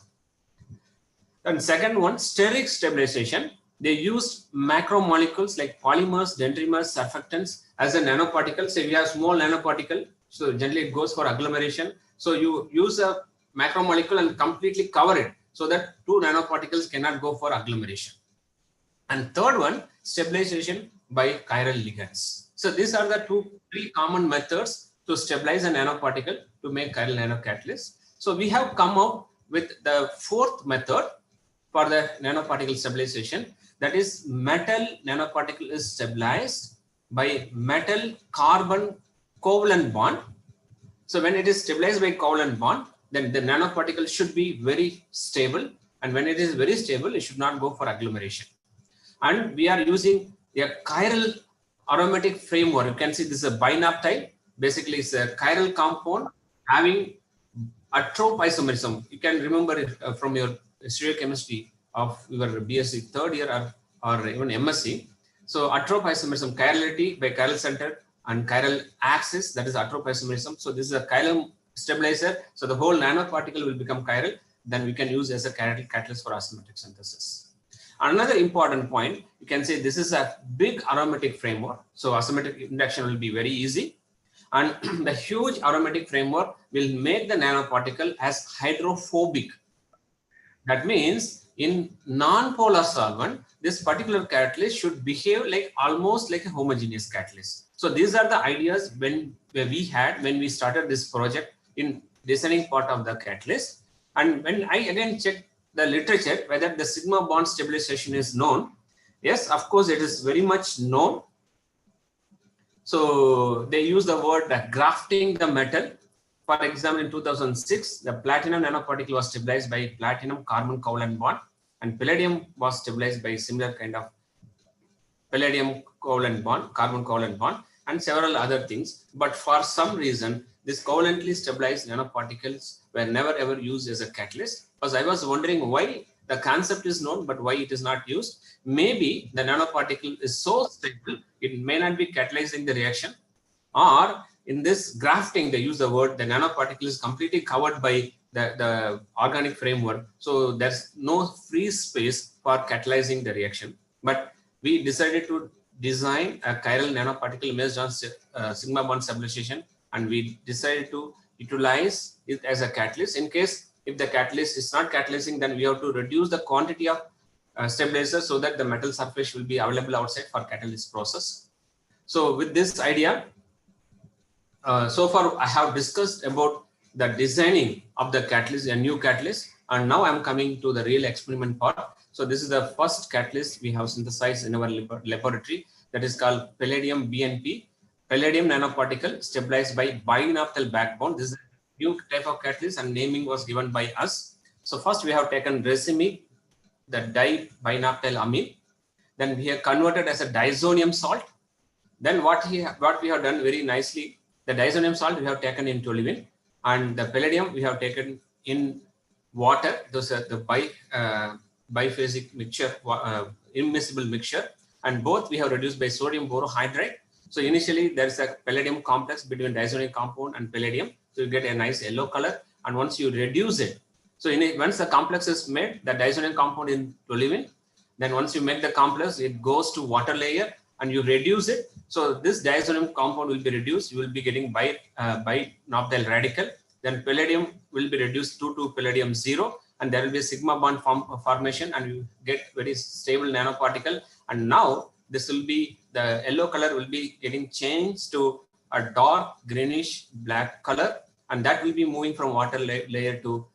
Speaker 8: And second one, steric stabilization. They used macromolecules like polymers, dendrimers, surfactants as a nanoparticle. Say we have small nanoparticle, so generally it goes for agglomeration. So you use a macromolecule and completely cover it so that 2 nanoparticles cannot go for agglomeration. And third one, stabilization by chiral ligands. So these are the 3 common methods to stabilize a nanoparticle to make chiral nanocatalyst. So we have come out with the 4th method for the nanoparticle stabilization. That is, metal nanoparticle is stabilized by metal carbon covalent bond. So when it is stabilized by covalent bond, then the nanoparticle should be very stable. And when it is very stable, it should not go for agglomeration. And we are using a chiral aromatic framework. You can see this is a binaptide. Basically, it's a chiral compound having a trope isomerism. You can remember it from your stereochemistry of your BSc 3rd year or even MSc. So atrope isomerism, chirality by chiral center and chiral axis, that is atrope isomerism. So this is a chiral stabilizer. So the whole nanoparticle will become chiral. Then we can use as a chiral catalyst for asymmetric synthesis. Another important point, you can say this is a big aromatic framework. So asymmetric induction will be very easy. And the huge aromatic framework will make the nanoparticle as hydrophobic. That means in non-polar solvent, this particular catalyst should behave like almost like a homogeneous catalyst. So these are the ideas when we started this project in designing part of the catalyst. And when I again checked the literature, whether the sigma bond stabilization is known, Yes, of course, it is very much known. So they use the word grafting the metal. For example, in 2006, the platinum nanoparticle was stabilized by platinum carbon covalent bond, and palladium was stabilized by similar kind of palladium covalent bond, carbon covalent bond, and several other things. But for some reason, these covalently stabilized nanoparticles were never ever used as a catalyst. Because I was wondering why the concept is known, but why it is not used. Maybe the nanoparticle is so stable, it may not be catalyzing the reaction, or in this grafting, they use the word, the nanoparticle is completely covered by the organic framework. So there's no free space for catalyzing the reaction. But we decided to design a chiral nanoparticle based on sigma bond stabilization, and we decided to utilize it as a catalyst. In case if the catalyst is not catalyzing, then we have to reduce the quantity of stabilizer so that the metal surface will be available outside for catalyst process. So with this idea, so far I have discussed about the designing of the catalyst, a new catalyst, and now I'm coming to the real experiment part. So this is the first catalyst we have synthesized in our laboratory, that is called palladium BNP, palladium nanoparticle stabilized by bienoptyl backbone. This is a new type of catalyst, and naming was given by us. So first we have taken racemic, the dibienoptyl amine, then we have converted as a diazonium salt. Then what we have done very nicely, the diazonium salt we have taken in toluene, and the palladium we have taken in water. Those are the biphasic mixture, immiscible mixture, and both we have reduced by sodium borohydride. So initially there is a palladium complex between diazonium compound and palladium, so you get a nice yellow color. And once you reduce it, so once the complex is made, the diazonium compound in toluene, then once you make the complex, it goes to water layer and you reduce it. So this diazonium compound will be reduced. You will be getting bienoptyl radical. Then palladium will be reduced to palladium 0, and there will be a sigma bond formation, and you get very stable nanoparticle. And now this will be, the yellow color will be getting changed to a dark greenish black color, and that will be moving from water layer to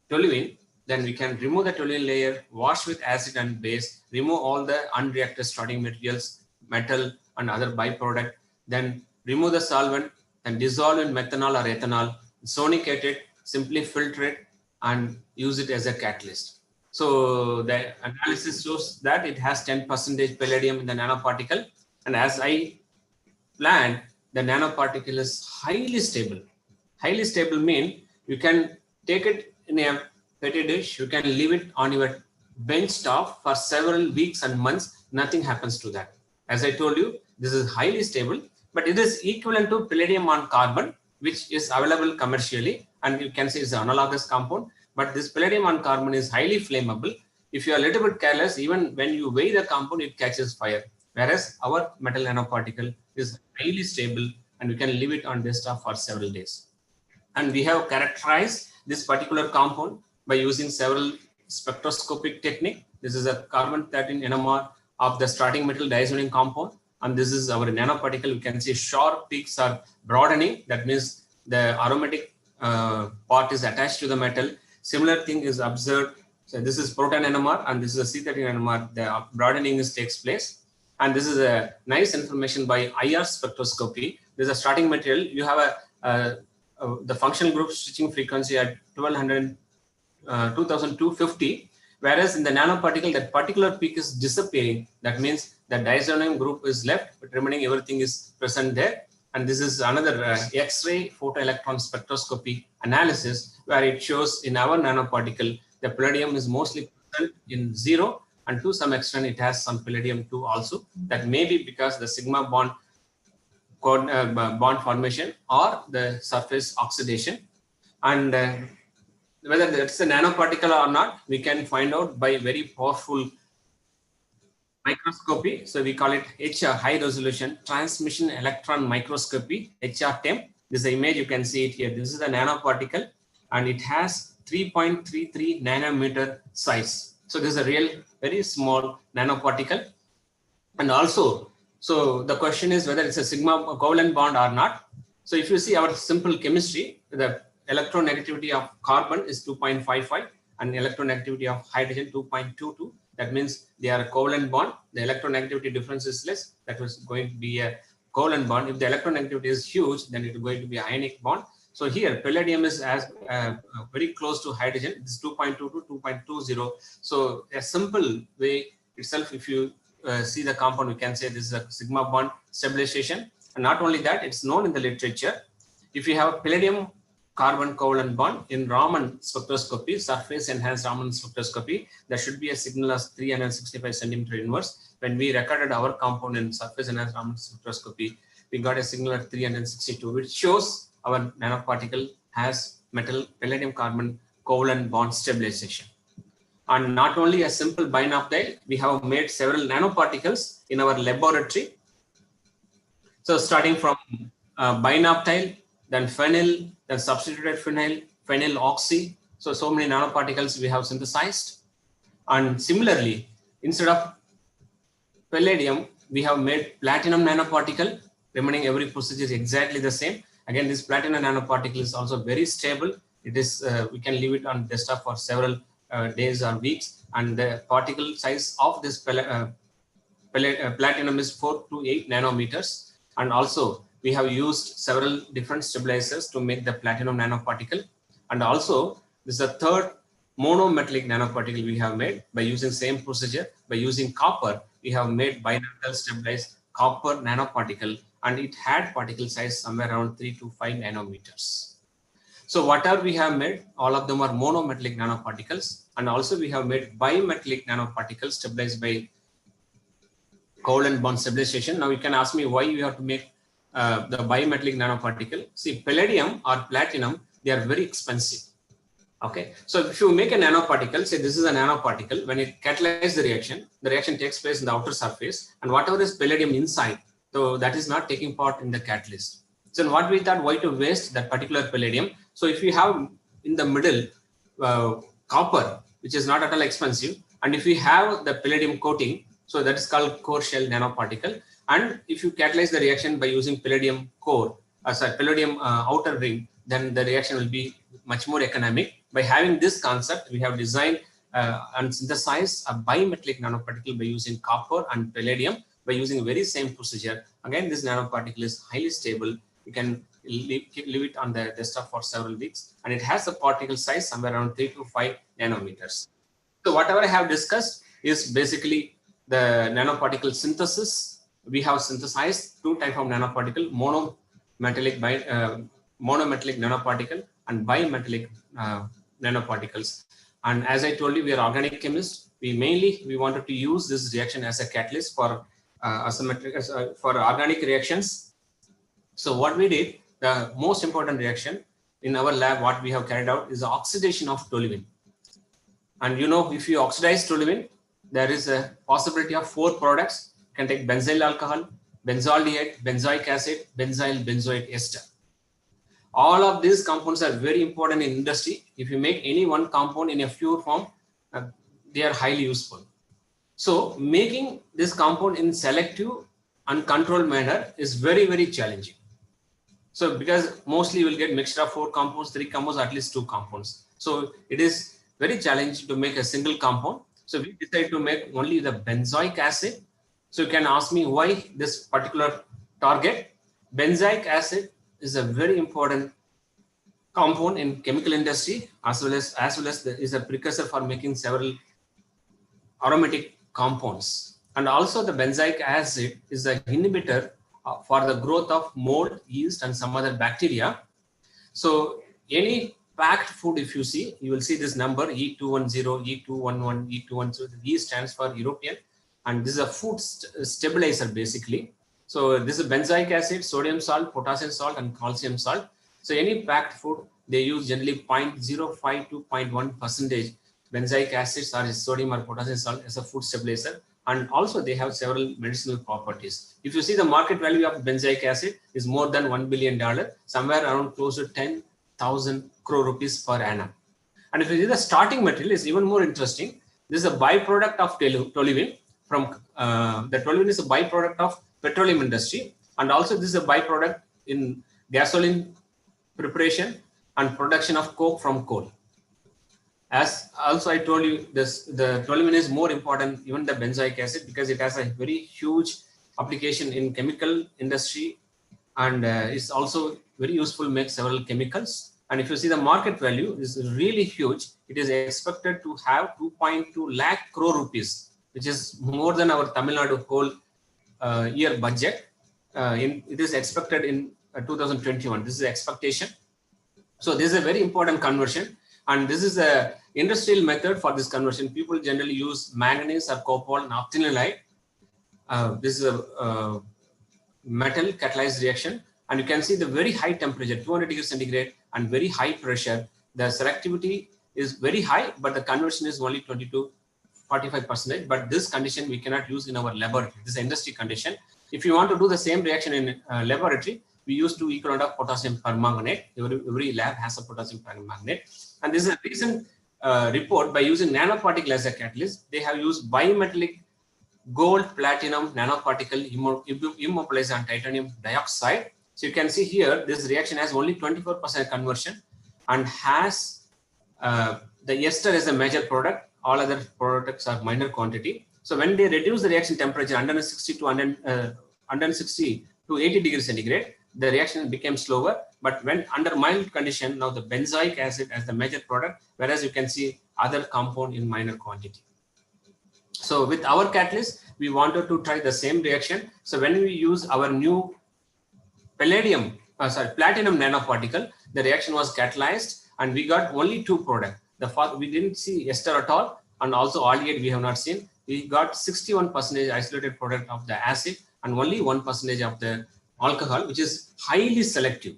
Speaker 8: toluene. Then we can remove the toluene layer, wash with acid and base, remove all the unreacted starting materials, metal and other byproduct, then remove the solvent and dissolve in methanol or ethanol, sonicate it, simply filter it and use it as a catalyst. So the analysis shows that it has 10% palladium in the nanoparticle, and as I planned, the nanoparticle is highly stable. Highly stable means you can take it in a petri dish, you can leave it on your bench top for several weeks and months, nothing happens to that. As I told you, this is highly stable, but it is equivalent to palladium on carbon, which is available commercially, and you can say it's an analogous compound. But this palladium on carbon is highly flammable. If you are a little bit careless, even when you weigh the compound, it catches fire. Whereas our metal nanoparticle is highly stable, and we can leave it on desktop for several days. And we have characterized this particular compound by using several spectroscopic technique. This is a carbon-13 NMR of the starting metal diazonium compound, and this is our nanoparticle. You can see sharp peaks are broadening. That means the aromatic part is attached to the metal. Similar thing is observed. So this is proton NMR, and this is a C13 NMR. The broadening takes place, and this is a nice information by IR spectroscopy. This is a starting material. You have the functional group switching frequency at 2250, whereas in the nanoparticle, that particular peak is disappearing. That means the diazonium group is left, but remaining everything is present there. And this is another X-ray photoelectron spectroscopy analysis, where it shows in our nanoparticle, the palladium is mostly present in 0, and to some extent it has some palladium 2 also. That may be because the sigma bond formation or the surface oxidation. And whether that's a nanoparticle or not, we can find out by very powerful microscopy. So we call it HR, high resolution transmission electron microscopy, HRTEM. This is the image, you can see it here. This is a nanoparticle, and it has 3.33 nanometer size. So this is a real very small nanoparticle. And also, so the question is whether it's a sigma covalent bond or not. So if you see our simple chemistry, the electronegativity of carbon is 2.55 and electronegativity of hydrogen 2.22. That means they are a covalent bond. The electronegativity difference is less. That was going to be a covalent bond. If the electronegativity is huge, then it is going to be an ionic bond. So here, palladium is as very close to hydrogen. It's 2.2 to 2.20. So a simple way itself, if you see the compound, we can say this is a sigma bond stabilization. And not only that, it's known in the literature. If you have a palladium carbon covalent bond in Raman spectroscopy, surface enhanced Raman spectroscopy, there should be a signal of 365 centimeter inverse. When we recorded our compound in surface enhanced Raman spectroscopy, we got a signal of 362, which shows our nanoparticle has metal palladium carbon covalent bond stabilization. And not only a simple binoptyl, we have made several nanoparticles in our laboratory. So starting from binoptyl, then phenyl, then substituted phenyl, phenyl oxy. So many nanoparticles we have synthesized. And similarly, instead of palladium, we have made platinum nanoparticle, remaining every procedure is exactly the same. Again, this platinum nanoparticle is also very stable. It is, we can leave it on desktop for several days or weeks. And the particle size of this platinum is 4 to 8 nanometers. And also, we have used several different stabilizers to make the platinum nanoparticle. And also, this is the third monometallic nanoparticle we have made by using same procedure. By using copper, we have made bimetal stabilized copper nanoparticle, and it had particle size somewhere around 3 to 5 nanometers. So whatever we have made, all of them are monometallic nanoparticles. And also we have made bimetallic nanoparticles stabilized by covalent bond stabilization. Now you can ask me why you have to make the bimetallic nanoparticle. See, palladium or platinum, they are very expensive. Okay, so if you make a nanoparticle, say this is a nanoparticle, when it catalyzes the reaction takes place in the outer surface, and whatever is palladium inside, so that is not taking part in the catalyst. So what we thought, why to waste that particular palladium? So if you have in the middle copper, which is not at all expensive, and if we have the palladium coating, so that is called core shell nanoparticle. And if you catalyze the reaction by using palladium core, palladium outer ring, then the reaction will be much more economic. By having this concept, we have designed and synthesized a bimetallic nanoparticle by using copper and palladium by using very same procedure. Again, this nanoparticle is highly stable. You can leave it on the desktop for several weeks, and it has a particle size somewhere around 3 to 5 nanometers. So whatever I have discussed is basically the nanoparticle synthesis. We have synthesized two types of nanoparticle, monometallic nanoparticle and bimetallic nanoparticles. And as I told you, we are organic chemists. We wanted to use this reaction as a catalyst for for organic reactions. So what we did, the most important reaction in our lab, what we have carried out is the oxidation of toluene. And you know, if you oxidize toluene, there is a possibility of 4 products. You can take benzyl alcohol, benzaldehyde, benzoic acid, benzyl benzoate ester. All of these compounds are very important in industry. If you make any one compound in a pure form, they are highly useful. So making this compound in selective and controlled manner is very, very challenging. So because mostly you will get mixture of 4 compounds, 3 compounds, at least 2 compounds. So it is very challenging to make a single compound. So we decided to make only the benzoic acid. So you can ask me why this particular target. Benzoic acid is a very important compound in chemical industry, as well as is a precursor for making several aromatic compounds. And also the benzoic acid is an inhibitor for the growth of mold, yeast, and some other bacteria. So any packed food, if you see, you will see this number E210, E211, E212. The E stands for European, and this is a food stabilizer basically. So this is benzoic acid, sodium salt, potassium salt, and calcium salt. So any packed food, they use generally 0.05 to 0.1% benzoic acids or sodium or potassium salt as a food stabilizer. And also they have several medicinal properties. If you see the market value of benzoic acid is more than $1 billion, somewhere around close to 10,000 crore rupees per annum. And if you see the starting material is even more interesting. This is a byproduct of toluene. From the toluene is a byproduct of petroleum industry, and also this is a byproduct in gasoline preparation and production of coke from coal. As also I told you, this the toluene is more important even the benzoic acid because it has a very huge application in chemical industry, and it's also very useful to make several chemicals. And if you see the market value is really huge, it is expected to have 2.2 lakh crore rupees, which is more than our Tamil Nadu whole year budget. It is expected in 2021. This is the expectation. So this is a very important conversion, and this is a industrial method for this conversion. People generally use manganese or cobalt and octeniolite. This is a metal catalyzed reaction, and you can see the very high temperature, 200 degrees centigrade, and very high pressure. The selectivity is very high, but the conversion is only 20 to 45%. But this condition we cannot use in our laboratory. This is an industry condition. If you want to do the same reaction in laboratory, we use 2 equivalent of potassium permanganate. Every lab has a potassium permanganate. And this is a recent report by using nanoparticle as a catalyst. They have used bimetallic gold platinum nanoparticle immobilized on titanium dioxide. So you can see here, this reaction has only 24% conversion and has the ester as a major product. All other products are minor quantity. So when they reduce the reaction temperature 160 to 80 degrees centigrade, the reaction became slower. But when under mild condition, now the benzoic acid as the major product, whereas you can see other compound in minor quantity. So with our catalyst, we wanted to try the same reaction. So when we use our new platinum nanoparticle, the reaction was catalyzed and we got only 2 products. The first, we didn't see ester at all, and also aldehyde we have not seen. We got 61% isolated product of the acid and only 1% of the alcohol, which is highly selective.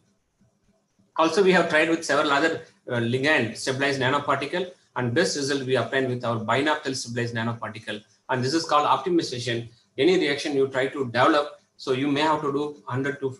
Speaker 8: Also, we have tried with several other ligand stabilized nanoparticle, and best result we obtained with our binaphthyl stabilized nanoparticle. And this is called optimization. Any reaction you try to develop, so you may have to do 100 to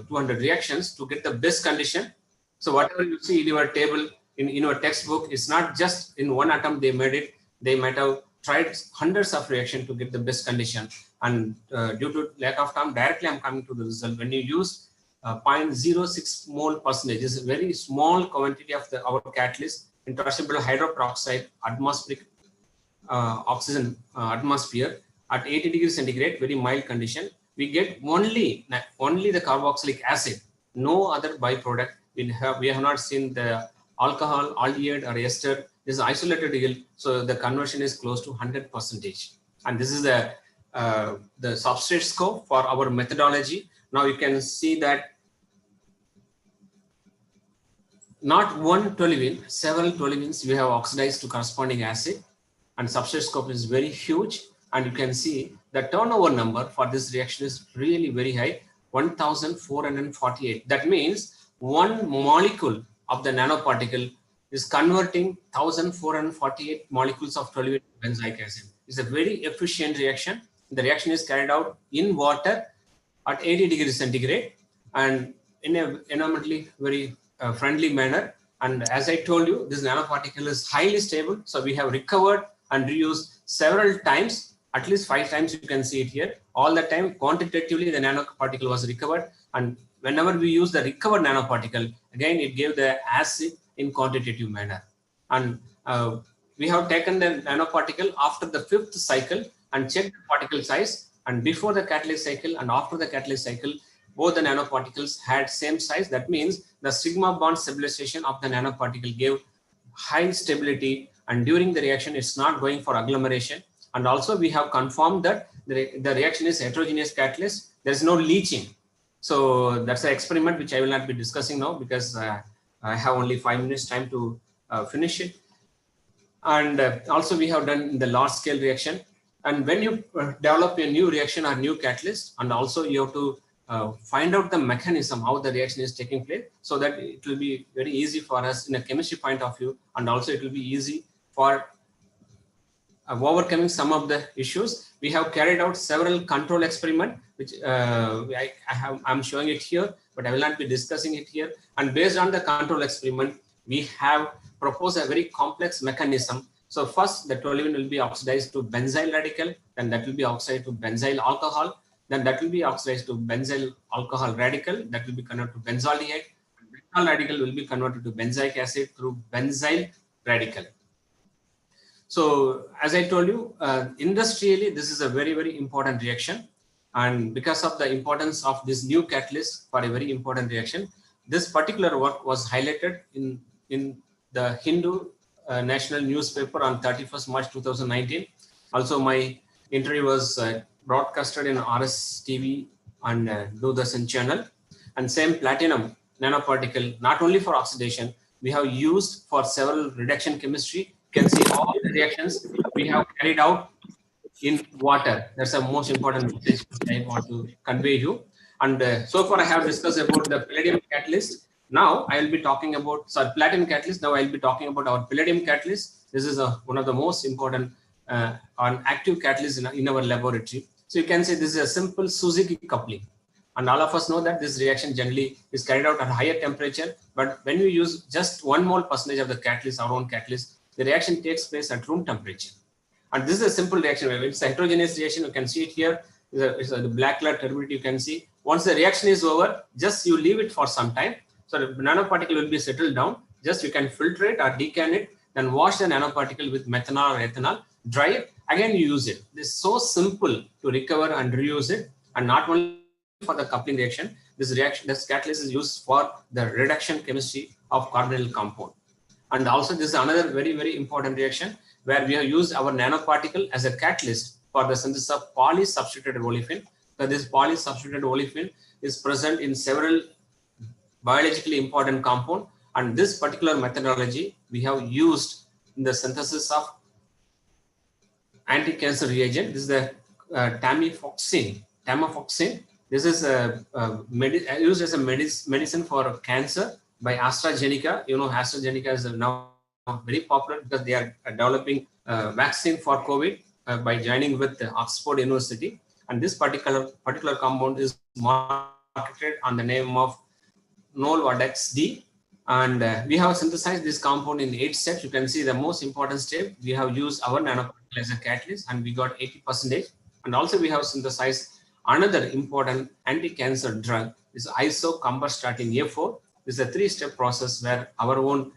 Speaker 8: 200 reactions to get the best condition. So whatever you see in your table, in your textbook, it's not just in one attempt they made it. They might have tried hundreds of reactions to get the best condition. And due to lack of time, directly I'm coming to the result. When you use 0.06 mole percentage, is a very small quantity of our catalyst in torsion hydroperoxide atmospheric oxygen atmosphere at 80 degrees centigrade, very mild condition, we get only the carboxylic acid, no other byproduct. We have not seen the alcohol, aldehyde, or ester. This is isolated yield, so the conversion is close to 100%. And this is the substrate scope for our methodology. Now you can see that not one toluene, several toluenes we have oxidized to corresponding acid, and substrate scope is very huge. And you can see the turnover number for this reaction is really very high, 1448. That means one molecule of the nanoparticle is converting 1448 molecules of toluene to benzoic acid. It's a very efficient reaction. The reaction is carried out in water at 80 degrees centigrade and in an environmentally very friendly manner. And as I told you, this nanoparticle is highly stable. So we have recovered and reused several times, at least 5 times. You can see it here. All the time, quantitatively, the nanoparticle was recovered. And whenever we use the recovered nanoparticle, again, it gave the acid in quantitative manner. And we have taken the nanoparticle after the 5th cycle and checked the particle size. And before the catalyst cycle and after the catalyst cycle, both the nanoparticles had same size. That means the sigma bond stabilization of the nanoparticle gave high stability, and during the reaction, it's not going for agglomeration. And also we have confirmed that the reaction is heterogeneous catalyst. There's no leaching. So that's an experiment which I will not be discussing now because I have only 5 minutes time to finish it. And also we have done the large scale reaction. And when you develop a new reaction or new catalyst, and also you have to find out the mechanism, how the reaction is taking place, so that it will be very easy for us in a chemistry point of view, and also it will be easy for overcoming some of the issues. We have carried out several control experiments, which I'm showing it here, but I will not be discussing it here. And based on the control experiment, we have proposed a very complex mechanism. So first, the toluene will be oxidized to benzyl radical, then that will be oxidized to benzyl alcohol, then that will be oxidized to benzyl alcohol radical, that will be converted to benzaldehyde. Benzyl radical will be converted to benzoic acid through benzyl radical. So as I told you, industrially, this is a very, very important reaction. And because of the importance of this new catalyst for a very important reaction, this particular work was highlighted in the Hindu national newspaper on 31st March 2019. Also, my interview was broadcasted in RS TV and Doordarshan channel. And same platinum nanoparticle, not only for oxidation, we have used for several reduction chemistry. You can see all the reactions we have carried out in water. That's the most important message I want to convey you. And so far I have discussed about the palladium catalyst. Now I will be talking about, sorry, platinum catalyst. Now I will be talking about our palladium catalyst. This is one of the most important active catalysts in our laboratory. So you can say this is a simple Suzuki coupling. And all of us know that this reaction generally is carried out at higher temperature. But when you use just 1 mole percentage of the catalyst, our own catalyst, the reaction takes place at room temperature. And this is a simple reaction. It's a heterogeneous reaction. You can see it here. It's the black color turbidity you can see. Once the reaction is over, just you leave it for some time. So the nanoparticle will be settled down. Just you can filter it or decant it, then wash the nanoparticle with methanol or ethanol, dry it, again you use it. This is so simple to recover and reuse it. And not only for the coupling reaction, this catalyst is used for the reduction chemistry of carbonyl compound. And also this is another very, very important reaction where we have used our nanoparticle as a catalyst for the synthesis of polysubstituted olefin. So this polysubstituted olefin is present in several biologically important compound, and this particular methodology we have used in the synthesis of anti-cancer reagent. This is the tamifoxine. This is used as a medicine for cancer by AstraZeneca. You know, AstraZeneca is now very popular because they are developing a vaccine for COVID by joining with Oxford University. And this particular compound is marketed on the name of Nolvadex D. And we have synthesized this compound in 8 steps. You can see the most important step. We have used our nanoparticle as a catalyst and we got 80%. And also we have synthesized another important anti-cancer drug, is isocumberstatin A4. This is a 3-step process where our own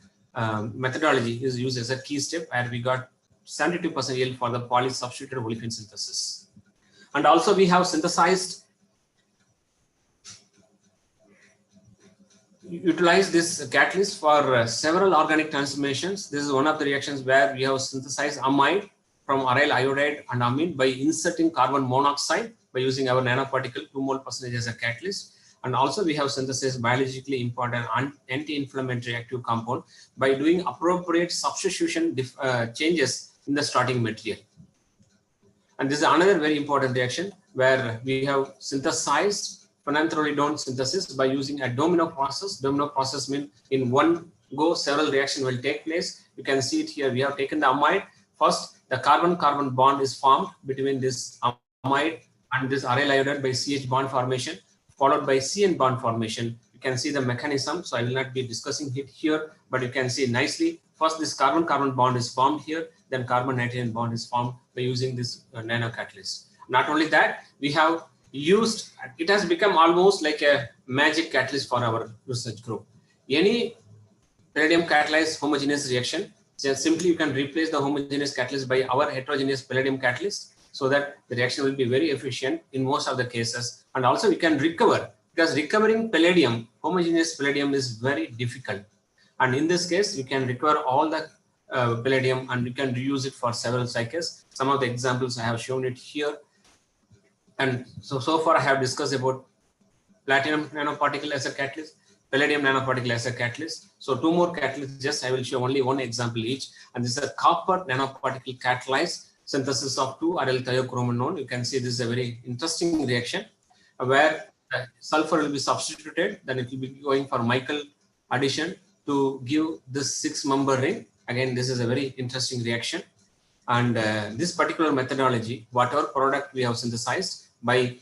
Speaker 8: methodology is used as a key step, where we got 72% yield for the polysubstituted olefin synthesis. And also we have synthesized, utilize this catalyst for several organic transformations. This is one of the reactions where we have synthesized amide from aryl iodide and amine by inserting carbon monoxide by using our nanoparticle 2 mole percentage as a catalyst. And also we have synthesized biologically important anti-inflammatory active compound by doing appropriate substitution changes in the starting material. And this is another very important reaction where we have synthesized phenanthrolidone synthesis by using a domino process. Domino process means in one go several reactions will take place. You can see it here. We have taken the amide. First, the carbon-carbon bond is formed between this amide and this aryl iodide by CH bond formation, followed by CN bond formation. You can see the mechanism. So I will not be discussing it here, but you can see nicely. First, this carbon-carbon bond is formed here. Then carbon-nitrogen bond is formed by using this nano catalyst. Not only that, we have used, it has become almost like a magic catalyst for our research group. Any palladium catalyzed homogeneous reaction, just simply you can replace the homogeneous catalyst by our heterogeneous palladium catalyst, so that the reaction will be very efficient in most of the cases. And also we can recover, because recovering palladium, homogeneous palladium, is very difficult. And in this case, you can recover all the palladium and you can reuse it for several cycles. Some of the examples I have shown it here. And so far I have discussed about platinum nanoparticle as a catalyst, palladium nanoparticle as a catalyst. So 2 more catalysts, just I will show only one example each. And this is a copper nanoparticle catalyzed synthesis of 2-aryl thiochromanone. You can see this is a very interesting reaction where sulfur will be substituted, then it will be going for Michael addition to give this 6-member ring. Again, this is a very interesting reaction. And this particular methodology, whatever product we have synthesized, by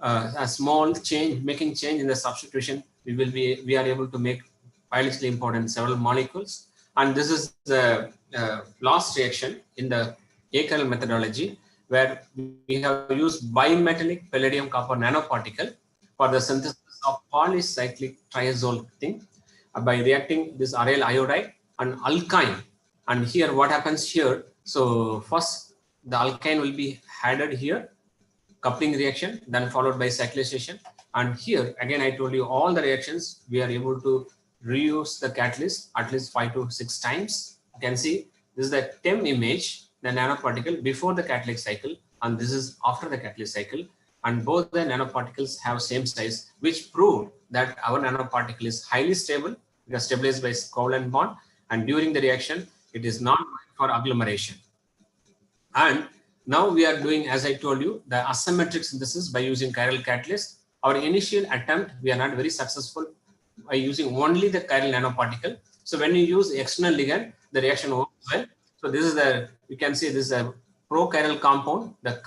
Speaker 8: a small change, making change in the substitution, we are able to make biologically important several molecules. And this is the last reaction in the ACAL methodology, where we have used bimetallic palladium copper nanoparticle for the synthesis of polycyclic triazole thing by reacting this aryl iodide and alkyne. And here what happens here, So first the alkyne will be added here, coupling reaction, then followed by cyclization. And here again, I told you all the reactions we are able to reuse the catalyst at least 5 to 6 times. You can see this is the TEM image, the nanoparticle before the catalytic cycle, and this is after the catalytic cycle. And both the nanoparticles have same size, which proved that our nanoparticle is highly stable because stabilized by covalent bond, and during the reaction it is not for agglomeration. And now we are doing, as I told you, the asymmetric synthesis by using chiral catalyst. Our initial attempt, we are not very successful by using only the chiral nanoparticle. So when you use external ligand, the reaction works well. So this is the, you can see this is a pro-chiral compound, the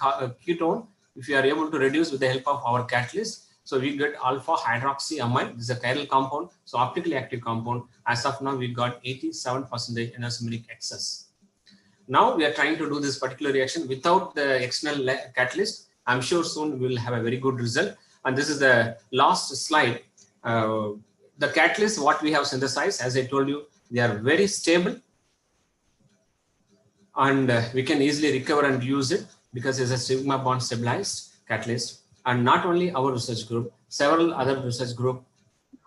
Speaker 8: ketone, if you are able to reduce with the help of our catalyst. So we get alpha hydroxyamide. This is a chiral compound, so optically active compound. As of now, we got 87% anosemic excess. Now we are trying to do this particular reaction without the external catalyst. I'm sure soon we will have a very good result. And this is the last slide. The catalyst, what we have synthesized, as I told you, they are very stable, and we can easily recover and use it because it's a sigma bond stabilized catalyst. And not only our research group, several other research group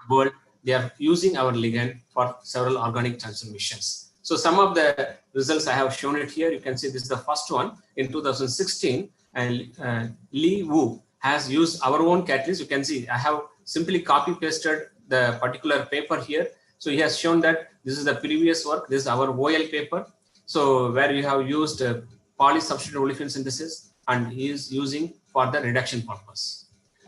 Speaker 8: world, they are using our ligand for several organic transformations. So some of the results I have shown it here. You can see this is the first one in 2016, and Li Wu has used our own catalyst. You can see I have simply copy pasted the particular paper here. So he has shown that this is the previous work. This is our OL paper. So where we have used polysubstituted olefin synthesis, and he is using for the reduction purpose.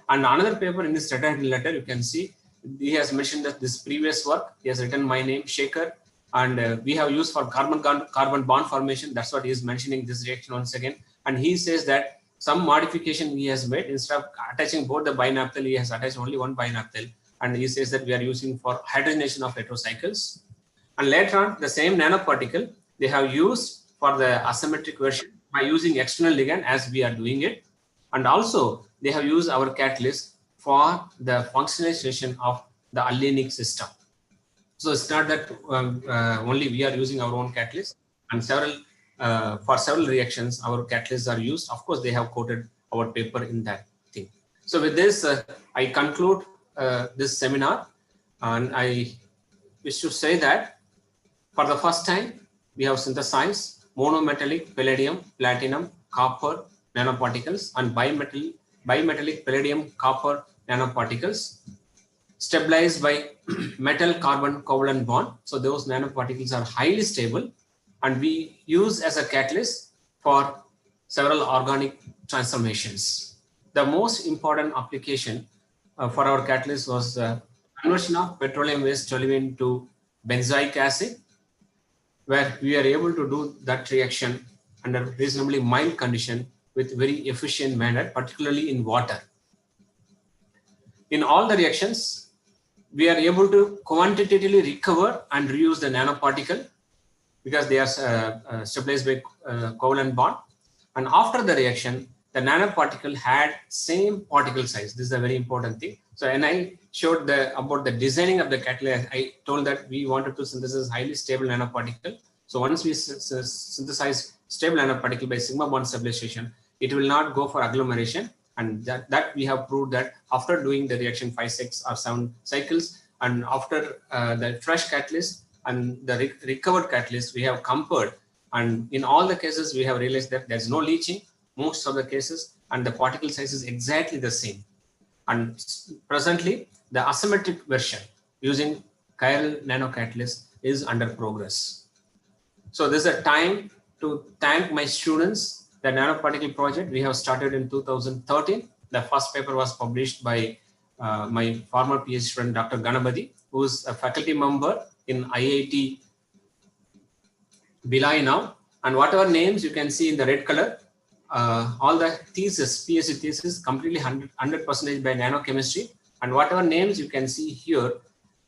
Speaker 8: And another paper in this letter, you can see he has mentioned that this previous work, he has written my name, Shaker, and we have used for carbon bond formation. That's what he is mentioning this reaction once again. And he says that some modification he has made, instead of attaching both the binaphthyl, he has attached only one binaphthyl. And he says that we are using for hydrogenation of heterocycles. And later on, the same nanoparticle they have used for the asymmetric version by using external ligand as we are doing it. And also they have used our catalyst for the functionalization of the allynic system. So it's not that only we are using our own catalyst, and for several reactions our catalysts are used. Of course, they have quoted our paper in that thing. So with this, I conclude this seminar, and I wish to say that for the first time we have synthesized monometallic palladium, platinum, copper nanoparticles and bimetallic palladium, copper nanoparticles stabilized by metal carbon covalent bond. So those nanoparticles are highly stable, and we use as a catalyst for several organic transformations. The most important application for our catalyst was conversion of petroleum waste toluene to benzoic acid, where we are able to do that reaction under reasonably mild condition with very efficient manner, particularly in water. In all the reactions, we are able to quantitatively recover and reuse the nanoparticle because they are stabilized by covalent bond. And after the reaction, the nanoparticle had same particle size. This is a very important thing. So, and I showed about the designing of the catalyst. I told that we wanted to synthesize highly stable nanoparticle. So once we synthesize stable nanoparticle by sigma bond stabilization, it will not go for agglomeration. And that we have proved that after doing the reaction 5, 6 or 7 cycles, and after the fresh catalyst and the recovered catalyst, we have compared. And in all the cases, we have realized that there's no leaching, most of the cases, and the particle size is exactly the same. And presently, the asymmetric version using chiral nanocatalyst is under progress. So this is a time to thank my students. The nanoparticle project we have started in 2013. The first paper was published by my former PhD friend, Dr. Ganapathy, who is a faculty member in IIT Bhilai now. And whatever names you can see in the red color, all the thesis, PhD thesis, completely 100% by nanochemistry. And whatever names you can see here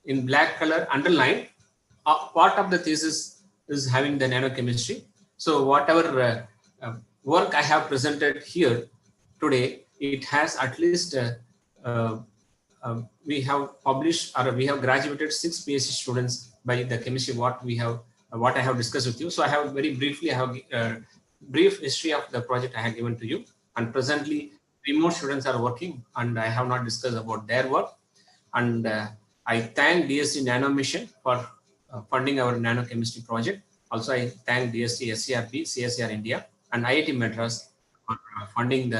Speaker 8: in black color underlined, part of the thesis is having the nanochemistry. So whatever work I have presented here today, it has at least we have published, or we have graduated 6 PhD students by the chemistry what we have what I have discussed with you. So I have very briefly, I have brief history of the project I have given to you. And presently, 3 more students are working, and I have not discussed about their work. And I thank DSC Nano Mission for funding our nanochemistry project. Also, I thank DSC SCRP, CSR India, and IIT Madras for funding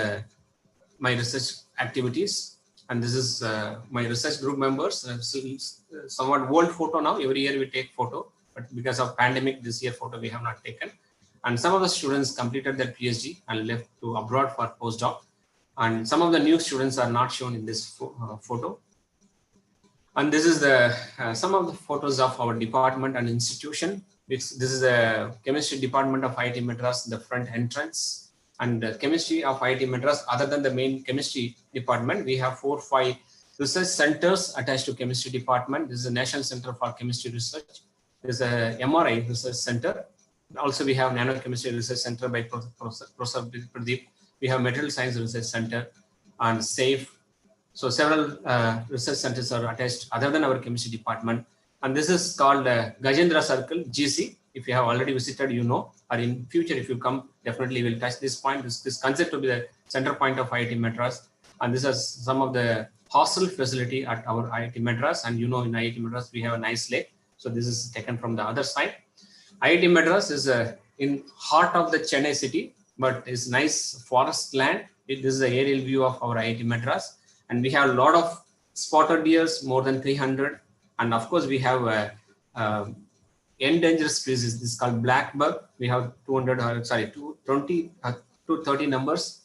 Speaker 8: my research activities. And this is my research group members. Somewhat old photo now. Every year we take photo, but because of pandemic, this year photo we have not taken. And some of the students completed their PhD and left to abroad for postdoc. And some of the new students are not shown in this photo. And this is the some of the photos of our department and institution. This is the chemistry department of IIT Madras, the front entrance. And the chemistry of IIT Madras, other than the main chemistry department, we have 4 or 5 research centers attached to chemistry department. This is the National Center for Chemistry Research. There is a MRI Research Center. Also, we have Nanochemistry Research Center by Professor Pradeep. We have Material Science Research Center and SAFE. So several research centers are attached other than our chemistry department. And this is called Gajendra Circle, GC. If you have already visited, you know, or in future, if you come, definitely will touch this point. This concept to be the center point of IIT Madras. And this is some of the hostel facility at our IIT Madras. And you know, in IIT Madras, we have a nice lake. So this is taken from the other side. IIT Madras is in heart of the Chennai city, but it's nice forest land. This is the aerial view of our IIT Madras. And we have a lot of spotted deers, more than 300. And of course, we have endangered species. This is called black bug. We have 230 numbers.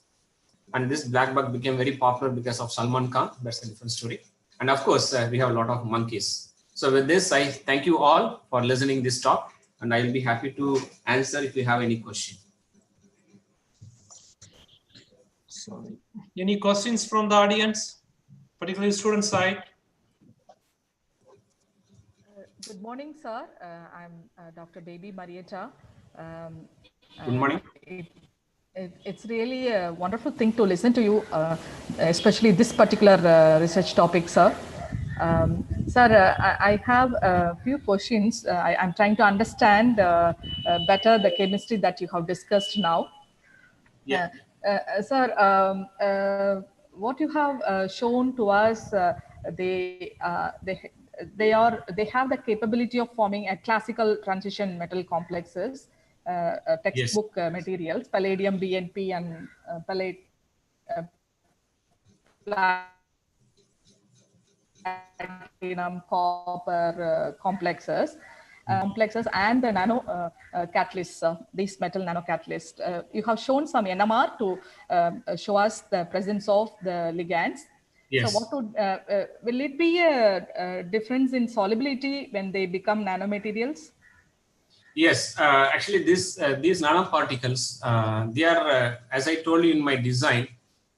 Speaker 8: And this black bug became very popular because of Salman Khan. That's a different story. And of course, we have a lot of monkeys. So with this, I thank you all for listening this talk. And I will be happy to answer if you have any question.
Speaker 2: Sorry. Any questions from the audience, particularly student side?
Speaker 3: Good morning, sir. I'm Dr. Baby Marietta.
Speaker 8: Good morning.
Speaker 3: It's really a wonderful thing to listen to you, especially this particular research topic, sir. Sir, I have a few questions. I'm trying to understand better the chemistry that you have discussed now.
Speaker 8: Yeah.
Speaker 3: Sir, what you have shown to us, they have the capability of forming a classical transition metal complexes, textbook materials, palladium, BNP, and platinum, copper complexes. Complexes and the nano catalysts, these metal nano catalysts. You have shown some NMR to show us the presence of the ligands.
Speaker 8: Yes.
Speaker 3: So what would, will it be a difference in solubility when they become nanomaterials?
Speaker 8: Yes, actually these nanoparticles, they are, as I told you in my design,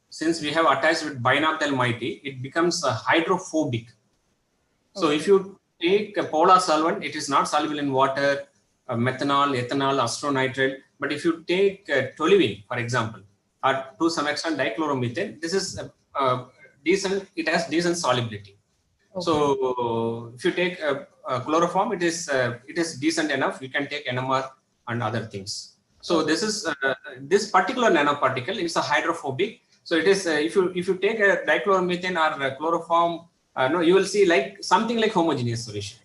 Speaker 8: since we have attached with bimethyl mighty, it becomes hydrophobic. So if you take a polar solvent, it is not soluble in water, methanol, ethanol, acetonitrate. But if you take toluene, for example, or to some extent dichloromethane, this is decent. It has decent solubility. Okay. So if you take chloroform, it is decent enough. You can take NMR and other things. So this is this particular nanoparticle. It's a hydrophobic. So it is if you take a dichloromethane or a chloroform. No, you will see like something like homogeneous solution.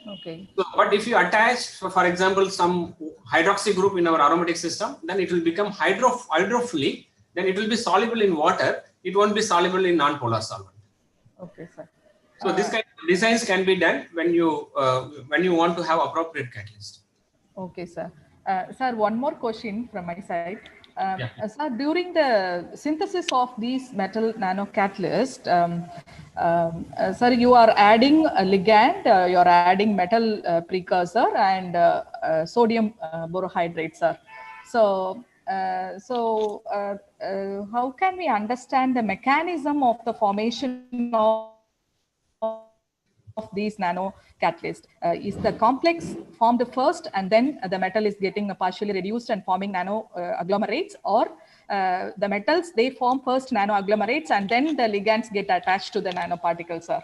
Speaker 3: Okay.
Speaker 8: So, but if you attach, for example, some hydroxy group in our aromatic system, then it will become hydrophilic. Then it will be soluble in water. It won't be soluble in non-polar solvent.
Speaker 3: Okay, sir.
Speaker 8: So this kind of designs can be done when you want to have appropriate catalyst.
Speaker 3: Okay, sir. Sir, one more question from my side. Sir, during the synthesis of these metal nanocatalysts, sir, you are adding a ligand, you are adding metal precursor and sodium borohydrate, sir. So, how can we understand the mechanism of the formation of these nanocatalysts? Is the complex formed first and then the metal is getting partially reduced and forming nano agglomerates, or the metals, they form first nano agglomerates and then the ligands get attached to the nanoparticles, sir?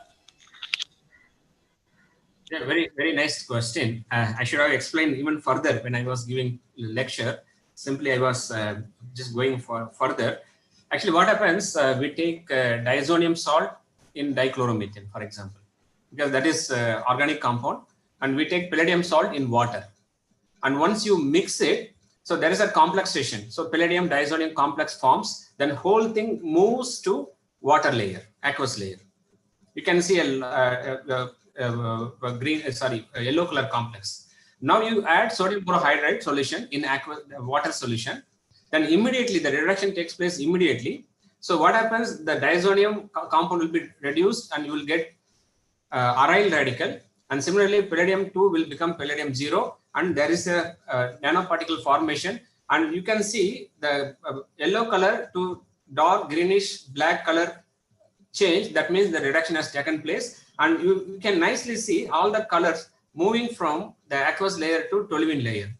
Speaker 8: Yeah, very nice question. I should have explained even further when I was giving lecture. Simply, I was just going for further. Actually, what happens? We take diazonium salt in dichloromethane, for example, because that is organic compound, and we take palladium salt in water. And once you mix it, so there is a complexation. So palladium diazonium complex forms. Then whole thing moves to water layer, aqueous layer. You can see a yellow color complex. Now you add sodium borohydride solution in water solution, then immediately the reduction takes place immediately. So what happens? The diazonium compound will be reduced, and you will get aryl radical, and similarly palladium 2 will become palladium 0, and there is a nanoparticle formation, and you can see the yellow color to dark greenish black color change. That means the reduction has taken place, and you can nicely see all the colors moving from the aqueous layer to toluene layer.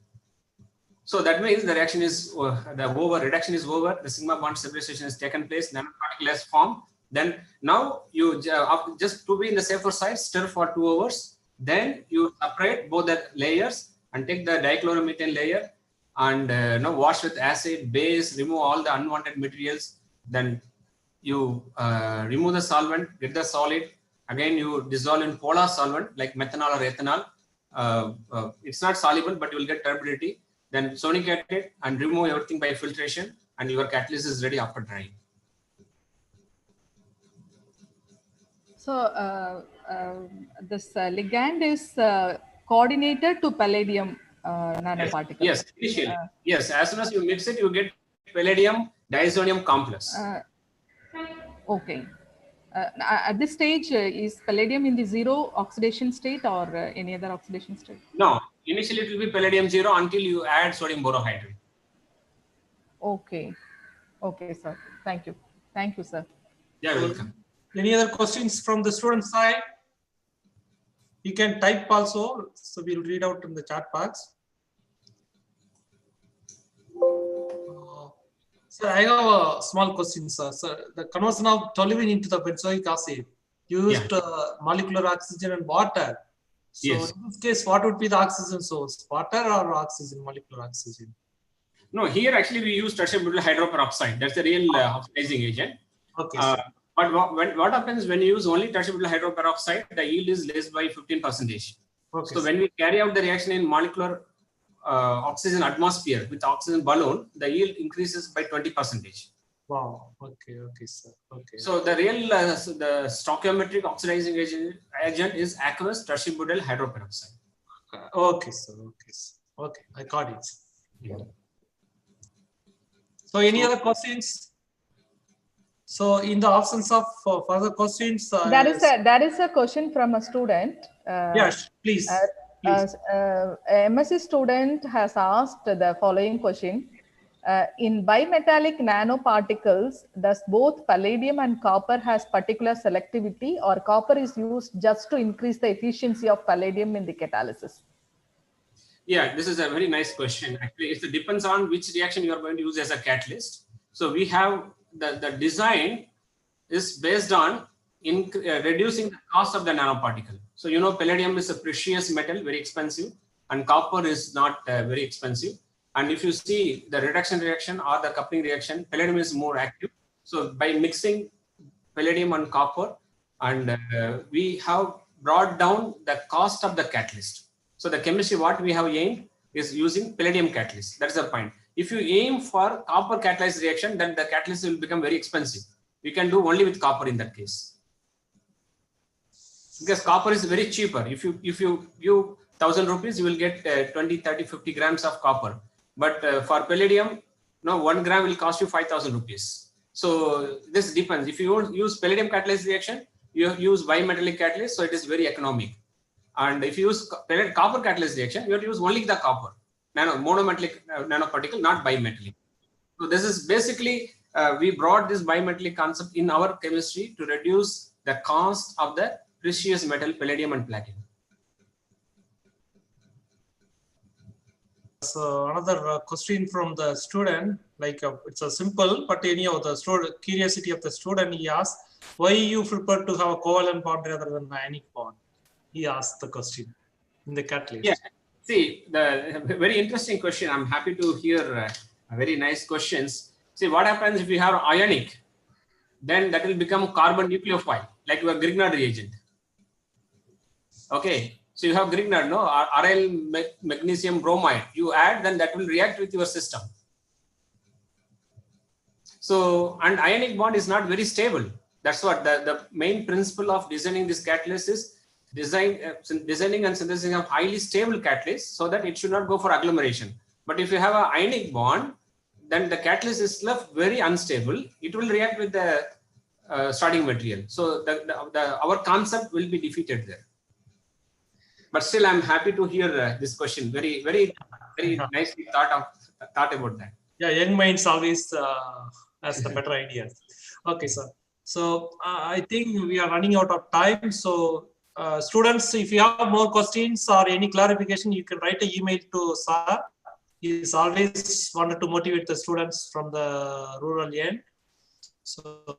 Speaker 8: So that means the reaction is reduction is over, the sigma bond separation has taken place, nanoparticle has formed. Then now you just to be in the safer side, stir for 2 hours. Then you separate both the layers and take the dichloromethane layer and wash with acid, base, remove all the unwanted materials. Then you remove the solvent, get the solid. Again, you dissolve in polar solvent like methanol or ethanol. It's not soluble, but you will get turbidity. Then sonicate it and remove everything by filtration, and your catalyst is ready after drying.
Speaker 3: So this ligand is coordinated to palladium nanoparticle.
Speaker 8: Yes, initially. Yes, as soon as you mix it, you get palladium diazonium complex.
Speaker 3: Okay. At this stage, is palladium in the 0 oxidation state or any other oxidation state?
Speaker 8: No, initially it will be palladium 0 until you add sodium borohydride.
Speaker 3: Okay. Okay, sir. Thank you. Thank you, sir.
Speaker 8: Yeah, welcome.
Speaker 2: Any other questions from the student side? You can type also, so we'll read out in the chat box. Sir, I have a small question, sir. The conversion of toluene into the benzoic acid used molecular oxygen and water. So in this case, what would be the oxygen source? Water or oxygen, molecular oxygen?
Speaker 8: No, here actually we use tertiary butyl hydroperoxide. That's the real oxidizing agent.
Speaker 2: Okay.
Speaker 8: But what happens when you use only tertiary butyl hydroperoxide? The yield is less by 15%.
Speaker 2: Okay,
Speaker 8: so when we carry out the reaction in molecular oxygen atmosphere with oxygen balloon, the yield increases by 20%.
Speaker 2: Wow. Okay. Okay, sir. Okay.
Speaker 8: So the real the stoichiometric oxidizing agent is aqueous tertiary butyl hydroperoxide.
Speaker 2: Okay, sir. Okay, sir. Okay, I got it. Yeah. So any other questions? So in the absence of further questions,
Speaker 3: there is a question from a student.
Speaker 2: Yes, please.
Speaker 3: MSc student has asked the following question. In bimetallic nanoparticles, does both palladium and copper has particular selectivity, or copper is used just to increase the efficiency of palladium in the catalysis?
Speaker 8: Yeah, this is a very nice question. Actually, it depends on which reaction you are going to use as a catalyst. So we have the design is based on reducing the cost of the nanoparticle. So, palladium is a precious metal, very expensive, and copper is not very expensive. And if you see the reduction reaction or the coupling reaction, palladium is more active. So by mixing palladium and copper, and we have brought down the cost of the catalyst. So the chemistry, what we have aimed is using palladium catalyst. That's the point. If you aim for copper catalyzed reaction, then the catalyst will become very expensive. We can do only with copper in that case. Because copper is very cheaper. If you give 1,000 rupees, you will get 20, 30, 50 grams of copper. But for palladium, 1 gram will cost you 5,000 rupees. So this depends. If you use palladium catalyzed reaction, you use bimetallic catalyst, so it is very economic. And if you use copper catalyzed reaction, you have to use only the copper, monometallic nanoparticle, not bimetallic. So this is basically, we brought this bimetallic concept in our chemistry to reduce the cost of the precious metal palladium and platinum.
Speaker 2: So another question from the student, it's a simple, but anyhow, the curiosity of the student, he asked, why you prefer to have a covalent bond rather than an ionic bond? he asked the question in the catalyst.
Speaker 8: Yeah. See, the very interesting question. I'm happy to hear very nice questions. See, what happens if you have ionic? Then that will become carbon nucleophile, like your Grignard reagent. Okay, so you have Grignard, no, aryl magnesium bromide. You add, then that will react with your system. So, and ionic bond is not very stable. That's what the main principle of designing this catalyst is. Designing and synthesizing of highly stable catalyst so that it should not go for agglomeration. But if you have an ionic bond, then the catalyst is left very unstable. It will react with the starting material. So our concept will be defeated there. But still, I'm happy to hear this question. Very nicely thought about that.
Speaker 2: Yeah, young minds always has the better ideas. Okay, sir. So I think we are running out of time. So students, if you have more questions or any clarification, you can write an email to sir. He's always wanted to motivate the students from the rural end. So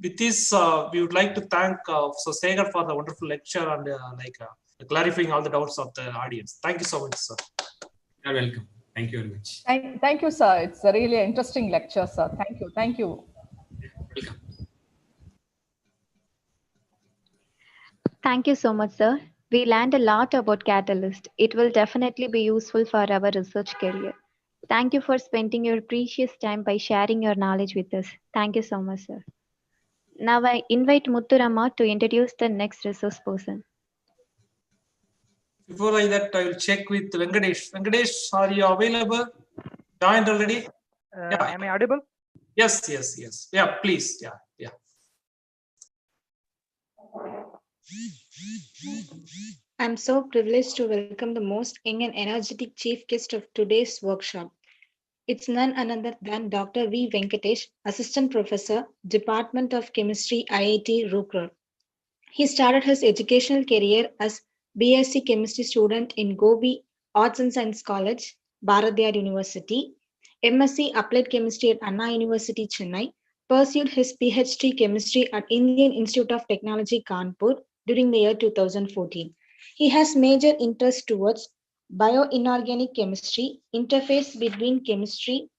Speaker 2: with this, we would like to thank Segar for the wonderful lecture and clarifying all the doubts of the audience. Thank you so much, sir.
Speaker 8: You're welcome. Thank you very much.
Speaker 3: Thank you, sir. It's a really interesting lecture, sir. Thank you. Thank you.
Speaker 8: Welcome.
Speaker 4: Thank you so much, sir. We learned a lot about Catalyst. It will definitely be useful for our research career. Thank you for spending your precious time by sharing your knowledge with us. Thank you so much, sir. Now I invite Muthurama to introduce the next resource person.
Speaker 2: Before that, I will check with Venkatesh. Venkatesh, are you available? Joined already?
Speaker 14: Yeah. Am I audible?
Speaker 2: Yes. Yeah, please. Yeah.
Speaker 15: I'm so privileged to welcome the most young and energetic chief guest of today's workshop. It's none other than Dr. V. Venkatesh, Assistant Professor, Department of Chemistry, IIT Roorkee. He started his educational career as BSc Chemistry student in Gobi Arts and Science College, Bharatiyar University, MSc Applied Chemistry at Anna University, Chennai, pursued his PhD Chemistry at Indian Institute of Technology, Kanpur during the year 2014. He has major interest towards bioinorganic chemistry, interface between chemistry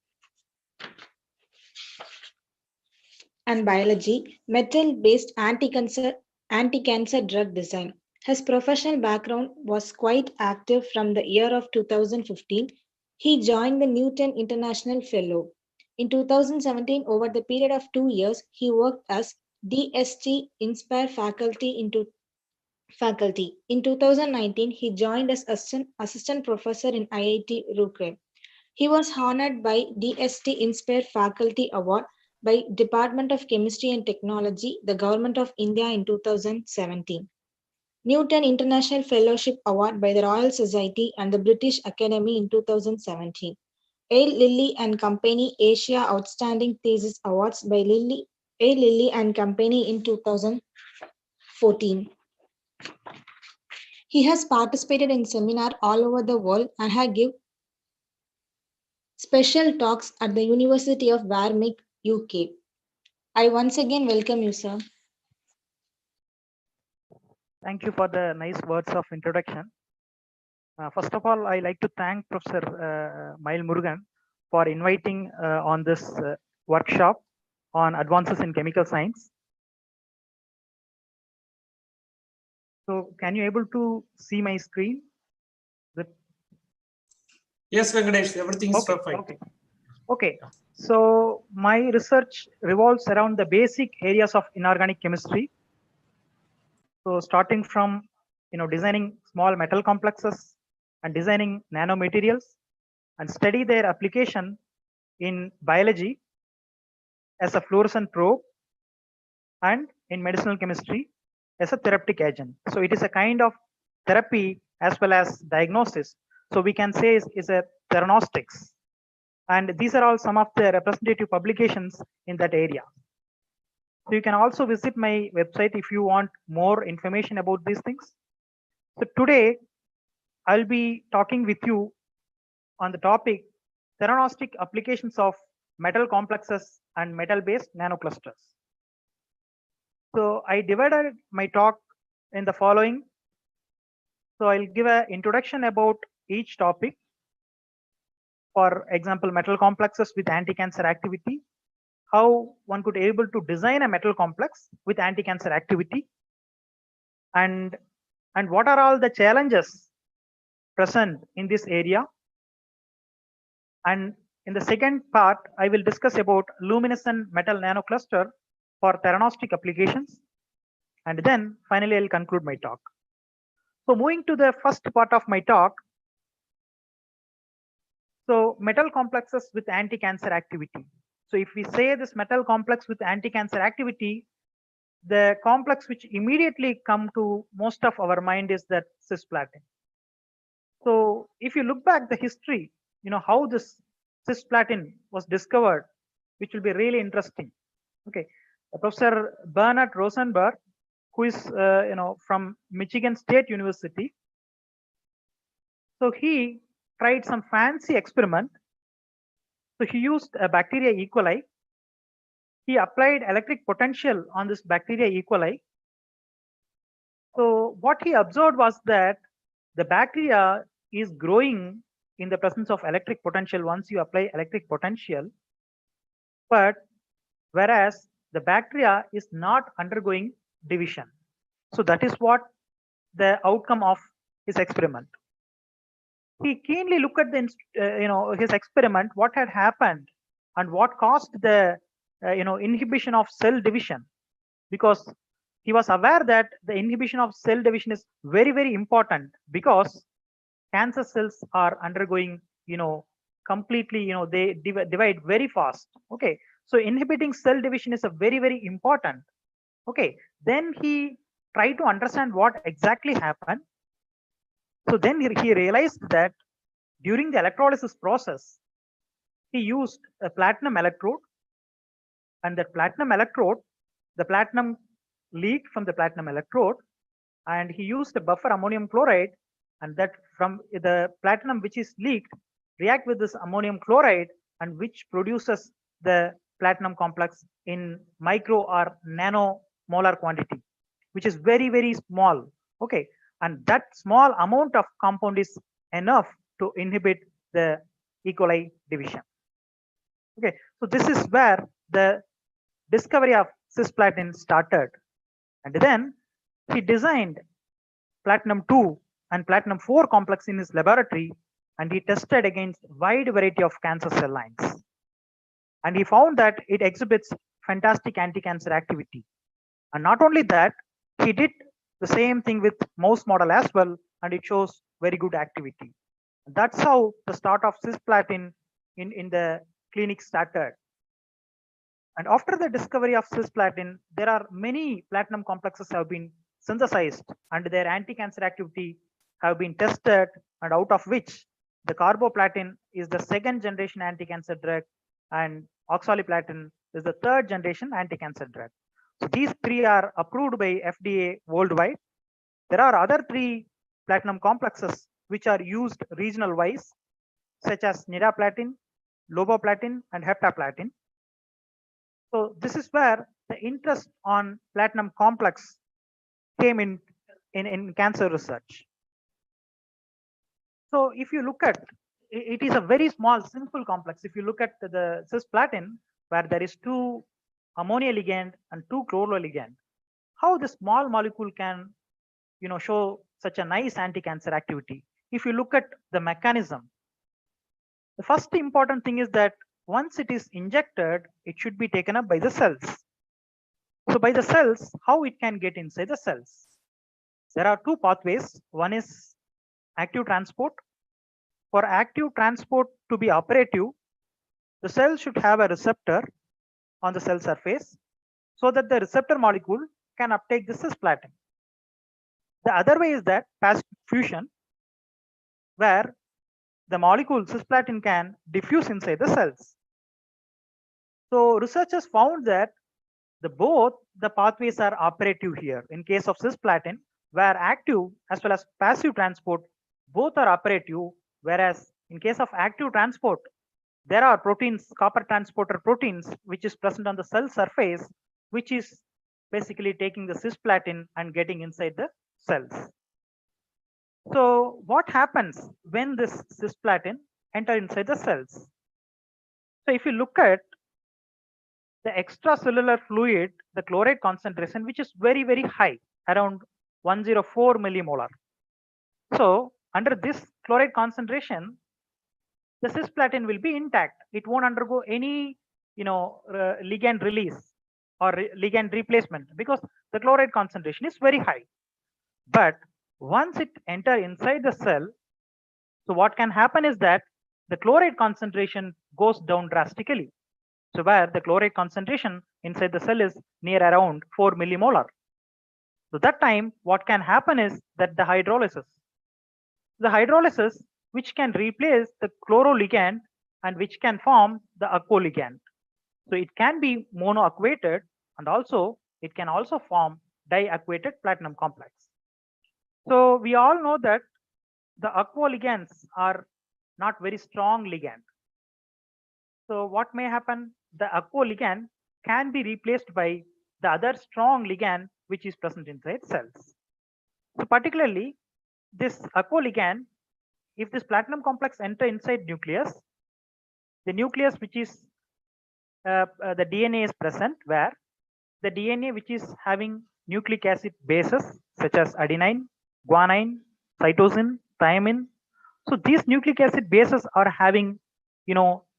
Speaker 15: and biology, metal-based anti-cancer drug design. His professional background was quite active from the year of 2015. He joined the Newton International Fellow. In 2017, over the period of 2 years, he worked as DST Inspire faculty. In 2019, he joined as assistant professor in IIT Roorkee. He was honored by DST Inspire Faculty Award by Department of Chemistry and Technology, the Government of India in 2017. Newton International Fellowship Award by the Royal Society and the British Academy in 2017. A. Lilly and Company Asia Outstanding Thesis Awards by A. Lilly and Company in 2014. He has participated in seminars all over the world and has given special talks at the University of Warwick, UK. I once again welcome you, sir.
Speaker 14: Thank you for the nice words of introduction. First of all, I like to thank Professor Mail Murugan for inviting on this workshop on advances in chemical science. So, can you able to see my screen?
Speaker 2: Yes, Venkatesh, everything is perfect.
Speaker 14: Okay. So my research revolves around the basic areas of inorganic chemistry. So starting from designing small metal complexes and designing nanomaterials and study their application in biology as a fluorescent probe and in medicinal chemistry as a therapeutic agent. So it is a kind of therapy as well as diagnosis. So we can say is a theranostics. And these are all some of the representative publications in that area. So you can also visit my website if you want more information about these things. So today I'll be talking with you on the topic theranostic applications of metal complexes and metal-based nanoclusters. So I divided my talk in the following. So I'll give an introduction about each topic. For example, metal complexes with anti-cancer activity, how one could able to design a metal complex with anti-cancer activity, and what are all the challenges present in this area. And in the second part, I will discuss about luminescent metal nanocluster for theranostic applications. And then finally, I'll conclude my talk. So moving to the first part of my talk. So metal complexes with anti-cancer activity. So if we say this metal complex with anti-cancer activity, the complex which immediately come to most of our mind is that cisplatin. So if you look back the history, how this cisplatin was discovered, which will be really interesting. Okay, Professor Bernard Rosenberg, who is from Michigan State University. So he tried some fancy experiment. So he used a bacteria E. coli. He applied electric potential on this bacteria E. coli. So what he observed was that the bacteria is growing in the presence of electric potential once you apply electric potential, but whereas the bacteria is not undergoing division. So that is what the outcome of his experiment. He keenly looked at the his experiment, what had happened and what caused the inhibition of cell division, because he was aware that the inhibition of cell division is very, very important, because cancer cells are undergoing completely they divide very fast. Okay, so inhibiting cell division is a very, very important. Okay, then he tried to understand what exactly happened. So then he realized that during the electrolysis process, he used a platinum electrode, and that platinum electrode, the platinum leaked from the platinum electrode, and he used a buffer ammonium chloride, and that from the platinum which is leaked react with this ammonium chloride, and which produces the platinum complex in micro or nanomolar quantity, which is very, very small. Okay, and that small amount of compound is enough to inhibit the E. coli division. Okay, so this is where the discovery of cisplatin started, and then he designed platinum 2 and platinum 4 complex in his laboratory, and he tested against wide variety of cancer cell lines, and he found that it exhibits fantastic anti-cancer activity. And not only that, he did the same thing with mouse model as well, and it shows very good activity. And that's how the start of cisplatin in the clinic started. And after the discovery of cisplatin, there are many platinum complexes have been synthesized, and their anti-cancer activity have been tested, and out of which the carboplatin is the second generation anti-cancer drug, and oxaliplatin is the third generation anti-cancer drug. So these three are approved by FDA worldwide. There are other three platinum complexes which are used regional wise, such as niraplatin, loboplatin, and heptaplatin. So this is where the interest on platinum complex came in cancer research. So if you look at it, is a very small, simple complex. If you look at the cisplatin, where there is 2 ammonia ligand and 2 chloro ligand, how the small molecule can show such a nice anti-cancer activity? If you look at the mechanism, the first important thing is that once it is injected, it should be taken up by the cells. So by the cells, how it can get inside the cells? There are 2 pathways. One is active transport. For active transport to be operative, the cell should have a receptor on the cell surface, so that the receptor molecule can uptake the cisplatin. The other way is that passive fusion, where the molecule cisplatin can diffuse inside the cells. So researchers found that both the pathways are operative here. In case of cisplatin, where active as well as passive transport both are operative, whereas in case of active transport, there are proteins, copper transporter proteins, which is present on the cell surface, which is basically taking the cisplatin and getting inside the cells. So what happens when this cisplatin enter inside the cells? So if you look at the extracellular fluid, the chloride concentration, which is very, very high, around 104 millimolar. So under this chloride concentration, the cisplatin will be intact. It won't undergo any, ligand release or ligand replacement because the chloride concentration is very high. But once it enter inside the cell, so what can happen is that the chloride concentration goes down drastically. So where the chloride concentration inside the cell is near around 4 millimolar. So that time, what can happen is that the hydrolysis which can replace the chloroligand and which can form the aquoligand. So it can be monoaquated and also it can also form diaquated platinum complex. So we all know that the aquoligands are not very strong ligand. So what may happen? The aquoligand can be replaced by the other strong ligand which is present inside cells. So particularly this aquoligand, if this platinum complex enter inside nucleus, the nucleus which is the DNA is present, where the DNA which is having nucleic acid bases such as adenine, guanine, cytosine, thymine. So these nucleic acid bases are having,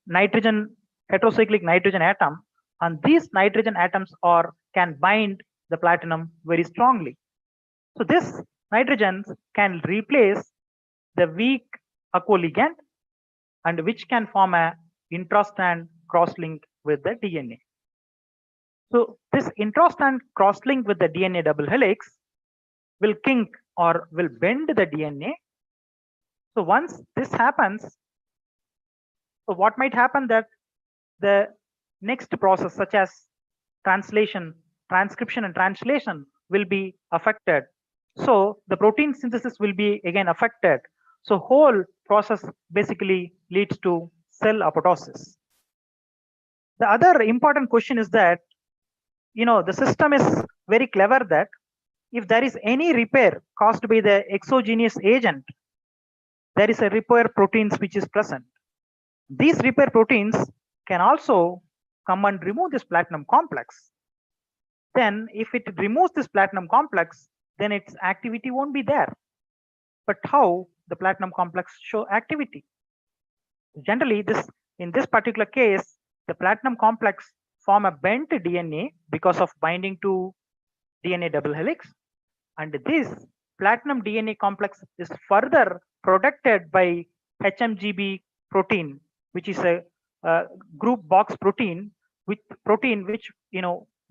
Speaker 14: nitrogen, heterocyclic nitrogen atom, and these nitrogen atoms can bind the platinum very strongly. So this nitrogens can replace the weak aquoligand and which can form a intrastrand crosslink with the DNA. So this intrastrand crosslink with the DNA double helix will kink or will bend the DNA. So once this happens, so what might happen that the next process such as translation, transcription and translation will be affected. So the protein synthesis will be again affected. So whole process basically leads to cell apoptosis. The other important question is that, the system is very clever that if there is any repair caused by the exogenous agent, there is a repair proteins which is present. These repair proteins can also come and remove this platinum complex. Then if it removes this platinum complex, then its activity won't be there. But how the platinum complex show activity? Generally, in this particular case, the platinum complex form a bent DNA because of binding to DNA double helix. And this platinum DNA complex is further protected by HMGB protein, which is a group box protein which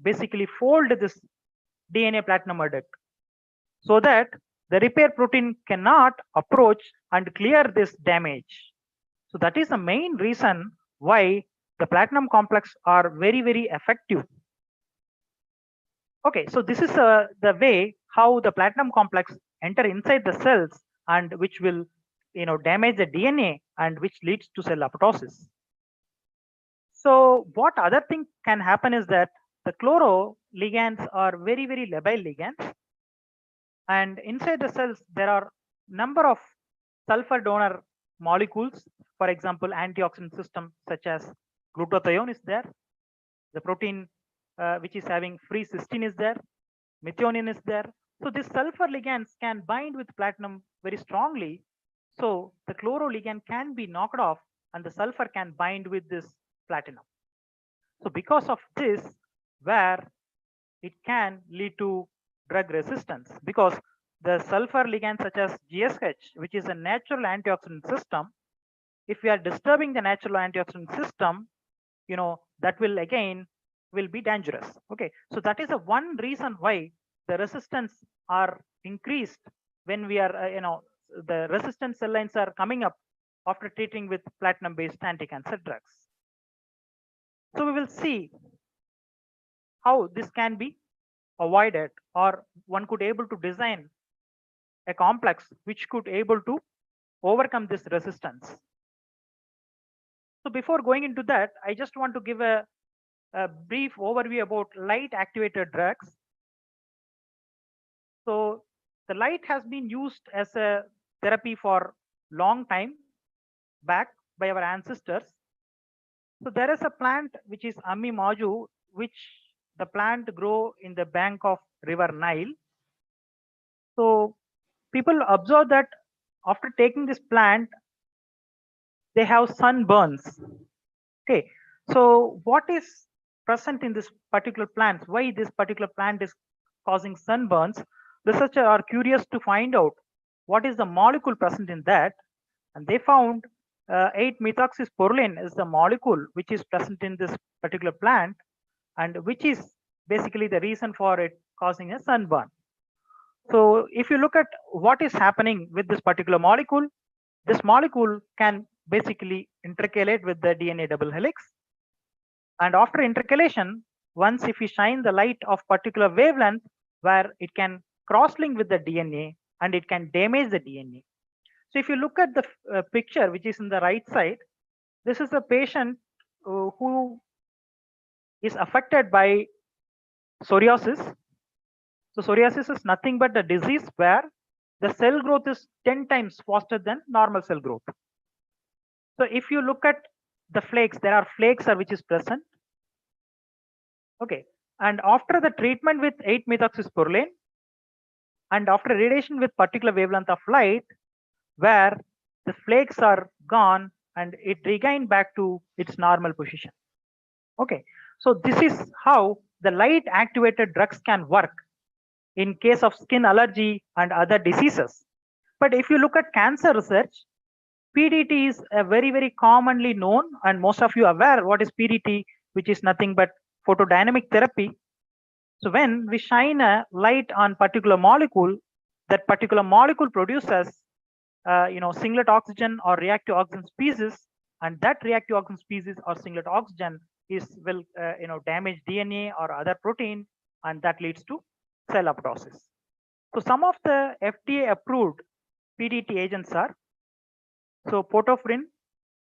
Speaker 14: basically fold this DNA platinum adduct so that the repair protein cannot approach and clear this damage. So that is the main reason why the platinum complex are very, very effective. Okay, so this is the way how the platinum complex enter inside the cells and which will damage the DNA and which leads to cell apoptosis. So what other thing can happen is that the chloro ligands are very, very labile ligands, and inside the cells there are number of sulfur donor molecules. For example, antioxidant system such as glutathione is there, the protein which is having free cysteine is there, methionine is there. So these sulfur ligands can bind with platinum very strongly. So the chloro ligand can be knocked off and the sulfur can bind with this platinum. So because of this, where it can lead to drug resistance, because the sulfur ligand such as GSH, which is a natural antioxidant system, if we are disturbing the natural antioxidant system, that will be dangerous. Okay, so that is a one reason why the resistance are increased when we are the resistant cell lines are coming up after treating with platinum based anti-cancer drugs. So we will see how this can be avoided, or one could able to design a complex which could able to overcome this resistance. So before going into that, I just want to give a brief overview about light activated drugs. So the light has been used as a therapy for long time back by our ancestors. So there is a plant which is Ammi Maju, which the plant grow in the bank of river Nile. So people observe that after taking this plant, they have sunburns. Okay, so what is present in this particular plant? Why this particular plant is causing sunburns? Researchers are curious to find out what is the molecule present in that, and they found 8-methoxysporulin is the molecule which is present in this particular plant, and which is basically the reason for it causing a sunburn. So if you look at what is happening with this particular molecule, this molecule can basically intercalate with the DNA double helix. And after intercalation, once if we shine the light of particular wavelength where it can cross-link with the DNA and it can damage the DNA. So if you look at the picture which is in the right side, this is a patient who is affected by psoriasis. So psoriasis is nothing but a disease where the cell growth is 10 times faster than normal cell growth. So if you look at the flakes, there are flakes which is present. Okay, and after the treatment with 8-methoxysporulin and after radiation with particular wavelength of light, where the flakes are gone and it regained back to its normal position. Okay, so this is how the light activated drugs can work in case of skin allergy and other diseases. But if you look at cancer research, PDT is a very commonly known, and most of you are aware what is PDT, which is nothing but photodynamic therapy. So when we shine a light on particular molecule, that particular molecule produces singlet oxygen or reactive oxygen species, and that reactive oxygen species or singlet oxygen will damage DNA or other protein, and that leads to cell apoptosis. So some of the FDA approved PDT agents are porphyrin,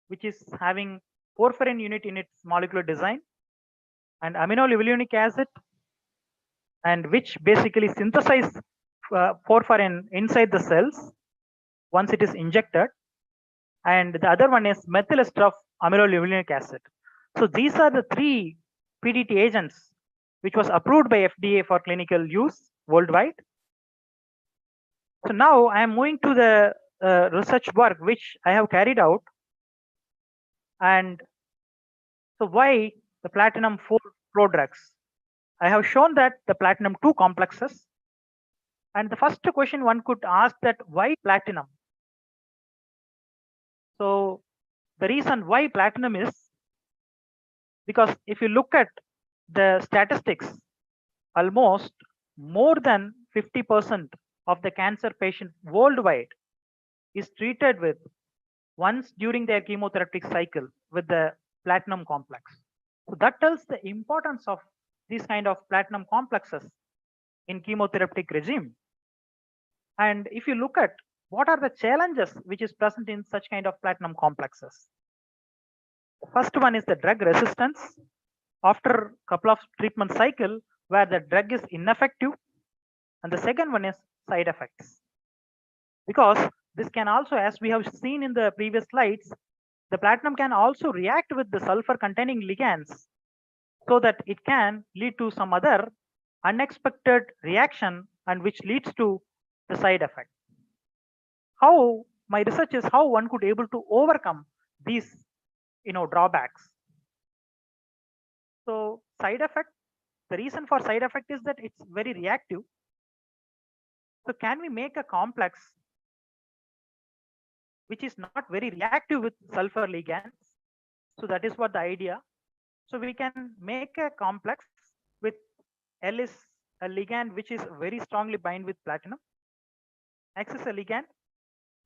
Speaker 14: which is having porphyrin unit in its molecular design, and aminolevulinic acid, and which basically synthesize porphyrin inside the cells once it is injected, and the other one is methyl ester of aminolevulinic acid. So these are the 3 PDT agents which was approved by FDA for clinical use worldwide. So now I am moving to the research work which I have carried out. And so why the platinum 4 prodrugs? I have shown that the platinum 2 complexes, and the first question one could ask that why platinum? So the reason why platinum is because if you look at the statistics, almost more than 50% of the cancer patient worldwide is treated with once during their chemotherapeutic cycle with the platinum complex. So that tells the importance of these kind of platinum complexes in chemotherapeutic regime. And if you look at what are the challenges which is present in such kind of platinum complexes, the first one is the drug resistance after a couple of treatment cycle where the drug is ineffective, and the second one is side effects, because this can also, as we have seen in the previous slides, the platinum can also react with the sulfur containing ligands so that it can lead to some other unexpected reaction and which leads to the side effect. How my research is how one could able to overcome these drawbacks. So side effect, the reason for side effect is that it's very reactive. So can we make a complex which is not very reactive with sulfur ligands? So that is what the idea. So we can make a complex with L is a ligand which is very strongly bind with platinum. X is a ligand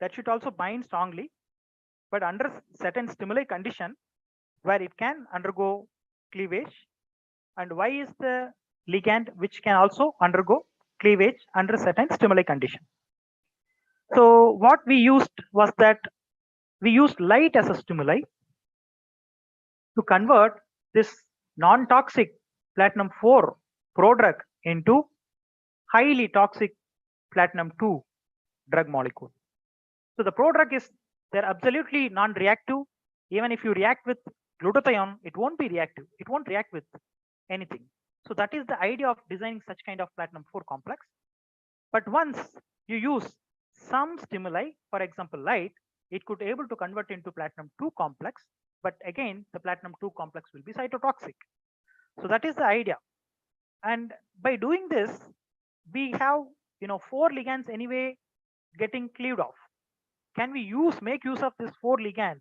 Speaker 14: that should also bind strongly, but under certain stimuli condition where it can undergo cleavage, and Y is the ligand which can also undergo cleavage under certain stimuli condition. So what we used was that we used light as a stimuli to convert this non-toxic platinum 4 prodrug into highly toxic platinum 2 drug molecule. So the prodrug is, they're absolutely non-reactive. Even if you react with glutathione, it won't be reactive. It won't react with anything. So that is the idea of designing such kind of platinum 4 complex. But once you use some stimuli, for example light, it could able to convert into platinum 2 complex. But again, the platinum 2 complex will be cytotoxic. So that is the idea. And by doing this, we have 4 ligands anyway getting cleaved off. Can we make use of this 4 ligand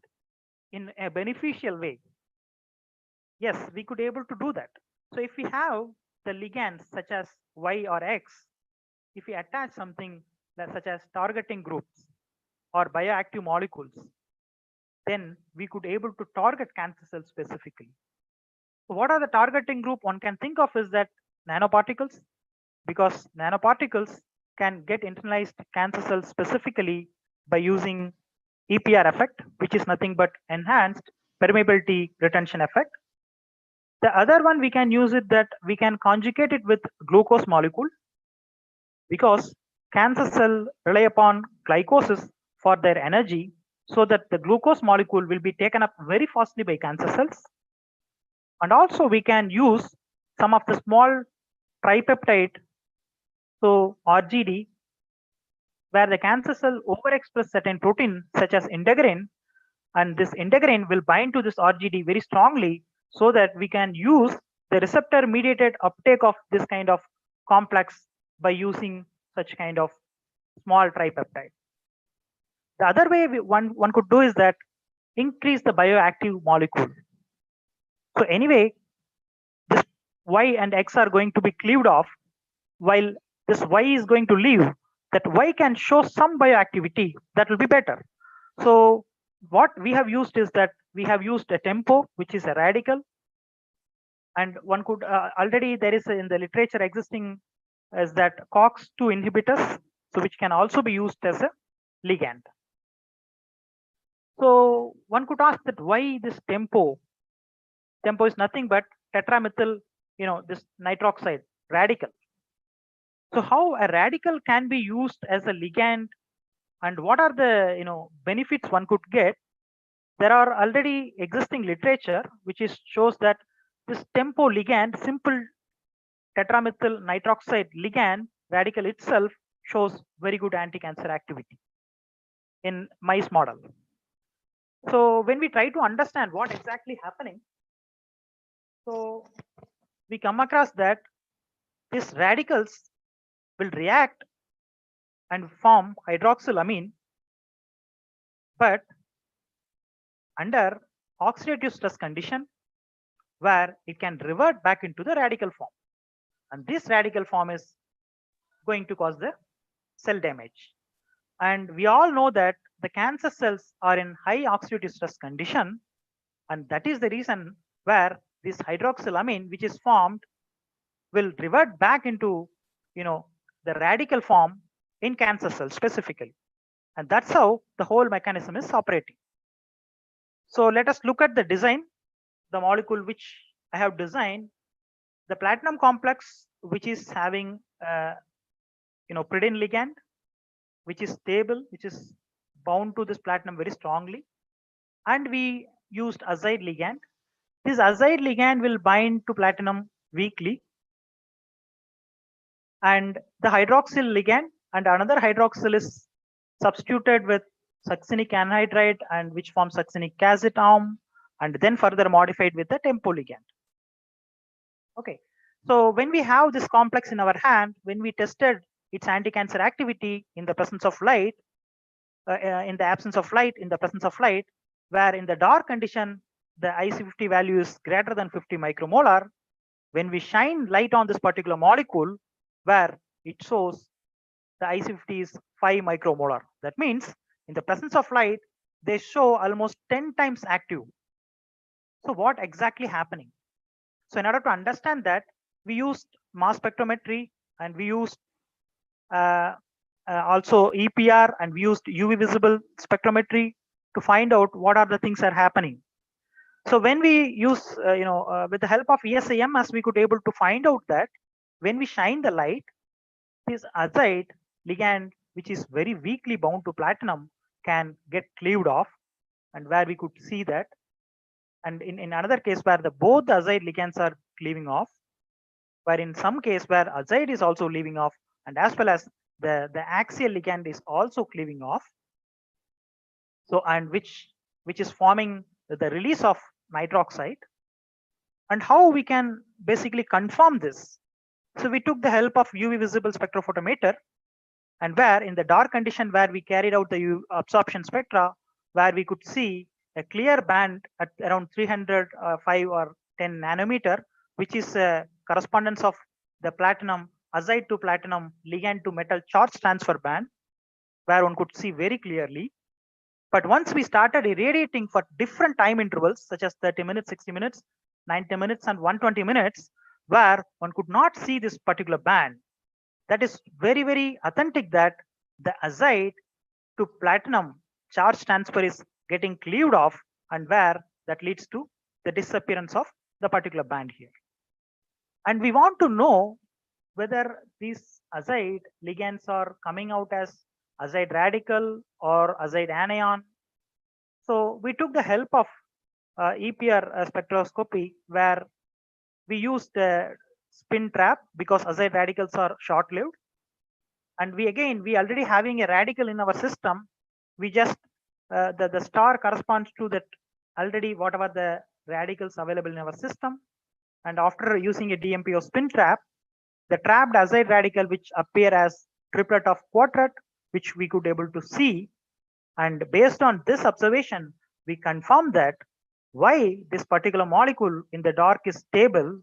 Speaker 14: in a beneficial way? Yes, we could able to do that. So if we have the ligands such as Y or X, if we attach something such as targeting groups or bioactive molecules, then we could able to target cancer cells specifically. So what are the targeting group one can think of is that nanoparticles, because nanoparticles can get internalized cancer cells specifically by using EPR effect, which is nothing but enhanced permeability retention effect. The other one we can use it that we can conjugate it with glucose molecule, because cancer cell rely upon glycosis for their energy, so that the glucose molecule will be taken up very fastly by cancer cells. And also we can use some of the small tripeptide, so RGD, where the cancer cell overexpress certain protein such as integrin, and this integrin will bind to this RGD very strongly, so that we can use the receptor mediated uptake of this kind of complex by using such kind of small tripeptide. The other way one could do is that increase the bioactive molecule. So anyway, this Y and X are going to be cleaved off, while this Y is going to leave. That Y can show some bioactivity, that will be better. So what we have used is that we have used a tempo, which is a radical, and one could already there is in the literature existing as that COX-2 inhibitors, so which can also be used as a ligand. So one could ask that why this tempo? Tempo is nothing but tetramethyl, this nitroxide radical. So how a radical can be used as a ligand, and what are the benefits one could get? There are already existing literature which shows that this tempo ligand, simple tetramethyl nitroxide ligand radical itself shows very good anti-cancer activity in mice model. So when we try to understand what exactly happening, so we come across that these radicals will react and form hydroxylamine, but under oxidative stress condition, where it can revert back into the radical form, and this radical form is going to cause the cell damage. And we all know that the cancer cells are in high oxidative stress condition, and that is the reason where this hydroxylamine which is formed will revert back into the radical form in cancer cells specifically, and that's how the whole mechanism is operating. So let us look at the design, the molecule which I have designed, the platinum complex, which is having pyridine ligand, which is stable, which is bound to this platinum very strongly, and we used azide ligand. This azide ligand will bind to platinum weakly, and the hydroxyl ligand and another hydroxyl is substituted with succinic anhydride, and which forms succinic acid arm, and then further modified with the tempo ligand. Okay, so when we have this complex in our hand, when we tested its anti-cancer activity in the presence of light, in the absence of light, in the presence of light, where in the dark condition the IC50 value is greater than 50 micromolar, when we shine light on this particular molecule, where it shows the IC50 is 5 micromolar. That means in the presence of light, they show almost 10 times active. So what exactly happening? So in order to understand that, we used mass spectrometry, and we used also EPR, and we used UV visible spectrometry to find out what are the things are happening. So when we use, with the help of ESIMS, we could able to find out that when we shine the light, this azide ligand, which is very weakly bound to platinum, can get cleaved off, and where we could see that. And in another case where both the azide ligands are cleaving off, where in some case where azide is also leaving off, and as well as the axial ligand is also cleaving off. So, and which is forming the release of nitroxide. And how we can basically confirm this? So we took the help of UV visible spectrophotometer, and where in the dark condition where we carried out the absorption spectra, where we could see a clear band at around 305 or 10 nanometer, which is a correspondence of the platinum azide to platinum ligand to metal charge transfer band, where one could see very clearly. But once we started irradiating for different time intervals, such as 30 minutes, 60 minutes, 90 minutes, and 120 minutes, where one could not see this particular band, that is very, very authentic that the azide to platinum charge transfer is getting cleaved off, and where that leads to the disappearance of the particular band here. And we want to know whether these azide ligands are coming out as azide radical or azide anion. So we took the help of EPR spectroscopy, where we used the spin trap because azide radicals are short-lived. And we already having a radical in our system. We just the star corresponds to that already whatever the radicals available in our system. And after using a DMPO spin trap, the trapped azide radical which appear as triplet of quartet, which we could able to see. And based on this observation, we confirm that why this particular molecule in the dark is stable,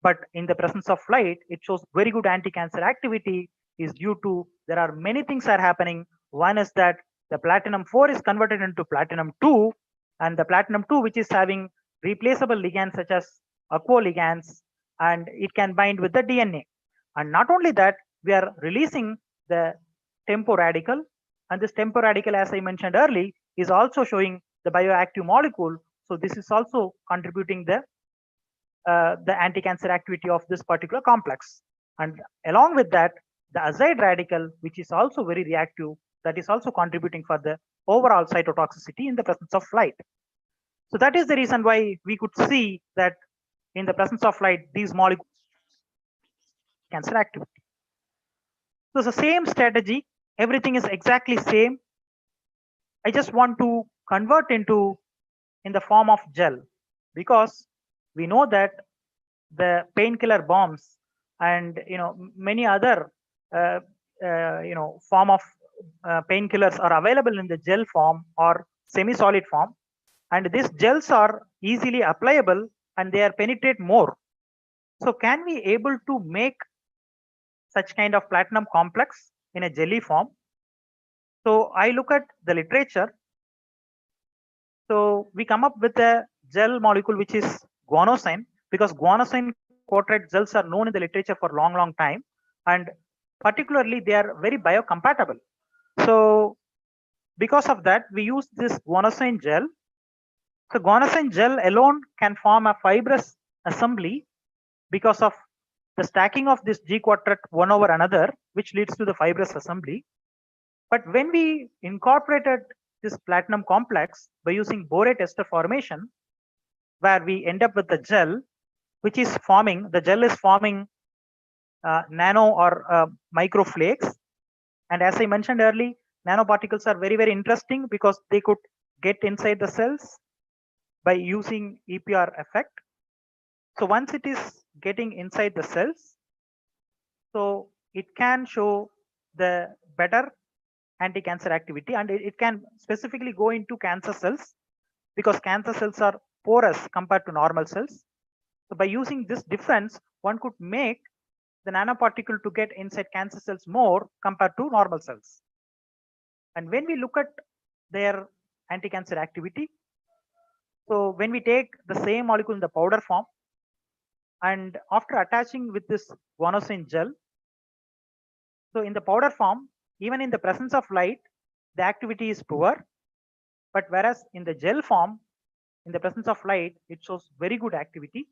Speaker 14: but in the presence of light, it shows very good anti-cancer activity, is due to there are many things are happening. One is that the platinum 4 is converted into platinum 2, and the platinum 2, which is having replaceable ligands such as aquo ligands, and it can bind with the DNA. And not only that, we are releasing the tempo radical, and this tempo radical, as I mentioned earlier, is also showing the bioactive molecule. So this is also contributing the anti-cancer activity of this particular complex. And along with that, the azide radical, which is also very reactive, that is also contributing for the overall cytotoxicity in the presence of light. So that is the reason why we could see that in the presence of light, these molecules cancer activity. So it's the same strategy, everything is exactly same. I just want to convert into in the form of gel, because we know that the painkiller bombs and many other form of painkillers are available in the gel form or semi-solid form, and these gels are easily applicable and they are penetrate more. So can we able to make such kind of platinum complex in a jelly form? So I look at the literature. So we come up with a gel molecule which is guanosine, because guanosine coated gels are known in the literature for long time, and particularly they are very biocompatible. So because of that, we use this guanosine gel. So guanosine gel alone can form a fibrous assembly because of the stacking of this G quartet one over another, which leads to the fibrous assembly. But when we incorporated this platinum complex by using borate ester formation, where we end up with the gel, which is forming, the gel is forming nano or micro flakes. And as I mentioned earlier, nanoparticles are very interesting because they could get inside the cells by using EPR effect. So once it is getting inside the cells, so it can show the better anti-cancer activity, and it can specifically go into cancer cells because cancer cells are porous compared to normal cells. So by using this difference, one could make the nanoparticle to get inside cancer cells more compared to normal cells. And when we look at their anti-cancer activity, so when we take the same molecule in the powder form, and after attaching with this guanosine gel, so in the powder form, even in the presence of light, the activity is poor. But whereas in the gel form, in the presence of light, it shows very good activity.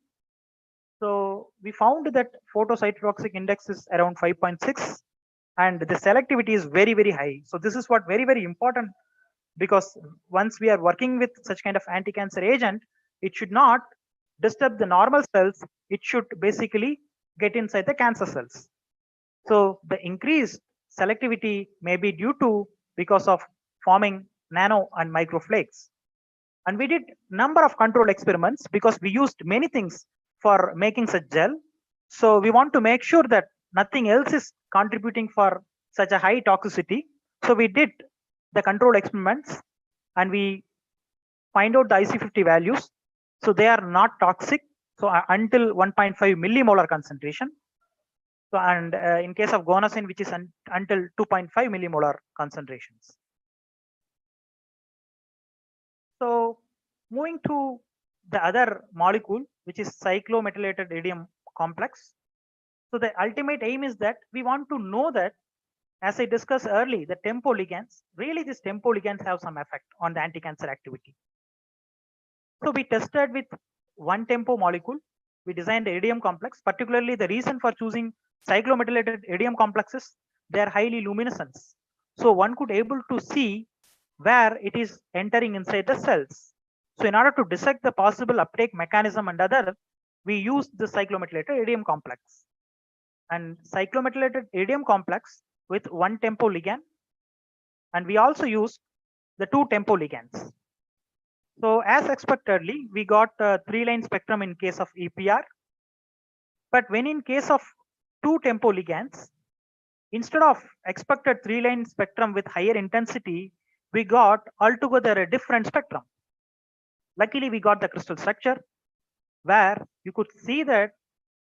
Speaker 14: So we found that photocytotoxic index is around 5.6, and the selectivity is very high. So this is what very important because once we are working with such kind of anti-cancer agent, it should not disturb the normal cells. It should basically get inside the cancer cells. So the increased selectivity may be due to because of forming nano and microflakes. And we did number of control experiments because we used many things for making such gel. So we want to make sure that nothing else is contributing for such a high toxicity. So we did the control experiments and we find out the IC50 values. So they are not toxic. So until 1.5 millimolar concentration. So and in case of guanosine, which is until 2.5 millimolar concentrations. So moving to the other molecule, which is cyclomethylated iridium complex. So the ultimate aim is that we want to know that, as I discussed earlier, the tempo ligands, really these tempo ligands have some effect on the anti-cancer activity. So we tested with one tempo molecule. We designed the iridium complex. Particularly the reason for choosing cyclomethylated iridium complexes, they are highly luminescent. So one could able to see where it is entering inside the cells. So in order to dissect the possible uptake mechanism and other, we use the cyclomethylated iridium complex. And cyclomethylated iridium complex with one tempo ligand. And we also use the two tempo ligands. So as expectedly, we got a 3-line spectrum in case of EPR. But when in case of two tempo ligands, instead of expected 3-line spectrum with higher intensity, we got altogether a different spectrum. Luckily, we got the crystal structure where you could see that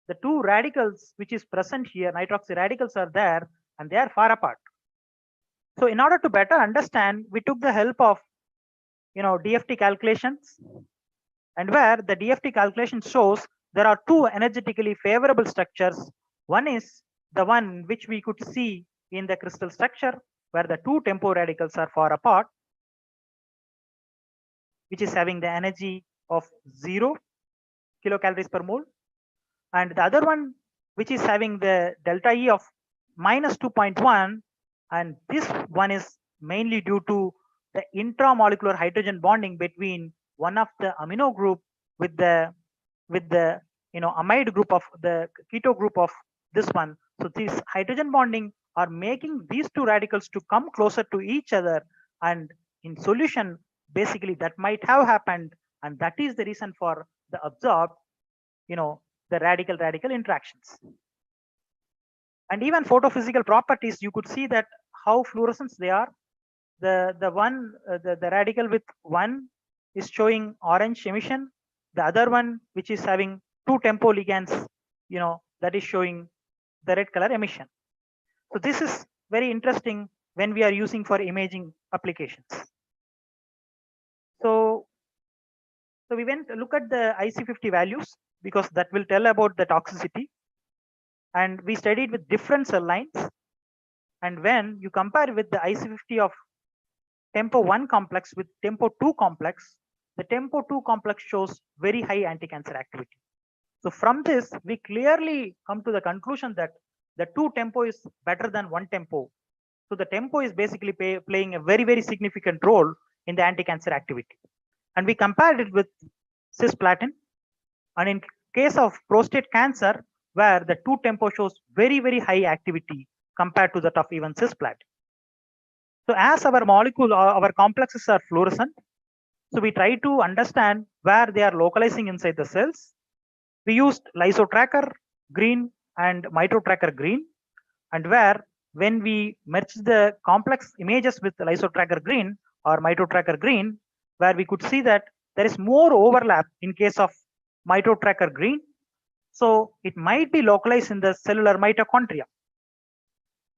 Speaker 14: the two radicals which is present here, nitroxy radicals are there and they are far apart. So in order to better understand, we took the help of DFT calculations, and where the DFT calculation shows there are two energetically favorable structures. One is the one which we could see in the crystal structure where the two tempo radicals are far apart, which is having the energy of 0 kilocalories per mole, and the other one which is having the delta E of minus 2.1, and this one is mainly due to the intramolecular hydrogen bonding between one of the amino group with the amide group of the keto group of this one. So this hydrogen bonding are making these two radicals to come closer to each other, and in solution basically that might have happened, and that is the reason for the absorbed the radical interactions. And even photophysical properties, you could see that how fluorescent they are. The radical with one is showing orange emission. The other one, which is having two tempo ligands, that is showing the red color emission. So this is very interesting when we are using for imaging applications. So we went to look at the IC50 values because that will tell about the toxicity. And we studied with different cell lines. And when you compare with the IC50 of tempo 1 complex with tempo 2 complex, the tempo 2 complex shows very high anti-cancer activity. So from this, we clearly come to the conclusion that the 2 tempo is better than 1 tempo. So the tempo is basically playing a very, very significant role in the anti-cancer activity. And we compared it with cisplatin. And in case of prostate cancer, where the 2 tempo shows very, very high activity compared to that of even cisplatin. So as our molecule, our complexes are fluorescent, so we try to understand where they are localizing inside the cells. We used lysotracker green and mitotracker green, and where when we merge the complex images with the lysotracker green or mitotracker green, where we could see that there is more overlap in case of mitotracker green. So it might be localized in the cellular mitochondria.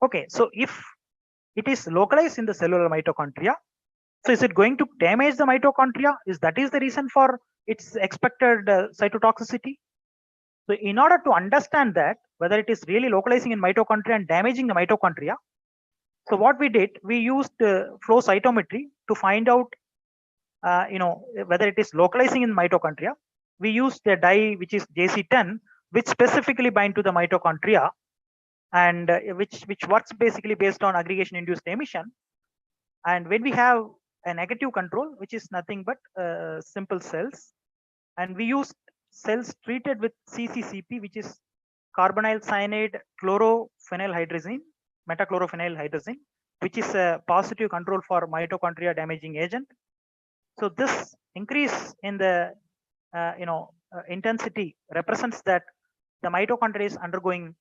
Speaker 14: Okay, so if it is localized in the cellular mitochondria, so is it going to damage the mitochondria? That is the reason for its expected cytotoxicity? So in order to understand that, whether it is really localizing in mitochondria and damaging the mitochondria, so what we did, we used flow cytometry to find out whether it is localizing in mitochondria. We used a dye which is JC10, which specifically bind to the mitochondria, and which works basically based on aggregation induced emission. And when we have a negative control, which is nothing but simple cells. And we used cells treated with CCCP, which is carbonyl cyanide chlorophenylhydrazine, metachlorophenylhydrazine, which is a positive control for mitochondria damaging agent. So this increase in the intensity represents that the mitochondria is undergoing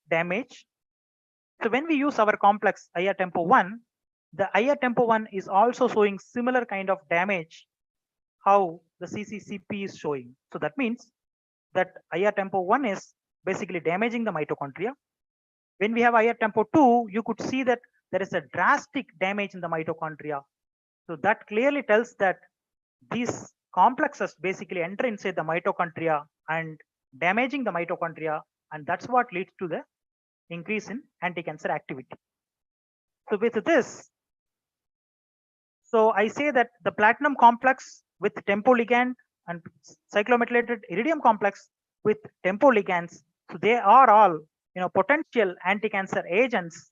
Speaker 14: damage. So when we use our complex IR tempo 1, the IR tempo 1 is also showing similar kind of damage how the CCCP is showing. So that means that IR tempo 1 is basically damaging the mitochondria. When we have IR tempo 2, you could see that there is a drastic damage in the mitochondria. So that clearly tells that these complexes basically enter inside the mitochondria and damaging the mitochondria, and that's what leads to the increase in anti-cancer activity. So with this, so I say that the platinum complex with tempo ligand and cyclomethylated iridium complex with tempo ligands, so they are all potential anti-cancer agents,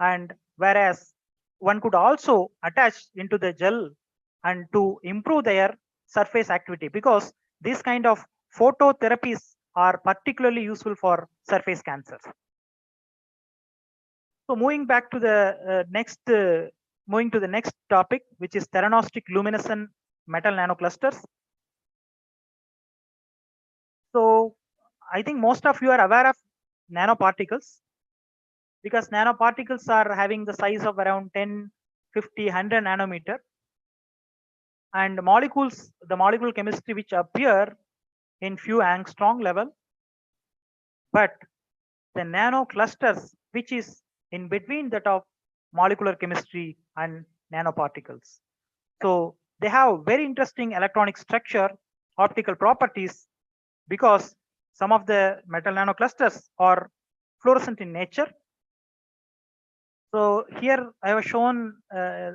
Speaker 14: and whereas one could also attach into the gel and to improve their surface activity, because these kind of phototherapies are particularly useful for surface cancers. So moving back to the moving to the next topic, which is theranostic luminescent metal nanoclusters. So I think most of you are aware of nanoparticles, because nanoparticles are having the size of around 10, 50, 100 nanometer, and molecules, the molecular chemistry which appear in few angstrom level, but the nanoclusters which is in between that of molecular chemistry and nanoparticles. So they have very interesting electronic structure, optical properties, because some of the metal nanoclusters are fluorescent in nature. So here I have shown a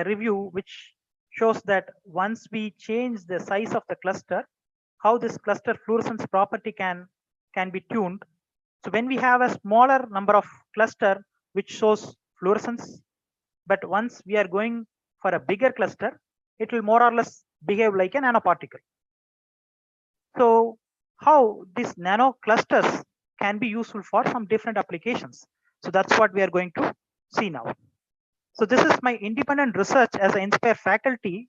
Speaker 14: review which shows that once we change the size of the cluster, how this cluster fluorescence property can be tuned. So when we have a smaller number of cluster which shows fluorescence, but once we are going for a bigger cluster, it will more or less behave like a nanoparticle. So how these nano clusters can be useful for some different applications. So that's what we are going to see now. So this is my independent research as an INSPIRE faculty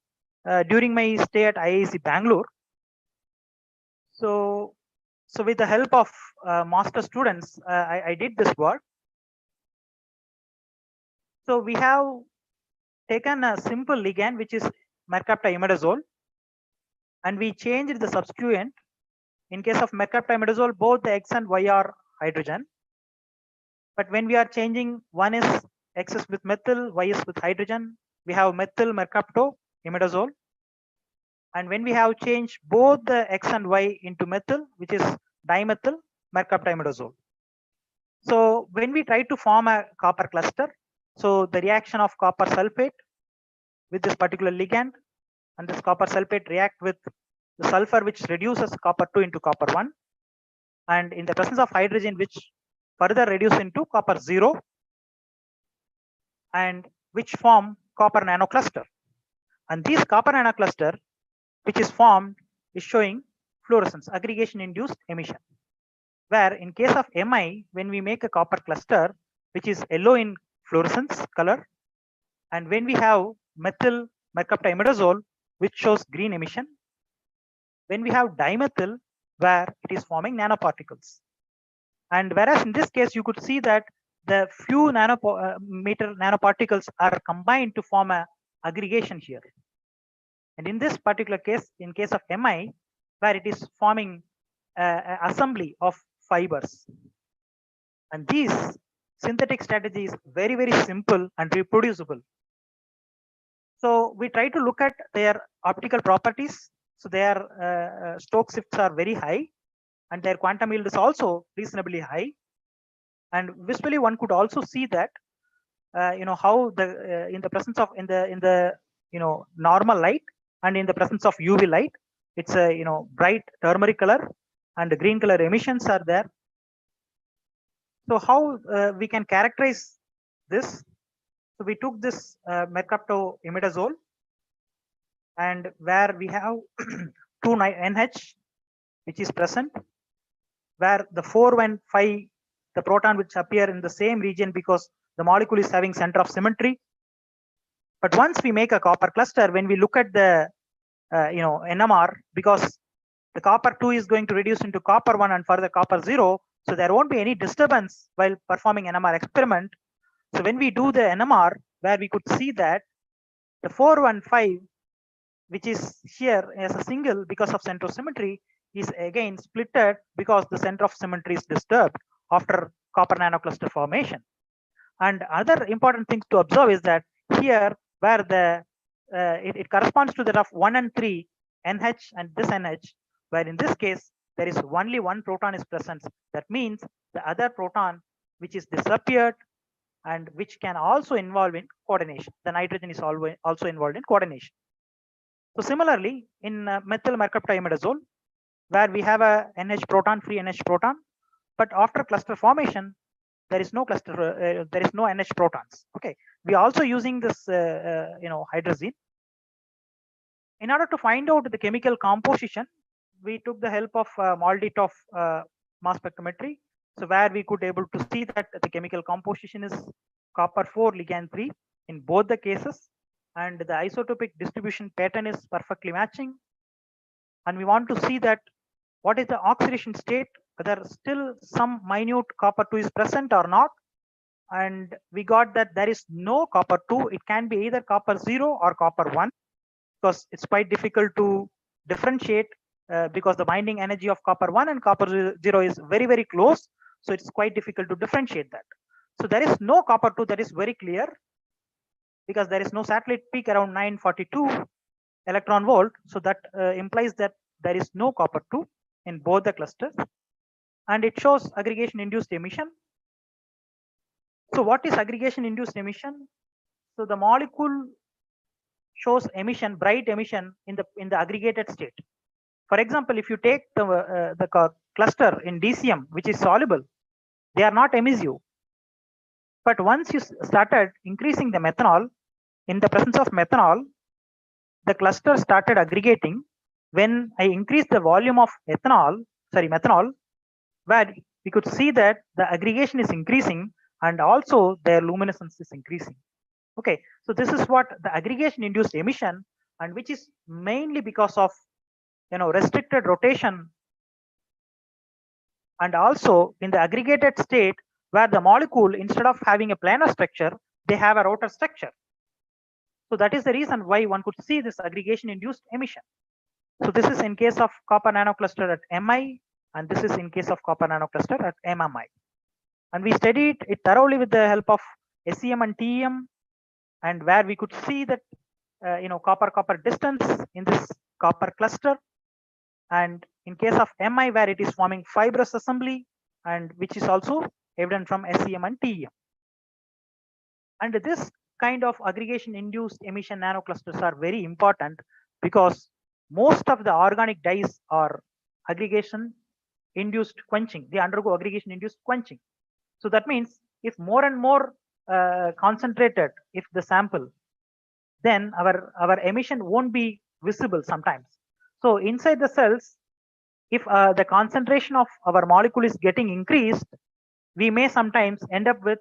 Speaker 14: during my stay at IISc Bangalore. So with the help of master students, I did this work. So we have taken a simple ligand, which is mercaptoimidazole, and we changed the substituent. In case of mercaptoimidazole, both the X and Y are hydrogen. But when we are changing, one is X is with methyl, Y is with hydrogen, we have methyl mercaptoimidazole. And when we have changed both the X and Y into methyl, which is dimethyl mercaptoimidazole. So when we try to form a copper cluster, so the reaction of copper sulfate with this particular ligand, and this copper sulfate react with the sulfur, which reduces copper 2 into copper 1, and in the presence of hydrogen, which further reduce into copper 0, and which form copper nanocluster. And this copper nanocluster which is formed is showing fluorescence, aggregation induced emission, where in case of Mi, when we make a copper cluster which is yellow in fluorescence color, and when we have methyl mercaptoimidazole which shows green emission, when we have dimethyl where it is forming nanoparticles. And whereas in this case you could see that the few nanoparticles are combined to form a aggregation here. And in this particular case, in case of Mi, where it is forming assembly of fibers. And these synthetic strategy is very, very simple and reproducible. So we try to look at their optical properties. So their Stokes shifts are very high, and their quantum yield is also reasonably high. And visually, one could also see that how the in the presence of in the normal light and in the presence of UV light, it's a bright turmeric color and the green color emissions are there. So how we can characterize this? So we took this mercaptoimidazole, and where we have 2 NH, which is present, where the 4 and 5, the proton which appear in the same region because the molecule is having center of symmetry. But once we make a copper cluster, when we look at the NMR, because the copper 2 is going to reduce into copper 1 and further copper 0, so there won't be any disturbance while performing NMR experiment. So when we do the NMR, where we could see that the 415, which is here as a single because of center of symmetry, is again splitted because the center of symmetry is disturbed after copper nanocluster formation. And other important things to observe is that here where the it corresponds to that of 1 and 3 NH and this NH, where in this case there is only one proton is present. That means the other proton which is disappeared and which can also involve in coordination. The nitrogen is also involved in coordination. So similarly, in methyl mercaptoimidazole, where we have a NH proton, free NH proton, but after cluster formation, there is no cluster, there is no NH protons. Okay, we are also using this, hydrazine. In order to find out the chemical composition, we took the help of MALDI-TOF mass spectrometry. So where we could able to see that the chemical composition is copper 4 ligand 3 in both the cases, and the isotopic distribution pattern is perfectly matching. And we want to see that what is the oxidation state, whether still some minute copper 2 is present or not. And we got that there is no copper 2. It can be either copper 0 or copper 1, because it's quite difficult to differentiate because the binding energy of copper 1 and copper 0 is very, very close. So it's quite difficult to differentiate that. So there is no copper 2, that is very clear, because there is no satellite peak around 942 electron volt. So that implies that there is no copper 2 in both the clusters, and it shows aggregation induced emission. So what is aggregation induced emission? So the molecule shows emission, bright emission in the aggregated state. For example, if you take the cluster in DCM, which is soluble, they are not emissive. But once you started increasing the methanol, in the presence of methanol, the cluster started aggregating. When I increased the volume of methanol, where we could see that the aggregation is increasing and also their luminescence is increasing. Okay, so this is what the aggregation induced emission, and which is mainly because of restricted rotation, and also in the aggregated state where the molecule, instead of having a planar structure, they have a rotor structure. So that is the reason why one could see this aggregation induced emission. So this is in case of copper nanocluster at Mi, and this is in case of copper nanocluster at MMI. And we studied it thoroughly with the help of SEM and TEM, and where we could see that copper distance in this copper cluster, and in case of Mi, where it is forming fibrous assembly, and which is also evident from SEM and TEM. And this kind of aggregation induced emission nanoclusters are very important, because most of the organic dyes are aggregation induced quenching. They undergo aggregation induced quenching. So that means if more and more concentrated, if the sample, then our emission won't be visible sometimes. So inside the cells, if the concentration of our molecule is getting increased, we may sometimes end up with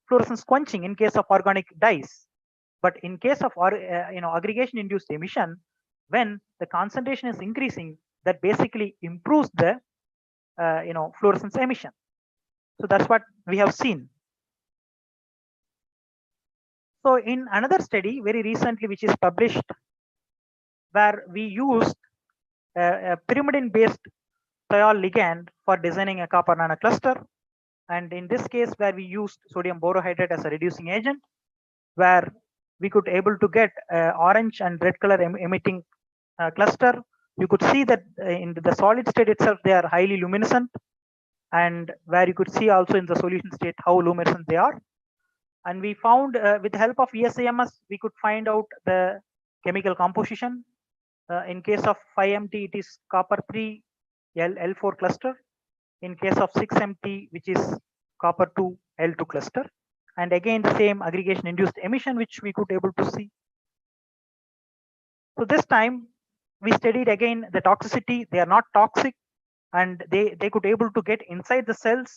Speaker 14: fluorescence quenching in case of organic dyes. But in case of aggregation induced emission, when the concentration is increasing, that basically improves the fluorescence emission. So that's what we have seen. So in another study very recently, which is published, where we used a pyrimidine based thiol ligand for designing a copper nanocluster, and in this case where we used sodium borohydride as a reducing agent, where we could able to get orange and red color emitting cluster. You could see that in the solid state itself they are highly luminescent, and where you could see also in the solution state how luminescent they are. And we found with the help of ESAMS, we could find out the chemical composition. In case of 5MT, it is copper 3 L4 cluster. In case of 6MT, which is copper 2 L2 cluster. and again the same aggregation induced emission which we could able to see. So this time we studied again the toxicity. They are not toxic, and they could able to get inside the cells,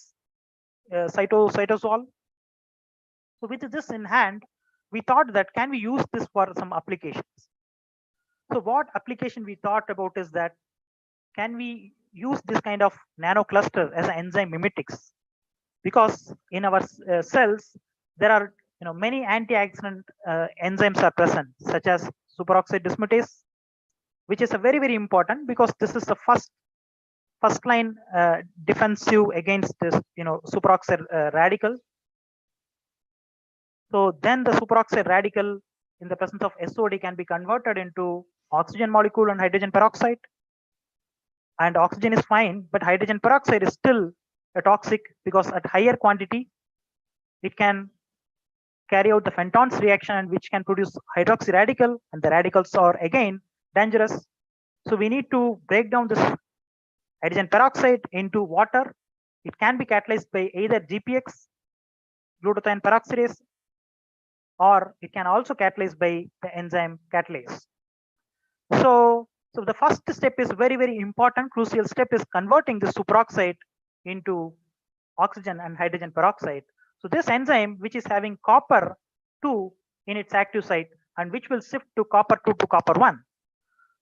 Speaker 14: cytosol. So with this in hand, we thought that can we use this for some applications. So what application we thought about is that can we use this kind of nano cluster as an enzyme mimetics, because in our cells there are many antioxidant enzymes are present, such as superoxide dismutase, which is a very important, because this is the first line defensive against this superoxide radical. So then the superoxide radical in the presence of SOD can be converted into oxygen molecule and hydrogen peroxide, and oxygen is fine, but hydrogen peroxide is still a toxic, because at higher quantity it can carry out the Fenton's reaction, which can produce hydroxy radical, and the radicals are again dangerous. So we need to break down this hydrogen peroxide into water. It can be catalyzed by either GPX, glutathione peroxidase, or it can also catalyze by the enzyme catalase. So the first step is very important, crucial step is converting the superoxide into oxygen and hydrogen peroxide. So this enzyme, which is having copper 2 in its active site, and which will shift to copper 2 to copper 1.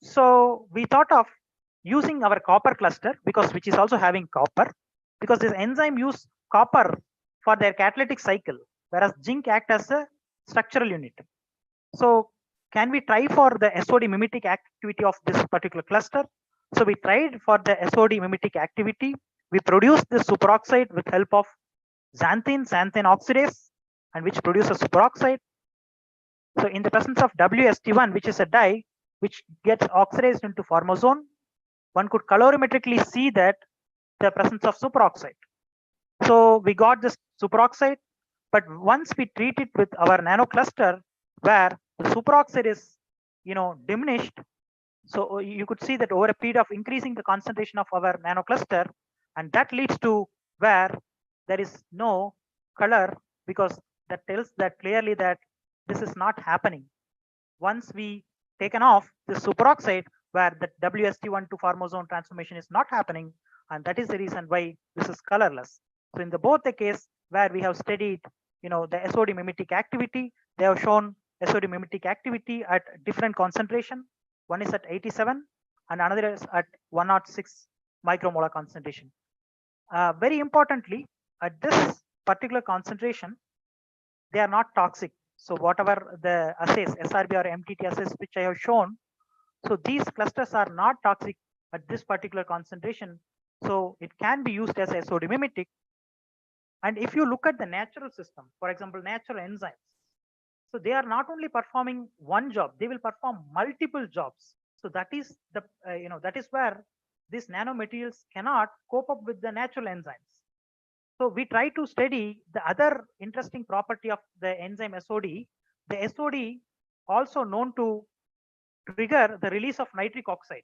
Speaker 14: So we thought of using our copper cluster, because which is also having copper, because this enzyme use copper for their catalytic cycle, whereas zinc act as a structural unit. So can we try for the SOD mimetic activity of this particular cluster? So we tried for the SOD mimetic activity. We produced this superoxide with help of xanthine oxidase, and which produces superoxide. So in the presence of WST1, which is a dye which gets oxidized into formazone, one could colorimetrically see that the presence of superoxide. So we got this superoxide, but once we treat it with our nano cluster, where the superoxide is diminished, so you could see that over a period of increasing the concentration of our nano cluster, and that leads to where there is no color, because that tells that clearly that this is not happening. Once we taken off the superoxide, where the WST1 to formazone transformation is not happening, and that is the reason why this is colorless. So in the both the case where we have studied the SOD mimetic activity, they have shown SOD mimetic activity at different concentration. One is at 87 and another is at 106 micromolar concentration. Very importantly, at this particular concentration, they are not toxic. So whatever the assays, SRB or MTT assays which I have shown, so these clusters are not toxic at this particular concentration. So it can be used as a SOD mimetic. And if you look at the natural system, for example, natural enzymes, so they are not only performing one job, they will perform multiple jobs. So that is the that is where these nanomaterials cannot cope up with the natural enzymes. So we try to study the other interesting property of the enzyme SOD. The SOD also known to trigger the release of nitric oxide.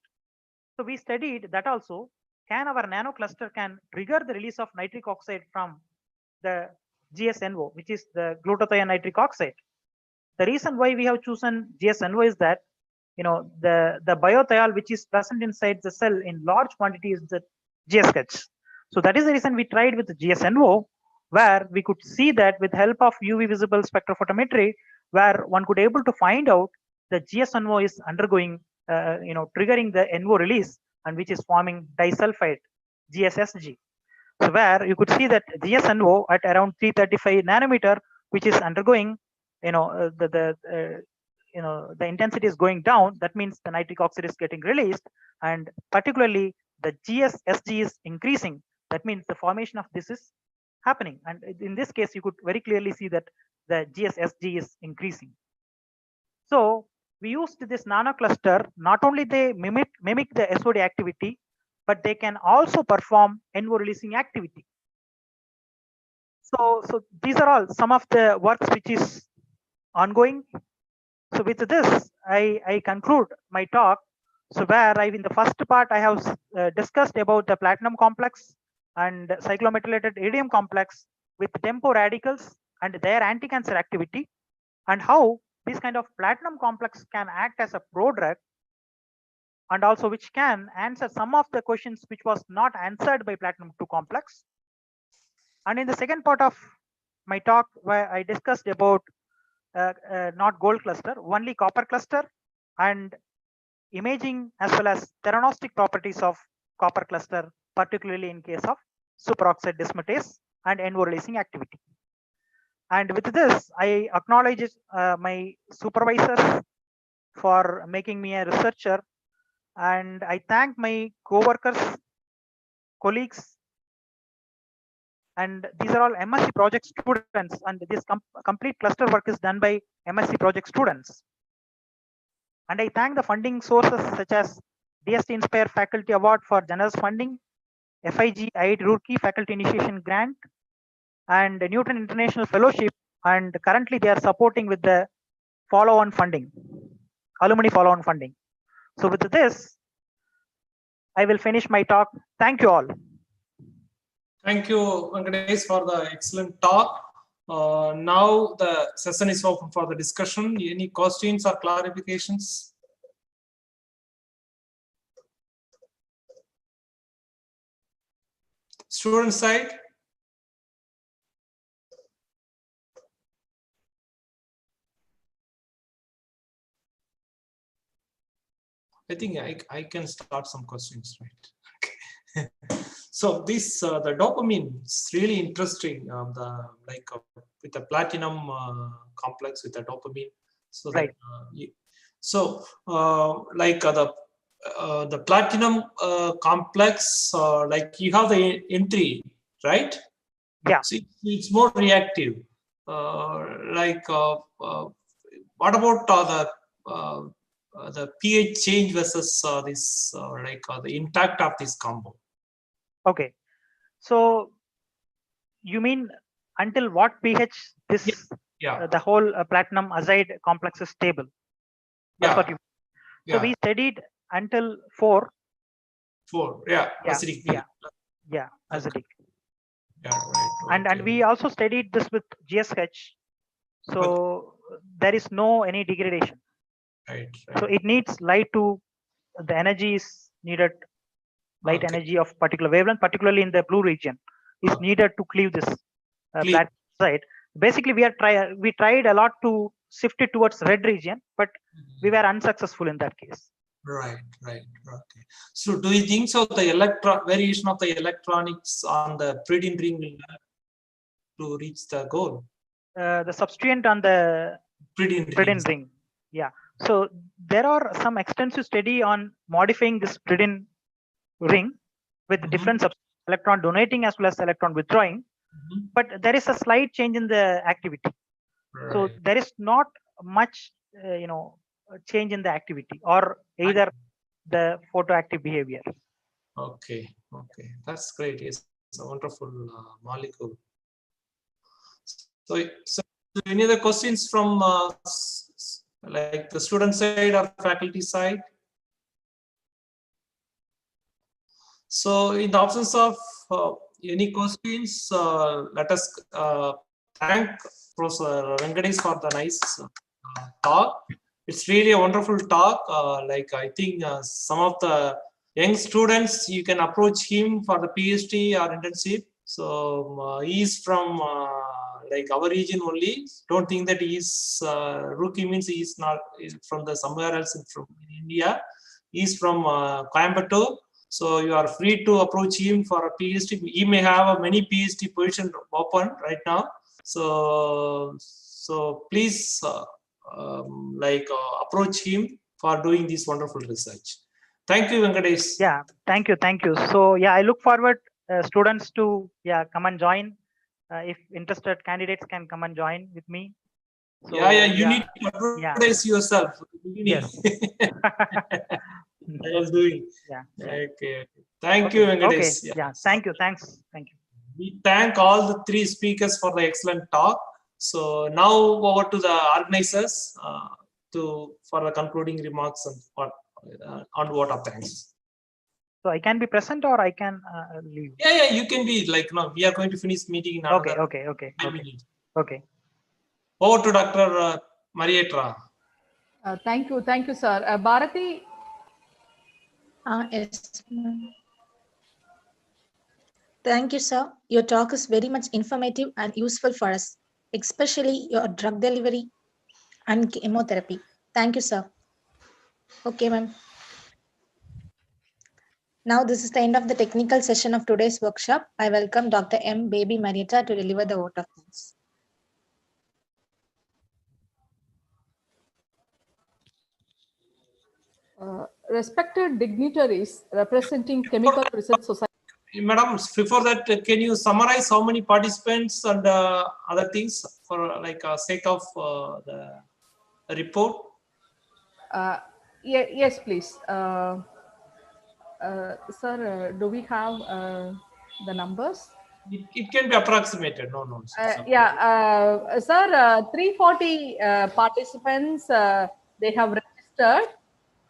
Speaker 14: So we studied that also. Can our nano cluster can trigger the release of nitric oxide from the GSNO, which is the glutathione nitric oxide. The reason why we have chosen GSNO is that the biothiol which is present inside the cell in large quantity is the GSH. So that is the reason we tried with the GSNO, where we could see that with help of UV visible spectrophotometry, where one could able to find out the GSNO is undergoing triggering the NO release, and which is forming disulfide GSSG. So where you could see that GSNO at around 335 nanometer, which is undergoing the intensity is going down. That means the nitric oxide is getting released, and particularly the GSSG is increasing. That means the formation of this is happening, and in this case you could very clearly see that the GSSG is increasing. So we used this nano cluster. Not only they mimic the SOD activity, but they can also perform NO releasing activity. So these are all some of the works which is ongoing. So with this, I conclude my talk. So where in the first part, I have discussed about the platinum complex and cyclometylated iridium complex with tempo radicals and their anti-cancer activity, and how this kind of platinum complex can act as a prodrug, and also which can answer some of the questions which was not answered by platinum 2 complex. And in the second part of my talk, where I discussed about not gold cluster, only copper cluster, and imaging as well as theranostic properties of copper cluster, particularly in case of superoxide dismutase and N-releasing activity. And with this, I acknowledge my supervisors for making me a researcher, and I thank my co-workers, colleagues, and these are all MSc project students, and this complete cluster work is done by MSc project students. And I thank the funding sources such as DST Inspire Faculty Award for generous funding, FIG IIT Roorkee Faculty Initiation Grant, and Newton International Fellowship, and currently they are supporting with the follow-on funding, alumni follow-on funding. So with this, I will finish my talk. Thank you all.
Speaker 2: Thank you, Venkatesh, for the excellent talk. Now the session is open for the discussion. Any questions or clarifications? Student side? I think I can start some questions, right? So this the dopamine is really interesting. With the platinum complex with the dopamine. So
Speaker 14: right.
Speaker 2: The platinum complex, like you have the entry, right?
Speaker 14: Yeah.
Speaker 2: So it's more reactive. What about the pH change versus the impact of this combo?
Speaker 14: Okay, so you mean until what pH this the whole platinum azide complex is stable? That's what you mean. So we studied until 4.
Speaker 2: 4, acidic.
Speaker 14: Acidic.
Speaker 2: Yeah, right.
Speaker 14: And we also studied this with GSH. So there is no any degradation.
Speaker 2: Right.
Speaker 14: So it needs light to, the energy is needed, light energy of particular wavelength, particularly in the blue region, is needed to cleave this platinum side. Basically, we tried a lot to shift it towards red region, but we were unsuccessful in that case.
Speaker 2: Right. Okay. So do you think so the variation of the electronics on the pyridine ring will help to reach the goal?
Speaker 14: The substituent on the pyridine ring. Yeah. So there are some extensive study on modifying this pyridine ring with different electron donating as well as electron withdrawing, but there is a slight change in the activity. Right. So there is not much, change in the activity or either the photoactive behavior.
Speaker 2: Okay, that's great. It's a wonderful molecule. So any other questions from like the student side or faculty side? So in the absence of any questions, let us thank Professor Venkatesh for the nice talk. It's really a wonderful talk. I think some of the young students, you can approach him for the PhD or internship. So he's from our region only. Don't think that he's Roorkee means he's not from the somewhere else from India. He's from Coimbatore. So you are free to approach him for a PhD. He may have many PhD positions open right now. So please approach him for doing this wonderful research. Thank you, Venkatesh.
Speaker 14: Yeah, thank you. So I look forward students to come and join. If interested candidates can come and join with me. So,
Speaker 2: you need to advertise yourself.
Speaker 14: Yes.
Speaker 2: I was doing. Okay. Thank you, Venkatesh.
Speaker 14: Okay. Thank you. Thanks. Thank you.
Speaker 2: We thank all the 3 speakers for the excellent talk. So now over to the organizers for the concluding remarks and on vote of thanks.
Speaker 14: So I can be present or I can leave.
Speaker 2: Yeah, you can be we are going to finish meeting in another 5 minutes.
Speaker 14: Okay.
Speaker 2: Over to Dr. Marietta.
Speaker 3: Thank you, sir. Bharati.
Speaker 15: Yes, ma'am. Thank you, sir. Your talk is very much informative and useful for us, especially your drug delivery and chemotherapy. Thank you, sir. Okay, ma'am. Now, this is the end of the technical session of today's workshop. I welcome Dr. M. Baby Marietta to deliver the vote of thanks.
Speaker 3: Respected dignitaries representing Chemical Research Society.
Speaker 2: Madam, before that, can you summarize how many participants and other things for sake of the report?
Speaker 3: Yes, please. Sir, do we have the numbers?
Speaker 2: It can be approximated. No.
Speaker 3: Sir, 340 participants they have registered,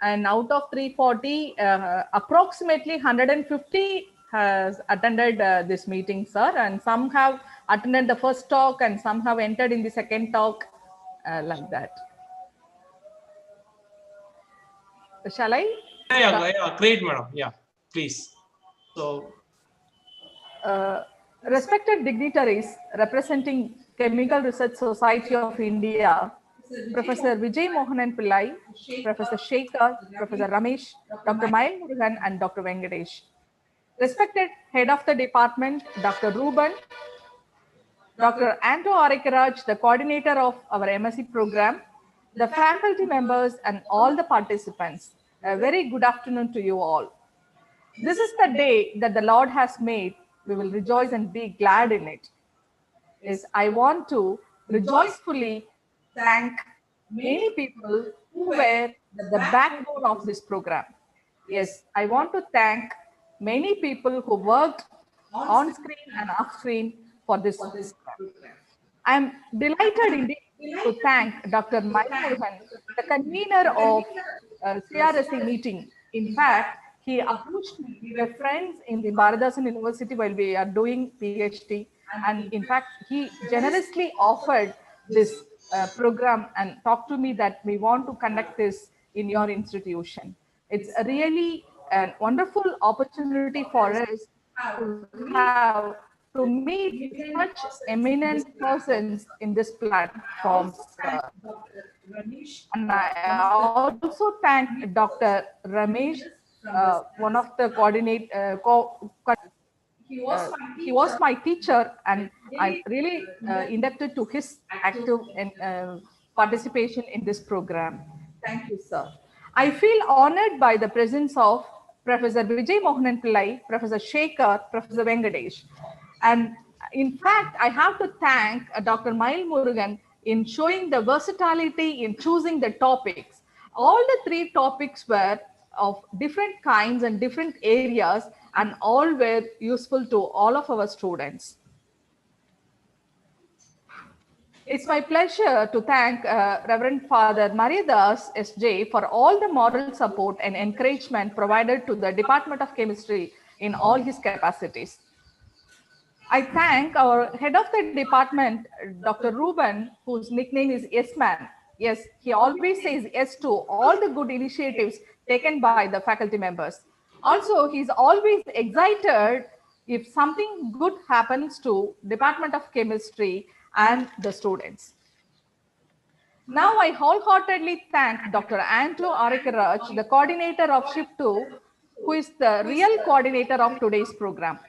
Speaker 3: and out of 340, approximately 150 has attended this meeting, sir, and some have attended the first talk and some have entered in the second talk, like that. Shall I?
Speaker 2: Yeah, great, madam. Yeah, please. So,
Speaker 3: respected dignitaries representing Chemical Research Society of India, Professor Vijay Mohanan Pillai, Professor Shekhar, Professor Ramesh, Dr. Mayal Murugan, and Dr. Venkatesh. Respected Head of the Department, Dr. Ruben, Dr. Anto Arikaraj, the coordinator of our MSc program, the faculty members, and all the participants. A very good afternoon to you all. This is the day that the Lord has made. We will rejoice and be glad in it. Yes, I want to rejoicefully thank many people who were the backbone of this program. Yes, I want to thank many people who worked on screen and off screen for this program. I am delighted indeed to thank Dr. Mayal Murugan, the convener of CRSI meeting. In fact, he approached me. We were friends in the Bharadasan University while we are doing PhD. And in fact, he generously offered this program and talked to me that we want to conduct this in your institution. It's a really a wonderful opportunity for us to have to meet such eminent persons in this platform. And I also thank Dr. Ramesh, one of the he was my teacher, and I'm really indebted to his active participation in this program. Thank you, sir. I feel honored by the presence of Professor Vijay Mohanan Pillai, Professor Shekhar, Professor Venkatesh. And in fact, I have to thank Dr. Mayal Murugan in showing the versatility in choosing the topics. All the three topics were of different kinds and different areas, and all were useful to all of our students. It's my pleasure to thank Reverend Father Mariadas SJ for all the moral support and encouragement provided to the Department of Chemistry in all his capacities. I thank our head of the department, Dr. Ruben, whose nickname is Yes Man. Yes, he always says yes to all the good initiatives taken by the faculty members. Also, he's always excited if something good happens to Department of Chemistry and the students. Now, I wholeheartedly thank Dr. Anto Arikaraj, the coordinator of Shift 2, who is the real coordinator of today's program.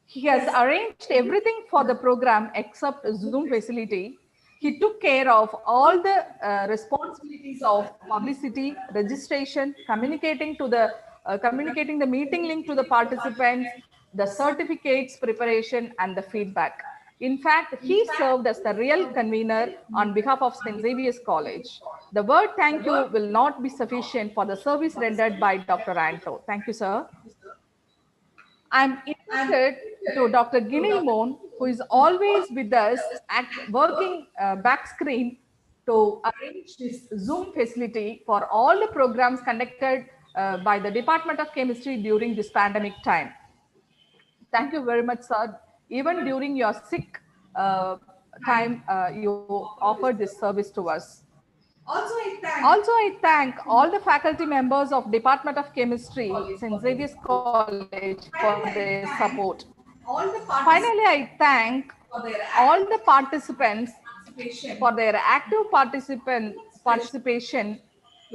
Speaker 3: He has arranged everything for the program except Zoom facility. He took care of all the responsibilities of publicity, registration, communicating the meeting link to the participants, the certificates preparation, and the feedback. In fact, he served as the real convener on behalf of St. Xavier's College. The word thank you will not be sufficient for the service rendered by Dr. Anto. Thank you, sir. I'm indebted to Dr. Ginil Moon, who is always with us working back screen to arrange this Zoom facility for all the programs conducted by the Department of Chemistry during this pandemic time. Thank you very much, sir. Even during your sick time you offered this service to us. Also, I thank all the faculty members of Department of Chemistry, St. Xavier's College for their support. Finally, I thank all the participants for their active participation,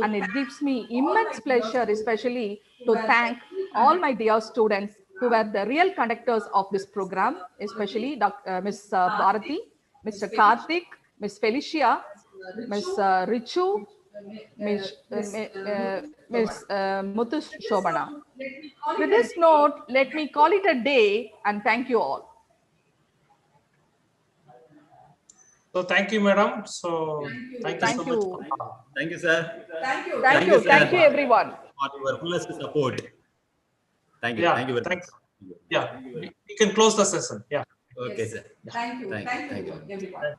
Speaker 3: and it gives me immense pleasure, especially to thank all my dear students who were the real conductors of this program, especially Ms. Bharati, Mr. Karthik, Ms. Felicia, Ms. Richu, Ms. Muthu Shobana. With this note, let me call it a day and thank you all.
Speaker 2: So thank you, madam. So thank you so much.
Speaker 5: Thank you, sir.
Speaker 3: Thank you, everyone.
Speaker 5: For your fullest support. Thank you.
Speaker 2: Yeah,
Speaker 5: Thank you very much.
Speaker 2: Yeah, we can close the session. Yeah.
Speaker 5: Okay, sir.
Speaker 3: Thank you, everyone.